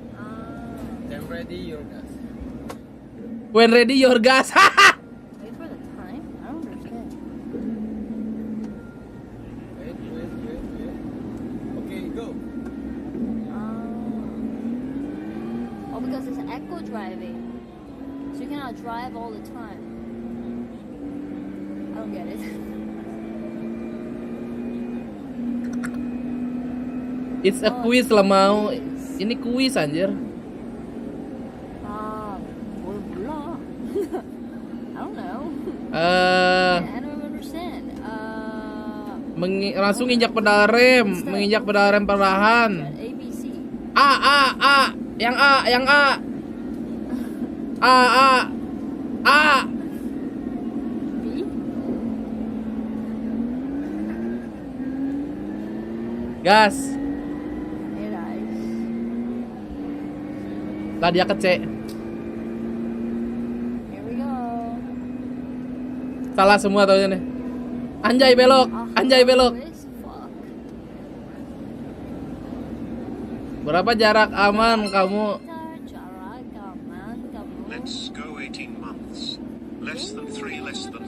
Then ready your gas. When ready, your gas. Wait for the time? I don't understand. Wait. Okay, go. Oh, because it's echo driving. So you cannot drive all the time. I don't get it. It's a quiz lah mau. Ini quiz anjir. 몰라. I don't know. I don't understand. Langsung injak pedal rem, menginjak pedal rem perlahan. ABC. A. Yang A. A. B. Gas. Hey guys. Tadi dia ke C. Here we go. Salah semua taunya nih. Anjay belok. Fuck. Berapa jarak aman kamu? Jarak aman kamu. Let's go 18 months. Less than 3, less than...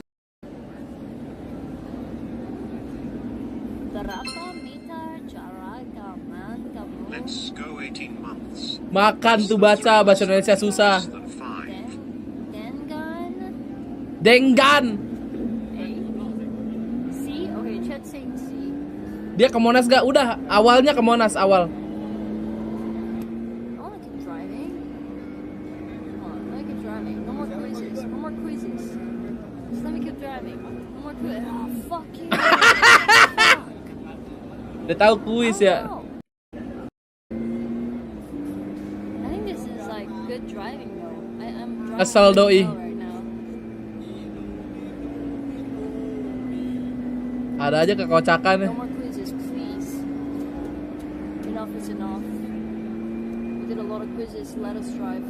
Berapa meter jarak aman kamu? Let's go 18 months. Makan tuh baca bahasa Indonesia susah. Denggan. C? Okay, Chad saying C. Dia ke Monas gak? Udah, awalnya ke Monas awal. I wanna keep driving. Come on, let me keep driving. No more quizzes. Just let me keep driving. No more quizzes. Oh, fuck you. Udah tahu kuis ya. I think this is like good driving though. I'm driving Asal doi. well right now. Ada aja kekocakan ya. No more quizzes, please. Enough is enough. We did a lot of quizzes. Let us drive.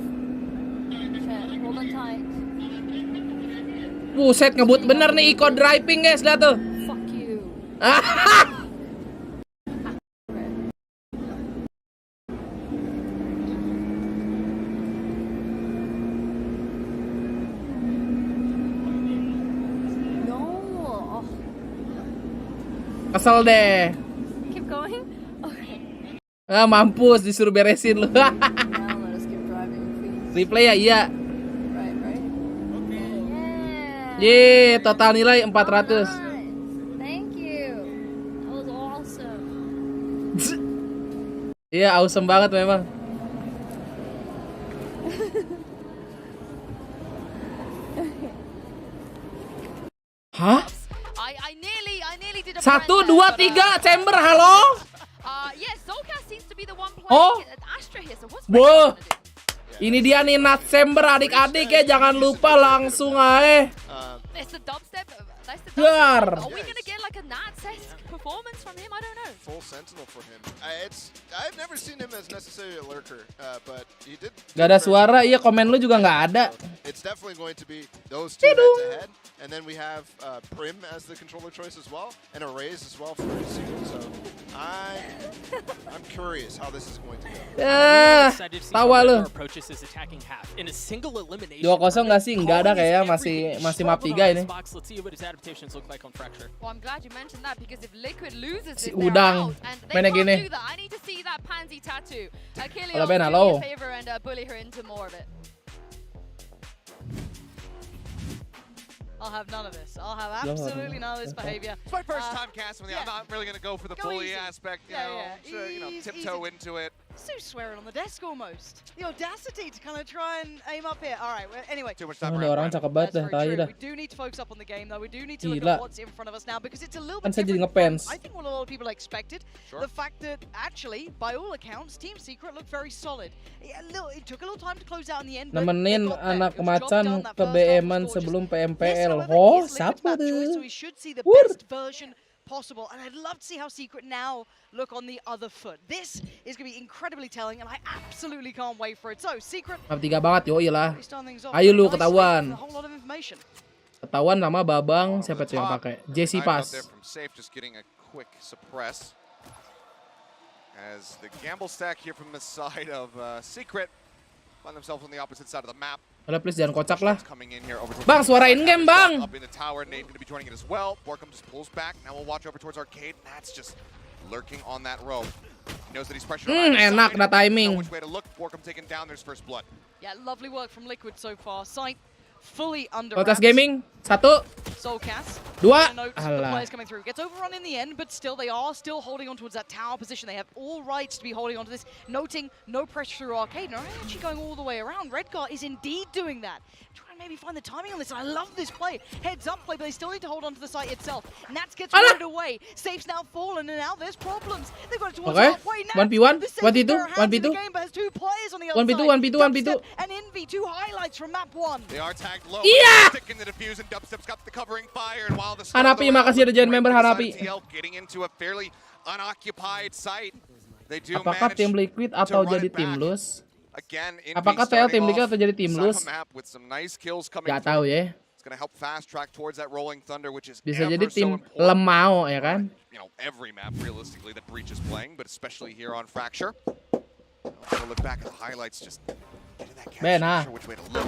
Chat, hold on tight. Buset, ngebut bener nih Eco Driving guys, lihat tuh. Fuck you. Kesel deh. Keep going? Okay. Ah, mampus disuruh beresin lu. Now let us keep driving, please. Replay ya, iya. Right. Ye, total nilai 400. Nice. Thank you. That was awesome. Iya, awesome banget memang. Hah? I nearly did a 1, 2, 3 chamber, halo? yes, Zolka seems to be the one playing Oh. Astra here. So what's Boh. Ini dia nih Nat Chamber adik-adik ya, jangan lupa langsung aja. It's the dubstep. That's the Gar. dubstep. Are we gonna get like a Nats-esque performance from him? I don't know. Full Sentinel for him. I've never seen him as necessarily a lurker, but he did. Gak ada suara, iya komen lu juga nggak ada. It's definitely going to be those two head-to-head, and then we have Prim as the controller choice as well, and a Raze as well for Secret. So I'm curious how this is going to go. Tawa lu. 2-0 nggak sih? Nggak ada kayaknya, masih map 3 ini. Well, I'm glad you mentioned that because if Liquid loses Si it, they're Udang out, and they mainnya can't gini. do that. I need to see that pansy tattoo. Achilles, Kalau do Ben, me halo. a favor and bully her into more of it. I'll have none of this. I'll have absolutely none of this behavior. It's my first time casting with you. I'm not really going to go for the bully aspect. Tiptoe into it. Sue swearing on the desk almost. The audacity to kind of try and aim up here. All right, well, anyway. Too much time Ada orang cakep banget dah, tai dah. We do need to focus up on the game though. We do need to look Gila. at what's in front of us now because it's a little Kan bit saya jadi different from, ngefans. I think what a lot of people expected. The fact that actually, by all accounts, Team Secret looked very solid. It took a little time to close out in the end. Nemenin anak macan ke BM-an sebelum PMPL. Oh, siapa tuh? So we should see the best version possible, and I'd love to see how Secret now look on the other foot. This is going to be incredibly telling, and I absolutely can't wait for it. So, Secret, Map 3 banget, yoi lah. we start things off Ayo lu nicely ketahuan. with a whole lot of information. Ketahuan nama Babang, siapa tuh yang pakai? Jesse Pass. From safe, just getting a quick suppress. As the gamble stack here from the side of Secret find themselves on the opposite side of the map. Udah please jangan kocak lah. Coming in here over Bang, suara in-game bang. Up in the tower, Nate going to be joining it as well. Borkum just pulls back. Now we'll watch over towards Arcade. Nat's just lurking on that row. He knows that he's pressured on either enak side. na timing. Which way to look? Borkum taking down. There's first blood. Yeah, lovely work from Liquid so far. Sight fully under Podcast wraps. Gaming 1, Soulcast. 2. The Alah. players coming through. Gets overrun in the end, but still they are still holding on towards that tower position. They have all rights to be holding on to this. Noting no pressure through Arcade. No, actually going all the way around. Redgar is indeed doing that. Trying to maybe find the timing on this. I love this play. Heads up play, but they still need to hold on to the site itself. Nats gets rooted away. Safe's now fallen, and now there's problems. They've got it towards halfway. Nats 1v1, the 1v2, hands in the 1v2. game, but has two players on the other 1v2, side. 1v2, 1v2. Dubstep and Envy, two highlights from map 1. They are tagged low. Iya! Sticking the defuse, and Dubstep's got the covering fire. And while the Hanapi, makasih udah join member Hanapi. getting into a fairly unoccupied site. They do Apakah manage tim Liquid to atau run jadi it back. tim lus? Again, Apakah TL tim Liquid atau jadi tim lus? Gak tahu ya. It's going to help fast track towards that rolling thunder, which is Bisa ever jadi so tim important. lemau ya kan? You know, every map realistically that Breach is playing, but especially here on Fracture. We'll look back at the highlights, just getting that catch. Ben, Not sure which way to look.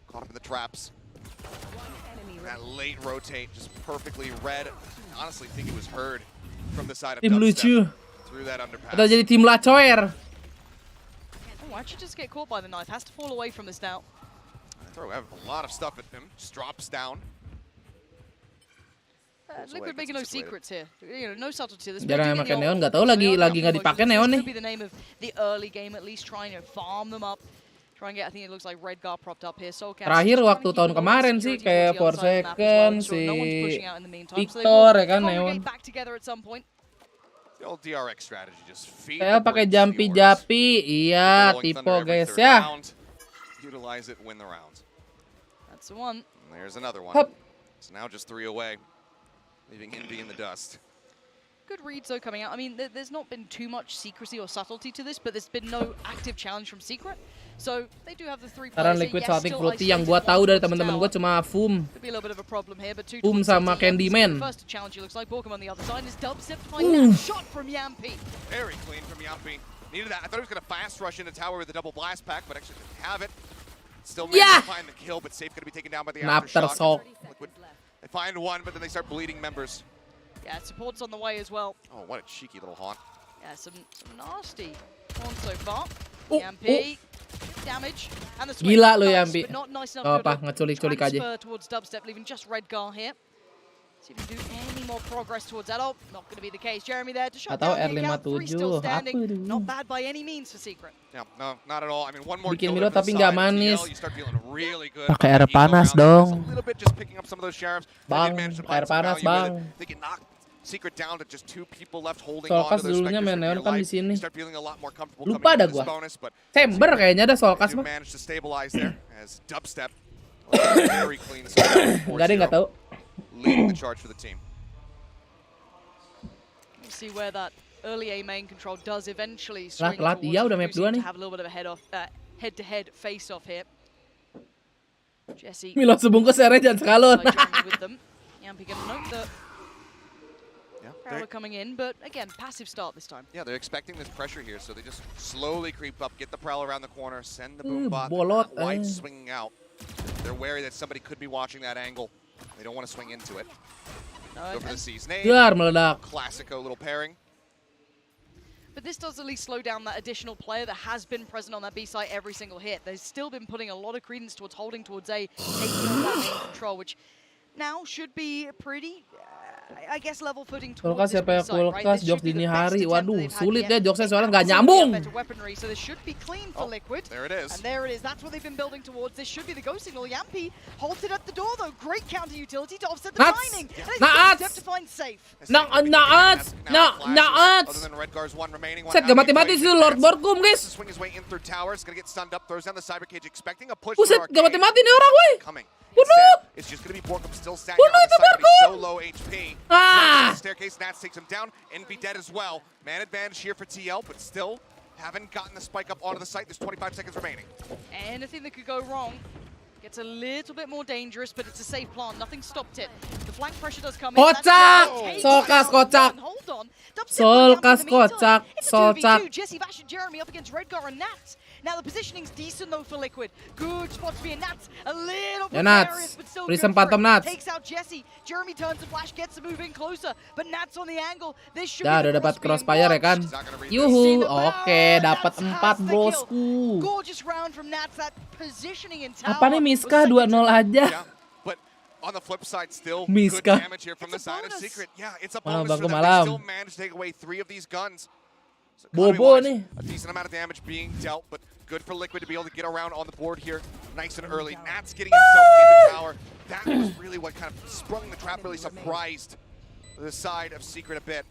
Caught up in the traps. That late rotate, just perfectly read. I honestly think it was heard from the side of Tim lucu. through that underpass. Atau jadi tim lacoer. Oh, why'd you just get caught by the knife? Has to fall away from this now. Throw a lot of stuff at him. Just drops down. Liquid making no secrets here. You know, no subtlety. This Jarang pakai neon, nggak tahu lagi nggak dipakai neon nih. Could be the name of the early game, at least trying to farm them up. Try and get, I think it looks like Redgar propped up here. Soulcast Terakhir waktu tahun kemarin sih kayak Forsaken, si Victor ya kan neon. Back together at some point. The old DRX strategy, just feed Saya pakai jampi-japi, iya tipe guys ya. Utilize it, win the round. That's the one. And there's another one. Hup. It's now just 3 away, leaving Envy in the dust. Good reads though coming out. I mean, there's not been too much secrecy or subtlety to this, but there's been no active challenge from Secret. So they do have the 3 players. Saran Liquid Salting Fruity yang gua tahu dari teman-teman gua cuma Fum. Could be a little bit of a problem here, but Fum sama Candyman. First challenge looks like Borkum on the other side is Dubstep to find that shot from Yampi. Very clean from Yampi. Needed that. I thought he was going to fast rush into tower with a double blast pack, but actually didn't have it. Still managed to find the kill, but safe going to be taken down by the aftershock. Liquid. They find one, but then they start bleeding members. Yeah, support's on the way as well. Oh, what a cheeky little haunt. Yeah, some nasty haunts so far. Yampi, damage, and the swing. Gila lu Nice, Yampi. but not nice enough Oh, to apa ngeculik-culik aja. transfer towards dubstep, leaving just Redgar here. See if he can do any more progress towards that. Oh, not going to be the case. Jeremy there to shut Atau down the account. Three still R57, standing. apa tuh? Not bad by any means for Secret. Yeah, no, not at all. I mean, one more Bikin kill Milo there for tapi the nggak side of manis. TL, you start feeling really good. Pakai air Eagle panas around, dong. just a little bit just picking up some of those sheriffs. They Bang, did manage to air find some panas, value with bang. it. They can knock Secret down to just 2 people left holding Solkas on to those dulunya specters main for neon dear kan di life. sini. You start feeling a lot more comfortable Lupa coming dah into this gua. bonus, but Chamber kayaknya ada Solkas do mah. manage to stabilize there as dubstep very clean start. Enggak ada yang nggak tahu. Leading the charge for the team. We'll see where that early A main control does eventually swing Telat towards. dia udah map Who 2 seem nih. to have a little bit of a head-to-head face-off here. Jesse Milo sebungkus airnya jangan sekalon. Jeremy with them. Yampi gonna note that Yeah, Prowler coming in, but again, passive start this time. yeah, they're expecting this pressure here, so they just slowly creep up, get the prowl around the corner, send the boom bot bolot, wide swinging out. They're wary that somebody could be watching that angle. They don't want to swing into it. Go for the C's nade. Dar meledak. Classico little pairing. But this does at least slow down that additional player that has been present on that B site every single hit. They've still been putting a lot of credence towards holding towards A, taking on that main control, which now should be pretty, I guess, level footing towards Solkas this siapa B ya site, right? kulkas This jok should be dini the best hari. attempt Waduh, they've had sulit yet. ya jokesnya soalnya They nggak absolutely have nyambung. better weaponry, so this should be clean for Liquid. There it is. And there it is. That's what they've been building towards. This should be the go signal. Yampi halted at the door, though. Great counter utility to offset the Nuts. timing. And it's Nuts. step to find safe. Naats. Other than Redgar's one remaining one. Set gak mati-mati sih Lord Borkum guys. Swing his way in through tower. It's gonna get stunned up. Throws down the cyber cage, expecting a push. Buset, for gak Arcade. mati-mati nih orang weh. Coming. Bunuh. Instead, it's just gonna be Borkum still standing Bunuh on itu the side, but he's so Borkum. low HP. Ah. Staircase, Nats takes him down. NB dead as well. Man advantage here for TL, but still haven't gotten the spike up onto the site. There's 25 seconds remaining. Anything that could go wrong gets a little bit more dangerous, but it's a safe plant. Nothing stopped it. The flank pressure does come in. Kocak. Solkas kocak. Hold on. Solkas kocak. It's a Solcak. 2v2. Jesse Vash and Jeremy up against Redgar and Nats. Now the positioning's decent though for Liquid. Good spot to be in. Nats a little Ya, precarious, Nats. but still Beri good for sempatom, it. Nats. Takes out Jesse. Jeremy turns the flash, gets to move in closer, but Nats on the angle. This should Dah be udah the dapat cross being crossfire ya kan. watched. Yuhu, oke dapat 4 bosku. Gorgeous round from Nats. That positioning in tower. Apa nih Miska 2-0 aja. Yeah, but on the flip side, still Miska. good damage here from the side of Secret. Yeah, it's a bonus for them. They malam. still managed to take away 3 of these guns. So Bobo economy-wise, nih. a decent amount of damage being dealt, but good for Liquid to be able to get around on the board here nice and early. Nats getting himself in the tower. That was really what kind of sprung the trap, really surprised the side of Secret a bit.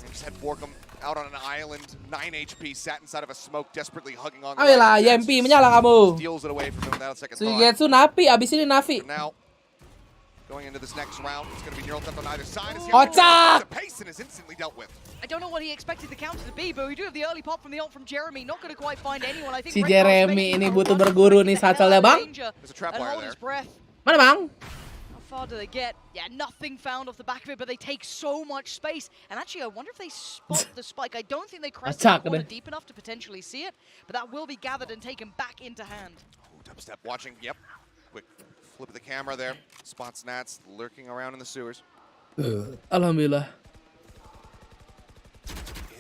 They just had Borkum out on an island, 9 HP, sat inside of a smoke, desperately hugging on the Ayolah, life. Yampi menyala kamu. Steals it away from him without a second thought. Suigetsu Navi, abis ini Navi. For now, going into this next round, it's going to be neural theft on either side. Kocak! The Payson is instantly dealt with. I don't know what he expected the counter to be, but we do have the early pop from the ult from Jeremy. Not going to quite find anyone. I think Si Redgar's Jeremy making ini a butuh run berguru to nih the hell sacelnya, out of Bang. danger There's a trap and wire hold there. his breath. Mana Bang? How far do they get? Yeah, nothing found off the back of it, but they take so much space. And actually, I wonder if they spot the spike. I don't think they crest the corner deep enough to potentially see it, but that will be gathered and taken back into hand. Oh, dubstep watching. Yep. Quick flip of the camera there. Spots Nats lurking around in the sewers. Alhamdulillah.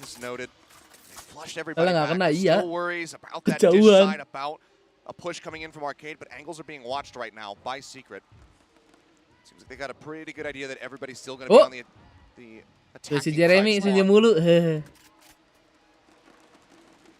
Is noted. They flushed everybody Kalau nggak back. kena, iya. Still worries about that dish Kejauhan. side, about a push coming in from Arcade, but angles are being watched right now by Secret. Seems like they got a pretty good idea that everybody's still going to be on the Tuh, attacking si Jeremy side. senyum mulu.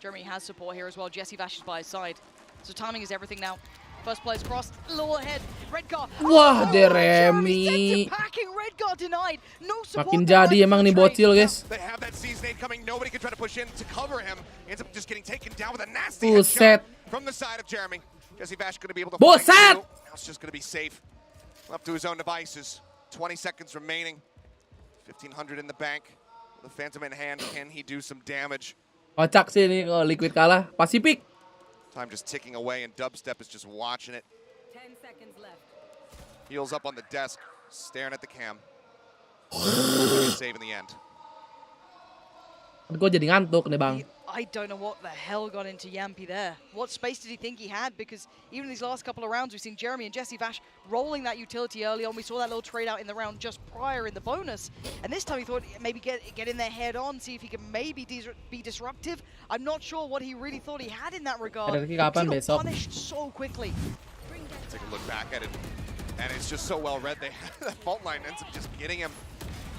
Jeremy has support here as well. Jesse Vash is by his side. So timing is everything now. First player's crossed, low ahead. Redgar. Wah, Jeremy Jeremy. sent him packing. Redgar denied. No support. Makin there jadi left emang for nih the trade. bocil guys. They have that C's nade coming. Nobody can try to push in to cover him. He ends up just getting taken down with a nasty Buset. headshot from the side of Jeremy. Jesse Vash going to be able to Buset. fight through. Now it's just going to be safe. Left to his own devices. 20 seconds remaining. 1,500 in the bank. The Phantom in hand. Can he do some damage? Kocak sih ini kalau Liquid kalah. Pasifik. Time just ticking away, and Dubstep is just watching it. 10 seconds left. Heels up on the desk, staring at the cam. Save in the end. Gue jadi ngantuk nih Bang. I don't know what the hell got into Yampi there. What space did he think he had? Because even these last couple of rounds, we've seen Jeremy and Jesse Vash rolling that utility early on. We saw that little trade out in the round just prior in the bonus. And this time he thought maybe get in there head on, see if he can maybe be disruptive. I'm not sure what he really thought he had in that regard. He got punished so quickly. Take a look back at it, and it's just so well read. That fault line ends up just getting him,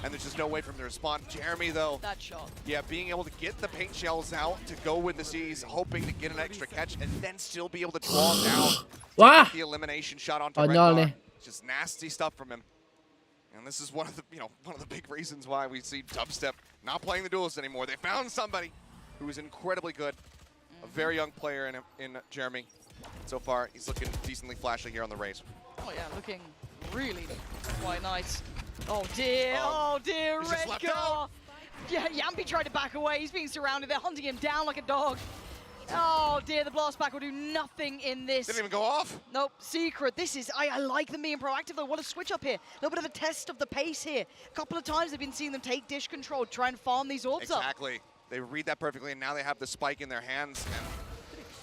and there's just no way for him to respond. Jeremy, though, that shot. Yeah, being able to get the paint shells out to go with the C's, hoping to get an extra catch, and then still be able to draw down the elimination shot onto Redgar. Just nasty stuff from him. And this is one of the big reasons why we see Dubstep not playing the duelist anymore. They found somebody who is incredibly good, a very young player in Jeremy. So far, he's looking decently flashy here on the Raze. Oh yeah, looking really quite nice. Oh dear, Redgar! Yeah, Yampi tried to back away. He's being surrounded. They're hunting him down like a dog. Oh dear, the blast back will do nothing in this. Didn't even go off. Nope, Secret. This is, I like them being proactive though. What a switch up here. A little bit of a test of the pace here. A couple of times they've been seeing them take dish control, try and farm these orbs up. Exactly. They read that perfectly, and now they have the spike in their hands. And,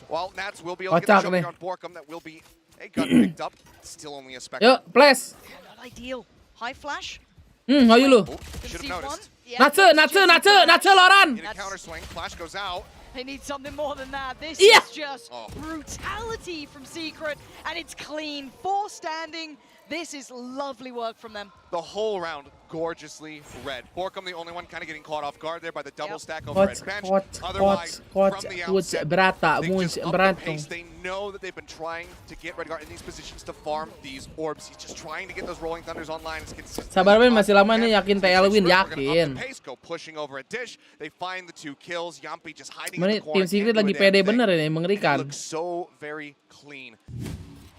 well, Nats will be able to get a jump on Borkum. That will be a gun picked up. Still only a spectre. Yo, bless. Not ideal. High flash. How you look? Should have noticed. Natsu, Loran. In a counter swing, flash goes out. They need something more than that. This is just brutality from Secret, and it's clean. 4 standing. This is lovely work from them. The whole round gorgeously read. Borkum the only one kind of getting caught off guard there by the double stack over at bench. Otherwise, from the outset, they just up the pace. They know that they've been trying to get Redgar in these positions to farm these orbs. He's just trying to get those rolling thunders online as consistent. Sabar Ben, masih lama nih, yakin TL win, yakin. Go pushing over a dish. They find the 2 kills. Yampi just hiding in the corner. Tim Secret lagi pede bener ini, mengerikan. Looks so very clean.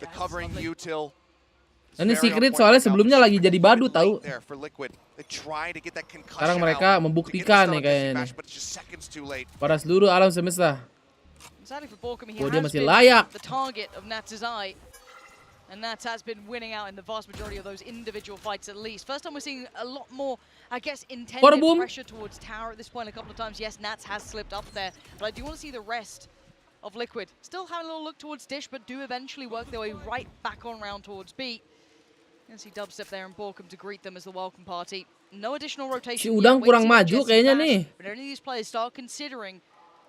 The covering util. Ini Secret soalnya sebelumnya lagi jadi badu tahu. Sekarang mereka membuktikan nih kayaknya nih. Pada seluruh alam semesta. Oh, dia masih layak. And Nats has been winning out in the vast majority of those individual fights at least. First time we're seeing a lot more, I guess, intended pressure towards tower at this point a couple of times. Yes, Nats has slipped up there, but I do want to see the rest of Liquid. Still having a little look towards Dish, but do eventually work their way right back on round towards B. You can see Dubstep there and Borkum to greet them as the welcome party. No additional rotation. Si Udang kurang maju kayaknya nih. But any of these players start considering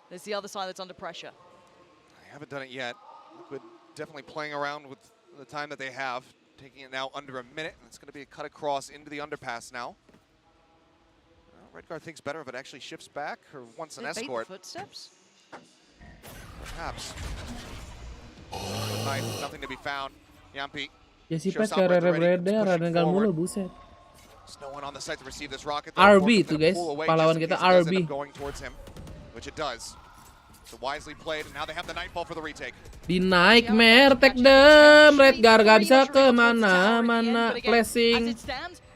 there's the other side that's under pressure. I haven't done it yet. Liquid definitely playing around with the time that they have, taking it now under a minute. And it's going to be a cut across into the underpass now. Well, Redgar thinks better if it actually shifts back or wants an escort. Footsteps? Perhaps. Knife, nothing to be found. Yampi. Jesse Patch kayak beredar dan mulu buset. No one on the site to receive this rocket. RB tuh guys, pahlawan kita RB. Which it does. So wisely played, and now they have the Nightfall for the retake. Di Nightmare, take them. Redgar gak bisa kemana-mana. Flashing.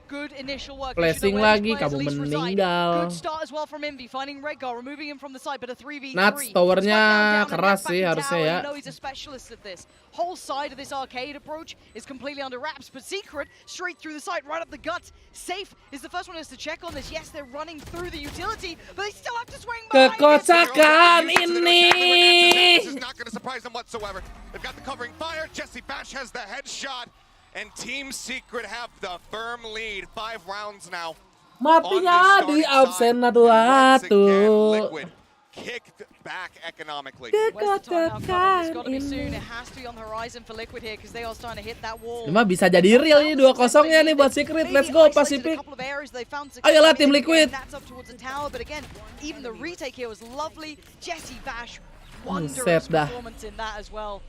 Good initial work. Flashing lagi, kamu meninggal. Good start as well from Envy, finding Redgar, removing him from the side, but a 3v3. Nats towernya keras sih harusnya ya. No, he's a specialist at this. Whole side of this arcade approach is completely under wraps, but Secret straight through the side, right up the guts. Safe is the first one to check on this. Yes, they're running through the utility, but they still have to swing behind. Kekocakan ini. This is not going to surprise them whatsoever. They've got the covering fire. Jesse Bash has the headshot. And Team Secret have the firm lead. 5 rounds now. Matinya di absen atu-atu. Liquid kicked back economically. Kekocakan ini. It has to be on the horizon for Liquid here because they are starting to hit that wall. Cuma bisa jadi real ini 2-0 ya nih buat Secret. Let's go Pacific. Ayolah tim Liquid. But again, even the retake here was lovely. Jesse Bash, wondrous performance in that as well.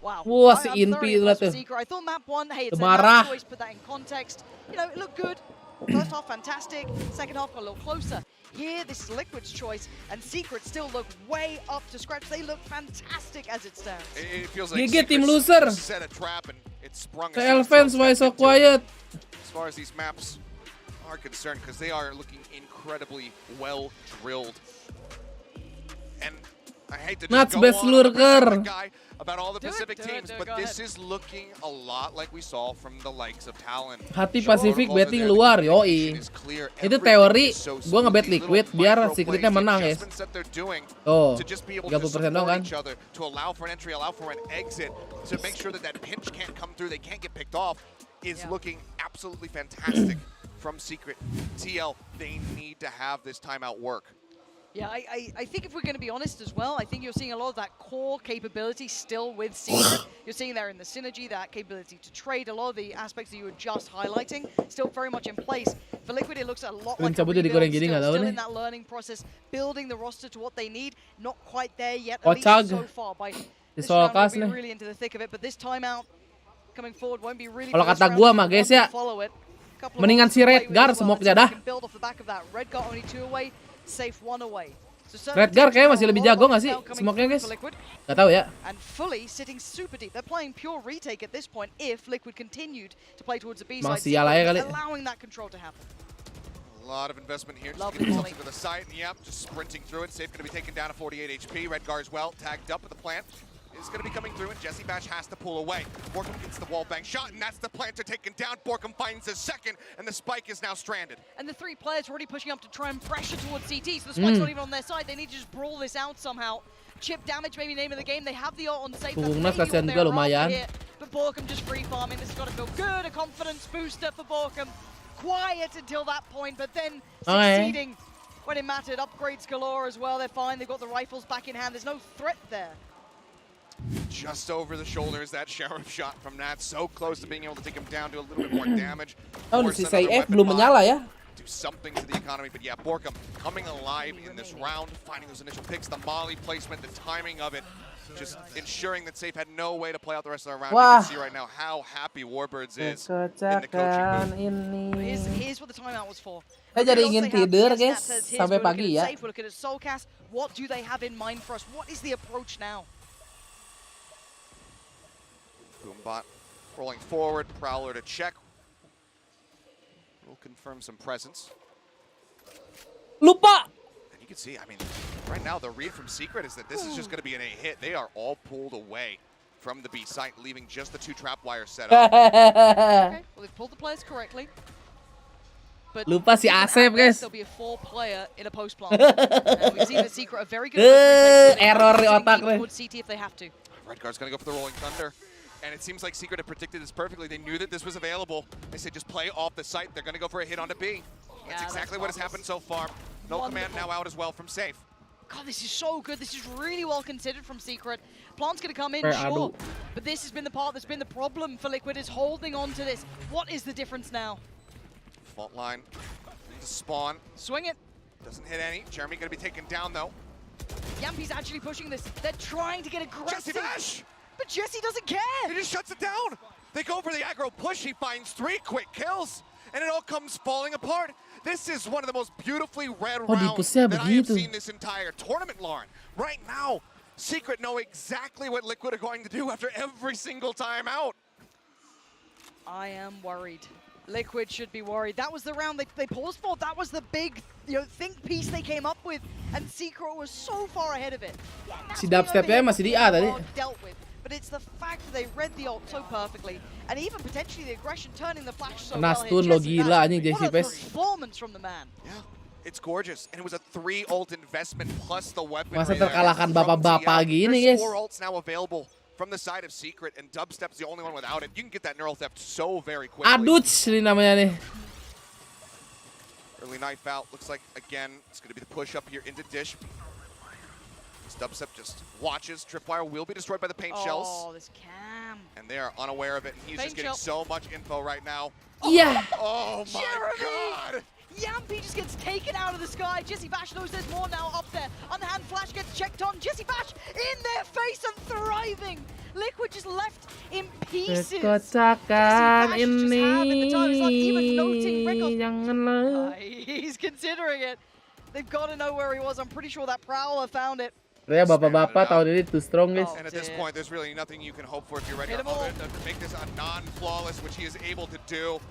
Wow. Wah, si Inpi itu lah tuh. I thought map 1, hey, it's marah. a choice, put that in context. You know, it looked good. First half, fantastic. Second half, got a little closer. Here, this is Liquid's choice, and Secret still look way up to scratch. They look fantastic as it stands. It feels like GG Team Loser. Set a trap and it sprung. TL fans, why so quiet? As far as these maps are concerned, because they are looking incredibly well drilled. And I hate to Nats just go best on lurker. guy about all the Pacific teams, but this is looking a lot like we saw from the likes of Talon. Hati Pasifik betting luar, yoi. Itu teori, gue ngebet Liquid biar Secretnya menang, guys. Oh, 30% dong kan? To allow for an entry, allow for an exit, to make sure that that pinch can't come through, they can't get picked off, is looking absolutely fantastic from Secret. TL, they need to have this timeout work. Yeah, I think if we're going to be honest as well, I think you're seeing a lot of that core capability still with Secret. You're seeing there in the synergy, that capability to trade, a lot of the aspects that you were just highlighting, still very much in place. For Liquid, it looks a lot like a rebuild, still in that learning process, building the roster to what they need. Not quite there yet, at least so far. By this round, we'll be really into the thick of it, but this timeout coming forward won't be really. Kalau kata gua mah guys ya, mendingan si Redgar smoke-nya dah. Redgar kayaknya masih lebih jago nggak sih smoke-nya guys? Gak tahu ya. And fully sitting super deep. They're playing pure retake at this point if Liquid continued to play towards the B side, allowing that control to happen. A lot of investment here, just getting themselves into the site, and yep, just sprinting through it. Safe going to be taken down at 48 HP. Redgar as well, tagged up at the plant. Is going to be coming through, and Jesse Bash has to pull away. Borkum gets the wall bang shot, and that's the planter taken down. Borkum finds his second, and the spike is now stranded. And the three players are already pushing up to try and pressure towards CT, so the spike's not even on their side. They need to just brawl this out somehow. Chip damage, maybe name of the game. They have the ult on Safe. Kasihan juga lumayan. But Borkum just free farming. This has got to feel good. A confidence booster for Borkum. Quiet until that point, but then succeeding when it mattered. Upgrades galore as well. They're fine. They've got the rifles back in hand. There's no threat there. Just over the shoulders, that sheriff shot from Nat, so close to being able to take him down to a little bit more damage. Oh, si CF belum menyala ya. Do something to the economy, but yeah, Borkum coming alive in this round, finding those initial picks, the molly placement, the timing of it, just ensuring that Safe had no way to play out the rest of the round. You can see right now how happy Warbirds is in the coaching booth. Here's what the timeout was for. Saya jadi ingin tidur guys sampai pagi ya. We're looking at Soulcast. What do they have in mind for us? What is the approach now? Boombot rolling forward, Prowler to check. We'll confirm some presence. Lupa! And you can see, I mean, right now the read from Secret is that this is just going to be an A hit. They are all pulled away from the B site, leaving just the two trap wires set up. Okay, well, they've pulled the players correctly. But lupa si Asep guys. There'll be a 4-player in a post plant. We've seen that Secret are very good at error di otak CT if they have to. Redguard's going to go for the Rolling Thunder. And it seems like Secret had predicted this perfectly. They knew that this was available. They said just play off the site. They're going to go for a hit onto B. That's exactly what has happened so far. No command now out as well from Safe. God, this is so good. This is really well considered from Secret. Plant's going to come in, sure. But this has been the part that's been the problem for Liquid, is holding on to this. What is the difference now? Fault line to spawn. Swing it. Doesn't hit any. Jeremy going to be taken down, though. Yampi's actually pushing this. They're trying to get aggressive. Jesse Bash! But Jesse doesn't care. He just shuts it down. They go for the aggro push. He finds 3 quick kills, and it all comes falling apart. This is one of the most beautifully read rounds that I have seen this entire tournament, Lauren. Right now, Secret know exactly what Liquid are going to do after every single time out. I am worried. Liquid should be worried. That was the round they paused for. That was the big, think piece they came up with, and Secret was so far ahead of it. Si dubstepnya masih di A tadi. Dealt with. But it's the fact that they read the ult so perfectly, and even potentially the aggression, turning the flash so well. Nastun lo gila anjing Jesse Bash. Performance from the man. Yeah, it's gorgeous, and it was a 3 ult investment plus the weapon. Masa terkalahkan bapak-bapak gini guys. 4 ults now available from the side of Secret, and Dubstep's the only one without it. You can get that neural theft so very quickly. Aduch ini namanya nih. Early knife out. Looks like again it's going to be the push up here into Dish. Dubstep just watches. Tripwire will be destroyed by the paint shells. Oh, this cam. And they are unaware of it. And he's just getting so much info right now. Yeah. Oh my God. Yampi just gets taken out of the sky. Jesse Bash knows there's more now up there. Underhand flash gets checked on. Jesse Bash in their face and thriving. Liquid just left in pieces. Kekocakan ini. Janganlah. He's considering it. They've got to know where he was. I'm pretty sure that Prowler found it. Ya bapak-bapak tahun ini too strong guys. And at this point, there's really nothing you can hope for if you're ready to make this a non-flawless, which he is able to do.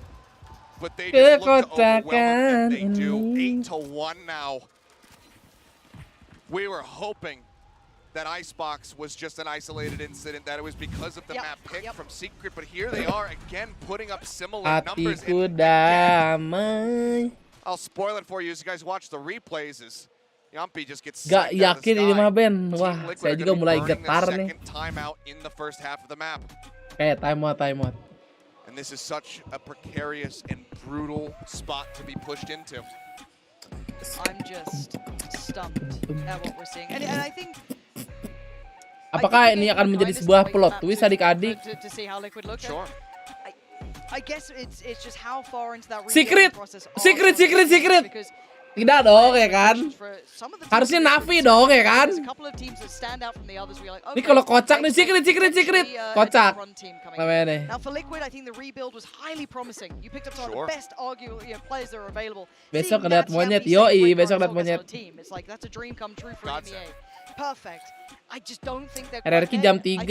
But they just look to overwhelm him, and they do. 8-1 now. We were hoping that icebox was just an isolated incident, that it was because of the map pick from Secret, but here they are again putting up similar numbers. Hatiku damai. I'll spoil it for you as you guys watch the replays. Is Yumpy just gets Gak yakin ini mah Ben. Wah, saya juga mulai getar nih. Timeout in the first half of the map. Timeout. And this is such a precarious and brutal spot to be pushed into. I'm just stumped at what we're seeing. And I think apakah ini akan menjadi sebuah plot twist adik-adik? to see how Liquid look. Sure. I guess it's just how far into that Secret. process. Because tidak dong ya kan? Harusnya Navi dong ya kan? Ini kalau kocak nih secret. Kocak. Namanya nih. Now for Liquid, I think the rebuild was highly promising. You picked up some of the best players that are available. Besok lihat monyet, yoi. Besok lihat monyet. It's like that's a dream come true for NBA. Perfect. I just don't think they're RRQ jam 3.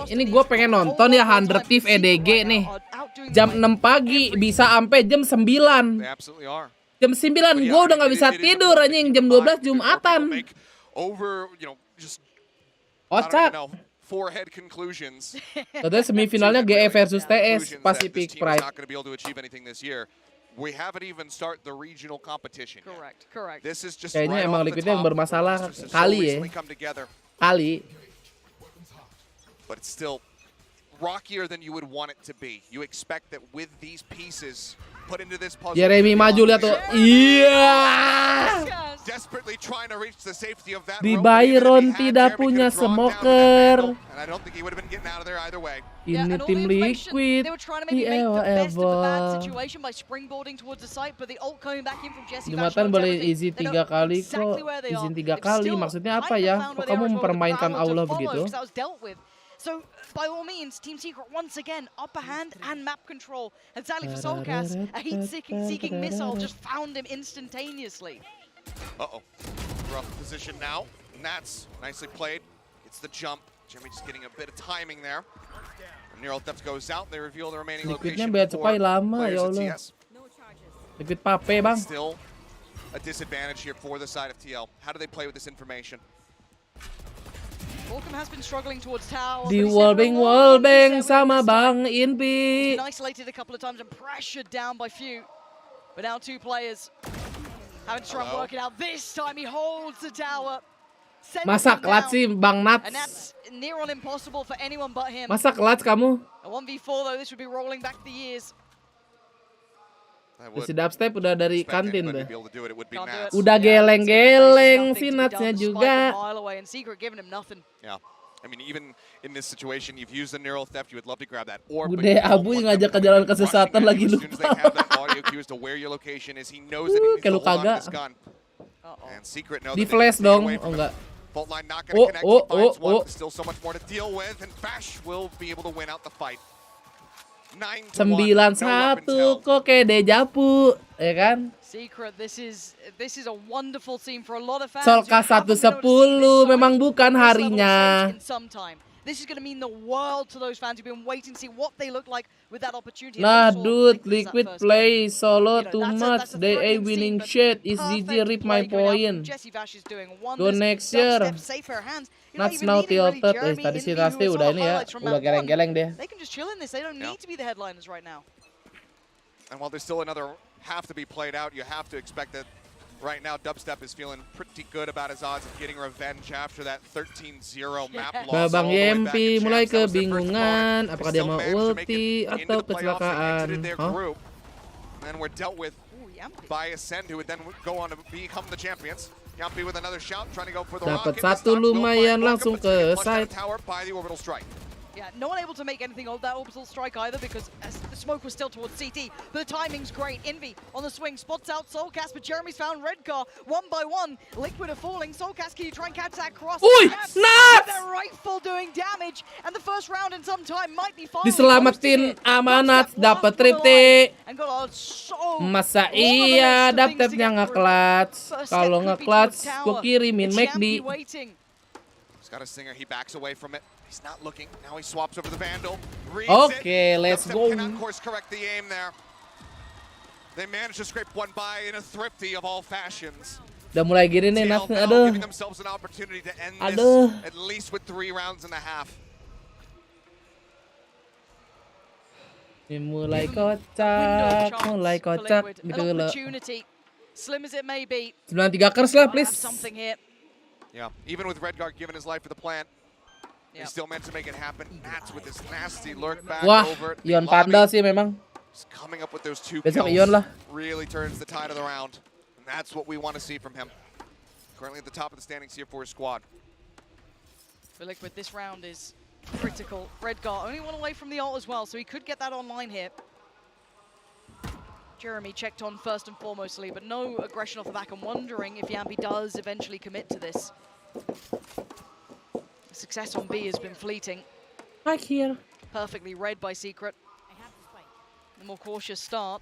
Ini gue pengen nonton ya 100 Thief EDG nih. Jam 6 pagi bisa sampai jam 9. They absolutely are. Jam 9 gue udah gak bisa tidur anjing. Jam 12 Jumatan. Kocak. Forehead conclusions. Terus semifinalnya GE versus TS Pacific Pride. We haven't even start the regional competition. Correct. This is just kayaknya right emang off the Liquidnya yang top. bermasalah Just kali so ya. easily come together. Kali. But it's still rockier than you would want it to be. You expect that with these pieces put into this puzzle. Jeremy maju lihat tuh. Iya. Desperately trying to reach the safety of that Di rope. Byron tidak punya smoker. And I don't think he would have been getting out of there either way. Ini tim Liquid. They were trying to maybe make the best of the bad situation by springboarding towards the site, but the ult coming back in from Jesse Vash. Jumatan boleh izin 3 kali kok. Izin 3 kali maksudnya apa ya? Kok kamu mempermainkan Allah begitu? So, by all means, Team Secret once again, upper hand and map control. And sadly for Soulcast, a heat-seeking missile just found him instantaneously. Rough position now. Nats, nicely played. It's the jump. Jeremy just getting a bit of timing there. Neural Theft goes out. They reveal the remaining Liquidnya location biar for cepai lama players ya at Allah. TS. Liquid pape bang. Still a disadvantage here for the side of TL. How do they play with this information? Volcom has been struggling towards tower. Di wallbang sama Bang Inpi. Isolated a couple of times and pressured down by few. But now 2 players having to try and work it out. This time he holds the tower. Masa clutch sih Bang Nats? And that's near on impossible for anyone but him. Masa clutch kamu? A 1v4 though, this would be rolling back the years. Si dubstep udah dari kantin tuh. Udah Udah geleng-geleng si Natsnya juga. Yeah. I mean, even in this situation, you've used the neural theft. You would love to grab that orb. Bude Abu ngajak ke jalan kesesatan lagi lupa. As soon as they have that audio cue as to where your location is, he knows that he needs to hold on to this gun. And Secret knows Di flash dong, oh enggak. Fault line not going to connect. He finds one. Still so much more to deal with, and Fash will be able to win out the fight. 9-1 kok kayak dejavu, ya kan? Secret, this is a wonderful scene for a lot of fans. Soulcast 1-10 memang bukan harinya. This is going to mean the world to those fans who've been waiting to see what they look like with that opportunity. Nah, dude, Liquid play solo too much. They ain't winning shit. Is GG rip my point. Go next year. Nats now tilted. Tadi si Rasti udah ini ya, udah geleng-geleng deh. They can just chill in this. They don't need to be the headliners right now. And while there's still another half to be played out, you have to expect that right now Dubstep is feeling pretty good about his odds of getting revenge after that 13-0 map loss. Babang Yempi mulai kebingungan apakah dia mau ulti atau kecelakaan. And we're dealt with by Ascend, who would then go on to become the champions. Yampi with another shout, trying to go for the rocket. Dapat satu lumayan langsung ke side. By the orbital strike. Yeah, no one able to make anything of that orbital strike either because the smoke was still towards CT. But the timing's great. Envy on the swing, spots out Soulcast, but Jeremy's found Redcar one by one. Liquid are falling. Soulcast, can you try and catch that cross? Uy, Nats! Their rifle doing damage, and the first round in some time might be fine. Diselamatin Amanat, dapat triptik. Masa iya dapetnya nge-clutch. Kalau nge-clutch, gue kirimin McD. He's got a singer, he backs away from it. He's not looking. Now he swaps over the Vandal. Okay, let's go. Cannot course correct the aim there. They managed to scrape one by in a thrifty of all fashions. Udah mulai gini nih, TL now aduh. giving themselves an opportunity to end Aduh. this at least with 3 rounds and a half. Mulai kocak gitu loh. Slim as it may be. 93 kers lah, please. Something here. Yeah, even with Redguard giving his life for the plant, he still meant to make it happen. Nats with this nasty lurk back Wah, over. Ion Panda sih memang. Just coming up with those 2 Besok kills Ion lah. really turns the tide of the round. And that's what we want to see from him. Currently at the top of the standings here for his squad. For Liquid, this round is critical. Redguard only one away from the ult as well, so he could get that online here. Jeremy checked on first and foremostly, but no aggression off the back. I'm wondering if Yampi does eventually commit to this. The success on B has been fleeting. Back here. Perfectly read by Secret. The more cautious start.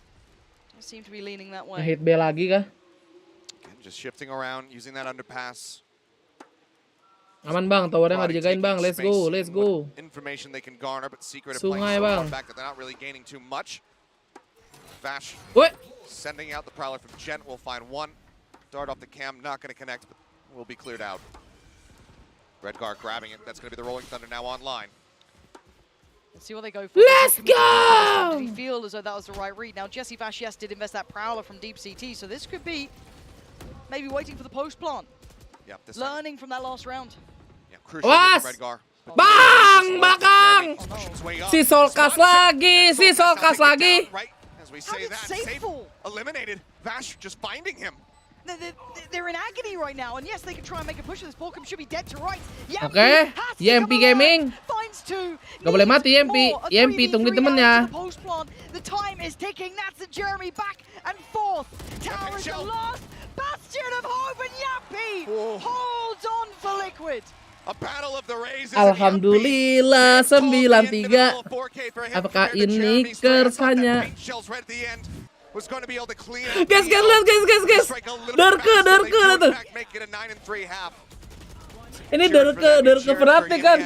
They seem to be leaning that way. Hit B lagi kah? Again, just shifting around, using that underpass. Aman bang, towernya nggak dijagain bang. Let's go, let's go. Information they can garner, but Secret are Sungai, playing so bang. far back that they're not really gaining too much. Vash sending out the Prowler from Gent will find one. Dart off the cam, not going to connect, but will be cleared out. Redguard grabbing it. That's going to be the Rolling Thunder now online. Let's see what they go for. Let's go! Did he feel as though that was the right read? Now, Jesse Vash, yes, did invest that Prowler from Deep CT, so this could be maybe waiting for the post plant. Yep, this Learning from that last round. Yeah, crucial for Redguard. Bang, bakang. Si Solkas lagi, si Solkas lagi. As we say that, Safe eliminated. Vash just finding him. They're in agony right now, and yes, they can try and make a push. This Borkum should be dead to right. Oke, YMP Gaming. Gak boleh mati YMP. YMP tungguin temennya. The time is ticking. That's the Jeremy back and forth. Tower is the last bastion of hope, and Yampi holds on for Liquid. A battle of the Rays. Alhamdulillah 9-3. Apakah ini kersanya? Was going to be able to clean guys. Darke tuh. Ini Darke berarti kan.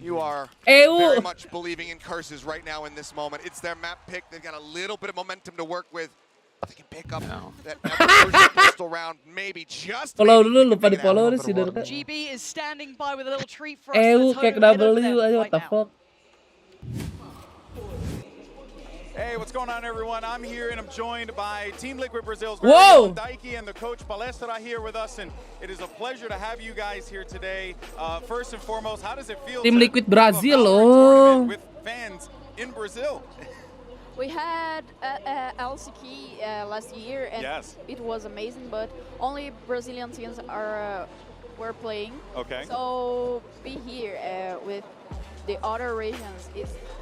You are very much believing in curses right now in this moment. It's their map pick. They've got a little bit of momentum to work with. They can pick up that pistol round, maybe just. Follow dulu, lupa di follow si Darke. GB is standing by with a little treat for us. Kayak W aja, what the fuck. Hey, what's going on, everyone? I'm here and I'm joined by Team Liquid Brazil's Daiki and the coach Palestra here with us, and it is a pleasure to have you guys here today. First and foremost, how does it feel Team Liquid Brazil with fans in Brazil? We had LCK last year, and it was amazing, but only Brazilian teams were playing. Okay. So be here with the other regions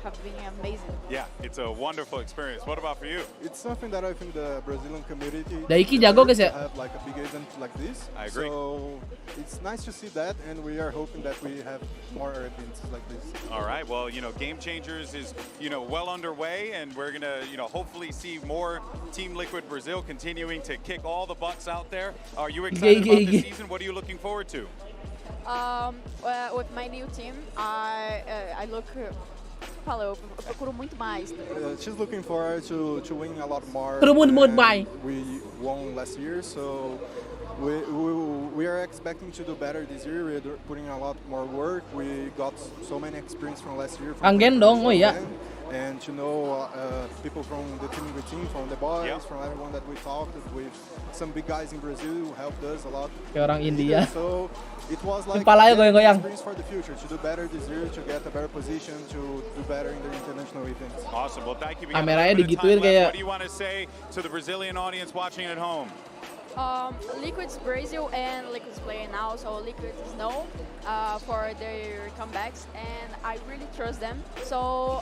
have been amazing. Yeah, it's a wonderful experience. What about for you? It's something that I think the Brazilian community Daiki jago guys ya. Have like a big event like this. I agree. So it's nice to see that, and we are hoping that we have more events like this. All right. Well, Game Changers is well underway, and we're gonna hopefully see more Team Liquid Brazil continuing to kick all the butts out there. Are you excited about this season? What are you looking forward to? With my new team, I look. Paulo, eu procuro muito mais. She's looking forward to win a lot more. We won last year, so we are expecting to do better this year. We're putting a lot more work. We got so many experience from last year. Anggen dong, oh iya. And people from the team, from the boys, from everyone that we talked with, some big guys in Brazil who helped us a lot. Kayak orang India. So it was like experience for the future, to do better this year, to get a better position, to do better in the international events. Awesome. Well, thank you. Kameranya digituin kayak. What do you want to say to the Brazilian audience watching at home? Liquid's Brazil and Liquid's playing now, so Liquid is known for their comebacks, and I really trust them. So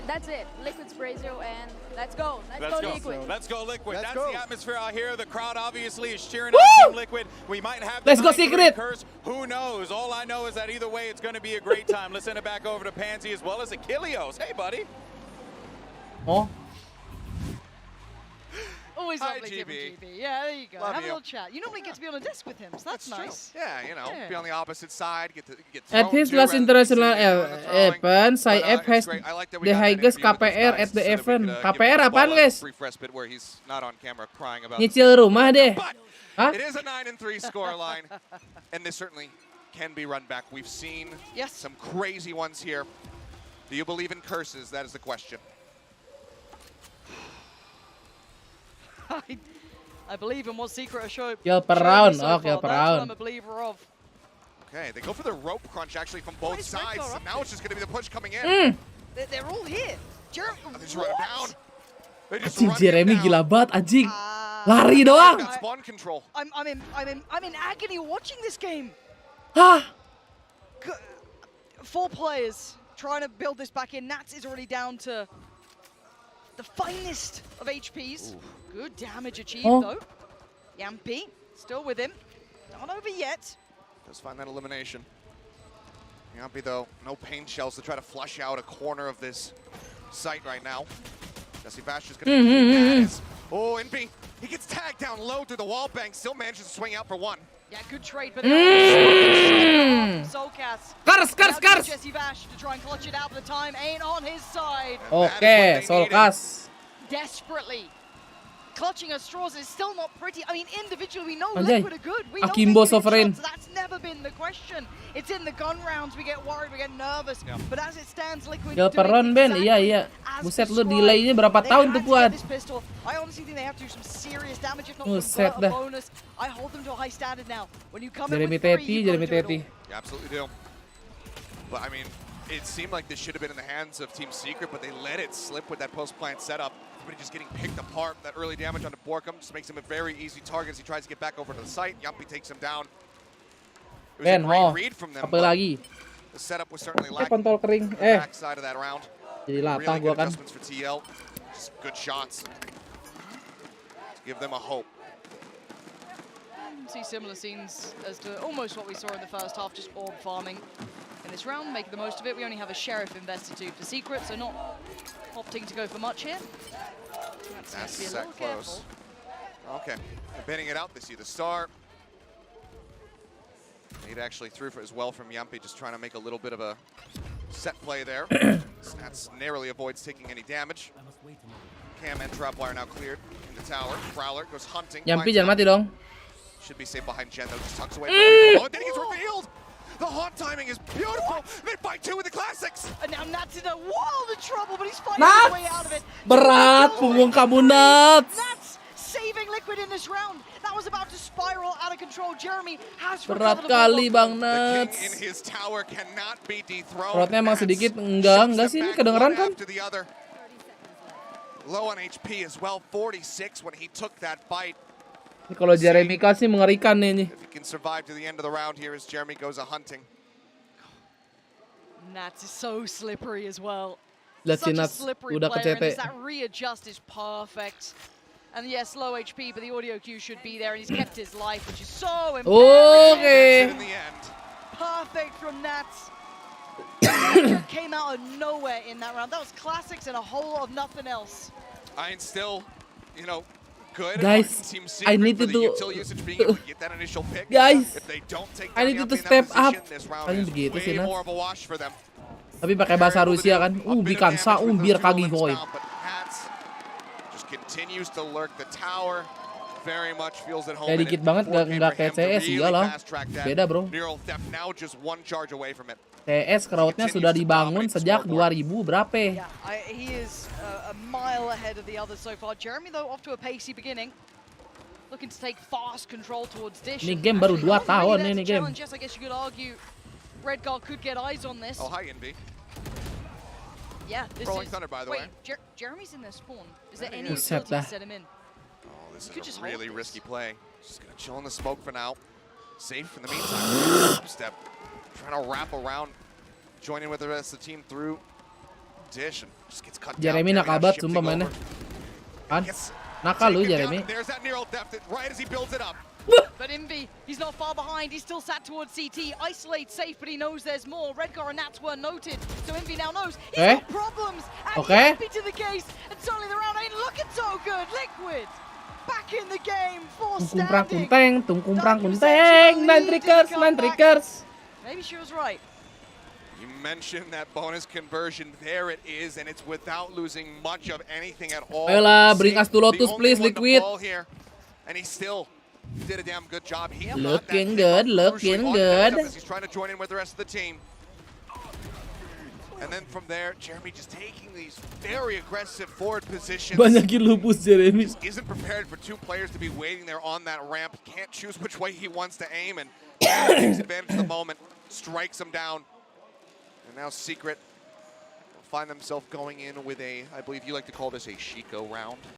that's it. Liquid's Brazil, and let's go. Let's go Liquid. Let's go Liquid. That's the atmosphere out here. The crowd obviously is cheering on Team Liquid. We might have the Secret curse. Who knows? All I know is that either way, it's going to be a great time. Let's send it back over to Pansy as well as Achilleos. Hey, buddy. Oh. Always Hi, lovely GB. GB. Yeah, there you go. Love Have a you. little chat. You normally get to be on a desk with him, so that's nice. True. Yeah, be on the opposite side, get At his last international event, Saif has the highest KPR at the event. KPR apaan guys? Brief respite where he's not on camera crying about Nyicil rumah deh. Huh? It is a 9-3 scoreline, and this certainly can be run back. We've seen some crazy ones here. Do you believe in curses? That is the question. I believe in what Secret showed. Kill per round. So Kill per That's what round. I'm a believer of. Okay, they go for the rope crunch actually from both sides. So now it's just going to be the push coming in. They're all here. Jeremy, they just run him down. They just Anjing, run him Jeremy down. gila banget anjing. Lari doang. Got spawn control. I'm in agony watching this game. Hah? 4 players trying to build this back in. Nats is already down to the finest of HPs. Good damage achieved though. Yampi still with him. Not over yet. Does find that elimination. Yampi though, no pain shells to try to flush out a corner of this site right now. Jesse Bash is going to be oh, NB, he gets tagged down low through the wall bank, still manages to swing out for 1. Yeah, good trade, but Kars. Jesse Bash to try and clutch it out, but the time ain't on his side. Oke, Solkas. Desperately clutching at straws is still not pretty. I mean, individually we know Anjay. Liquid are good. We know Akimbo they can hit Sovereign. shots. That's never been the question. It's in the gun rounds we get worried, we get nervous. But as it stands, Liquid Kill per round, Ben. Iya. Buset lu delaynya berapa tahun tuh buat? I honestly think they have to do some serious damage, if not Buset convert a dah. bonus. I hold them to a high standard now. When you come Jeremy in with 3, Teti, you've Jeremy got to do it Teti. all. You absolutely do. But I mean, it seemed like this should have been in the hands of Team Secret, but they let it slip with that post-plant setup. Everybody just getting picked apart. That early damage onto Borkum just makes him a very easy target as he tries to get back over to the site. Yampi takes him down. It was a great read from them. Apa lagi? The setup was certainly lacking. Kontol kering. on the backside of that round. Jadi latah Really gua good kan. adjustments for TL. Just good shots to give them a hope. See similar scenes as to almost what we saw in the first half, just orb farming in this round, making the most of it. We only have a Sheriff invested too for Secret, so not opting to go for much here. That's set close. Okay, they're binning it out. They see the star. Nate actually threw for as well from Yampi, just trying to make a little bit of a set play there. Snats narrowly avoids taking any damage. Cam and Trapwire now cleared in the tower. Prowler goes hunting. Yampi jangan mati dong. Should be safe behind Jen though, just tucks away. Oh, and then he gets revealed! The haunt timing is beautiful! They fight 2 with the classics! And now Nats in a world of trouble, but he's fighting his way out of it. Berat punggung kamu, Nats. Nats saving Liquid in this round. That was about to spiral out of control. Jeremy has Berat recovered the kali ball. Bang The Nats. king in his tower cannot be dethroned. Beratnya emang sedikit enggak sih ini kedengeran kan? After the other. Low on HP as well, 46 when he took that bite. Ini kalau Jeremy kasih mengerikan nih ini. If he can survive to the end of the round here as Jeremy goes a hunting. Nats is so slippery as well. Lihat si Such a Nats slippery udah player, and kecete. that readjust is perfect. And yes, low HP, but the audio cue should be there, and he's kept his life, which is so imperative. Okay. In the end. Perfect from Nats. That came out of nowhere in that round. That was classics and a whole lot of nothing else. I still, you know, good. Guys, on Team I Secret need for to the do- util usage being able to get that initial pick. Guys, if they don't take I need down to Yampi in that step up. position, this round Paling is begitu sih, way Nats. more of a wash for them. Tapi pakai bahasa Rusia kan. Bikansa bir kagi hoy. But Hats just continues to lurk the tower. Very much feels at home. Kayak dikit banget nggak kayak CS iyalah. Beda bro. Neural Theft now just 1 charge away from it. CS crowdnya sudah dibangun sejak 2000 berapa? Yeah, he is a mile ahead of the others so far. Jeremy though off to a pacey beginning. Looking to take fast control towards Dish. Ini game baru 2 tahun ini game. Yes, I guess you could argue Redguard could get eyes on this. Oh, hi, NB. Yeah, this Rolling is... Thunder, by the wait, way. Jeremy's in their spawn. Is there any Buset utility dah. to set him in? Oh, this Could is just a hold really this. risky play. Just gonna chill in the smoke for now. Safe in the meantime. Step, trying to wrap around, join in with the rest of the team through Dish and just gets cut down. Jeremy nakal banget sumpah mainnya. Kan? Nakal lu Jeremy. There's that neural theft right as he builds it up. But Envy, he's not far behind. He's still sat towards CT. Isolate safe, but he knows there's more. Redgar and Nats were noted, so Envy now knows he's got problems. And Happy to the case, and suddenly the round ain't looking so good. Liquid back in the game for standing. Tungkumprang kunteng. 9 triggers. Maybe she was right. You mentioned that bonus conversion. There it is, and it's without losing much of anything at all. Ayolah, bring us to Lotus The only please, one to Liquid. fall here, and he's still did a damn good job. He Looking good, looking good. He's trying to join in with the rest of the team. And then from there, Jeremy just taking these very aggressive forward positions. Banyakin lupus Jeremy. Just isn't prepared for two players to be waiting there on that ramp. Can't choose which way he wants to aim, and takes advantage of the moment, strikes him down. And now Secret will find themselves going in with a, I believe you like to call this a Shiko round.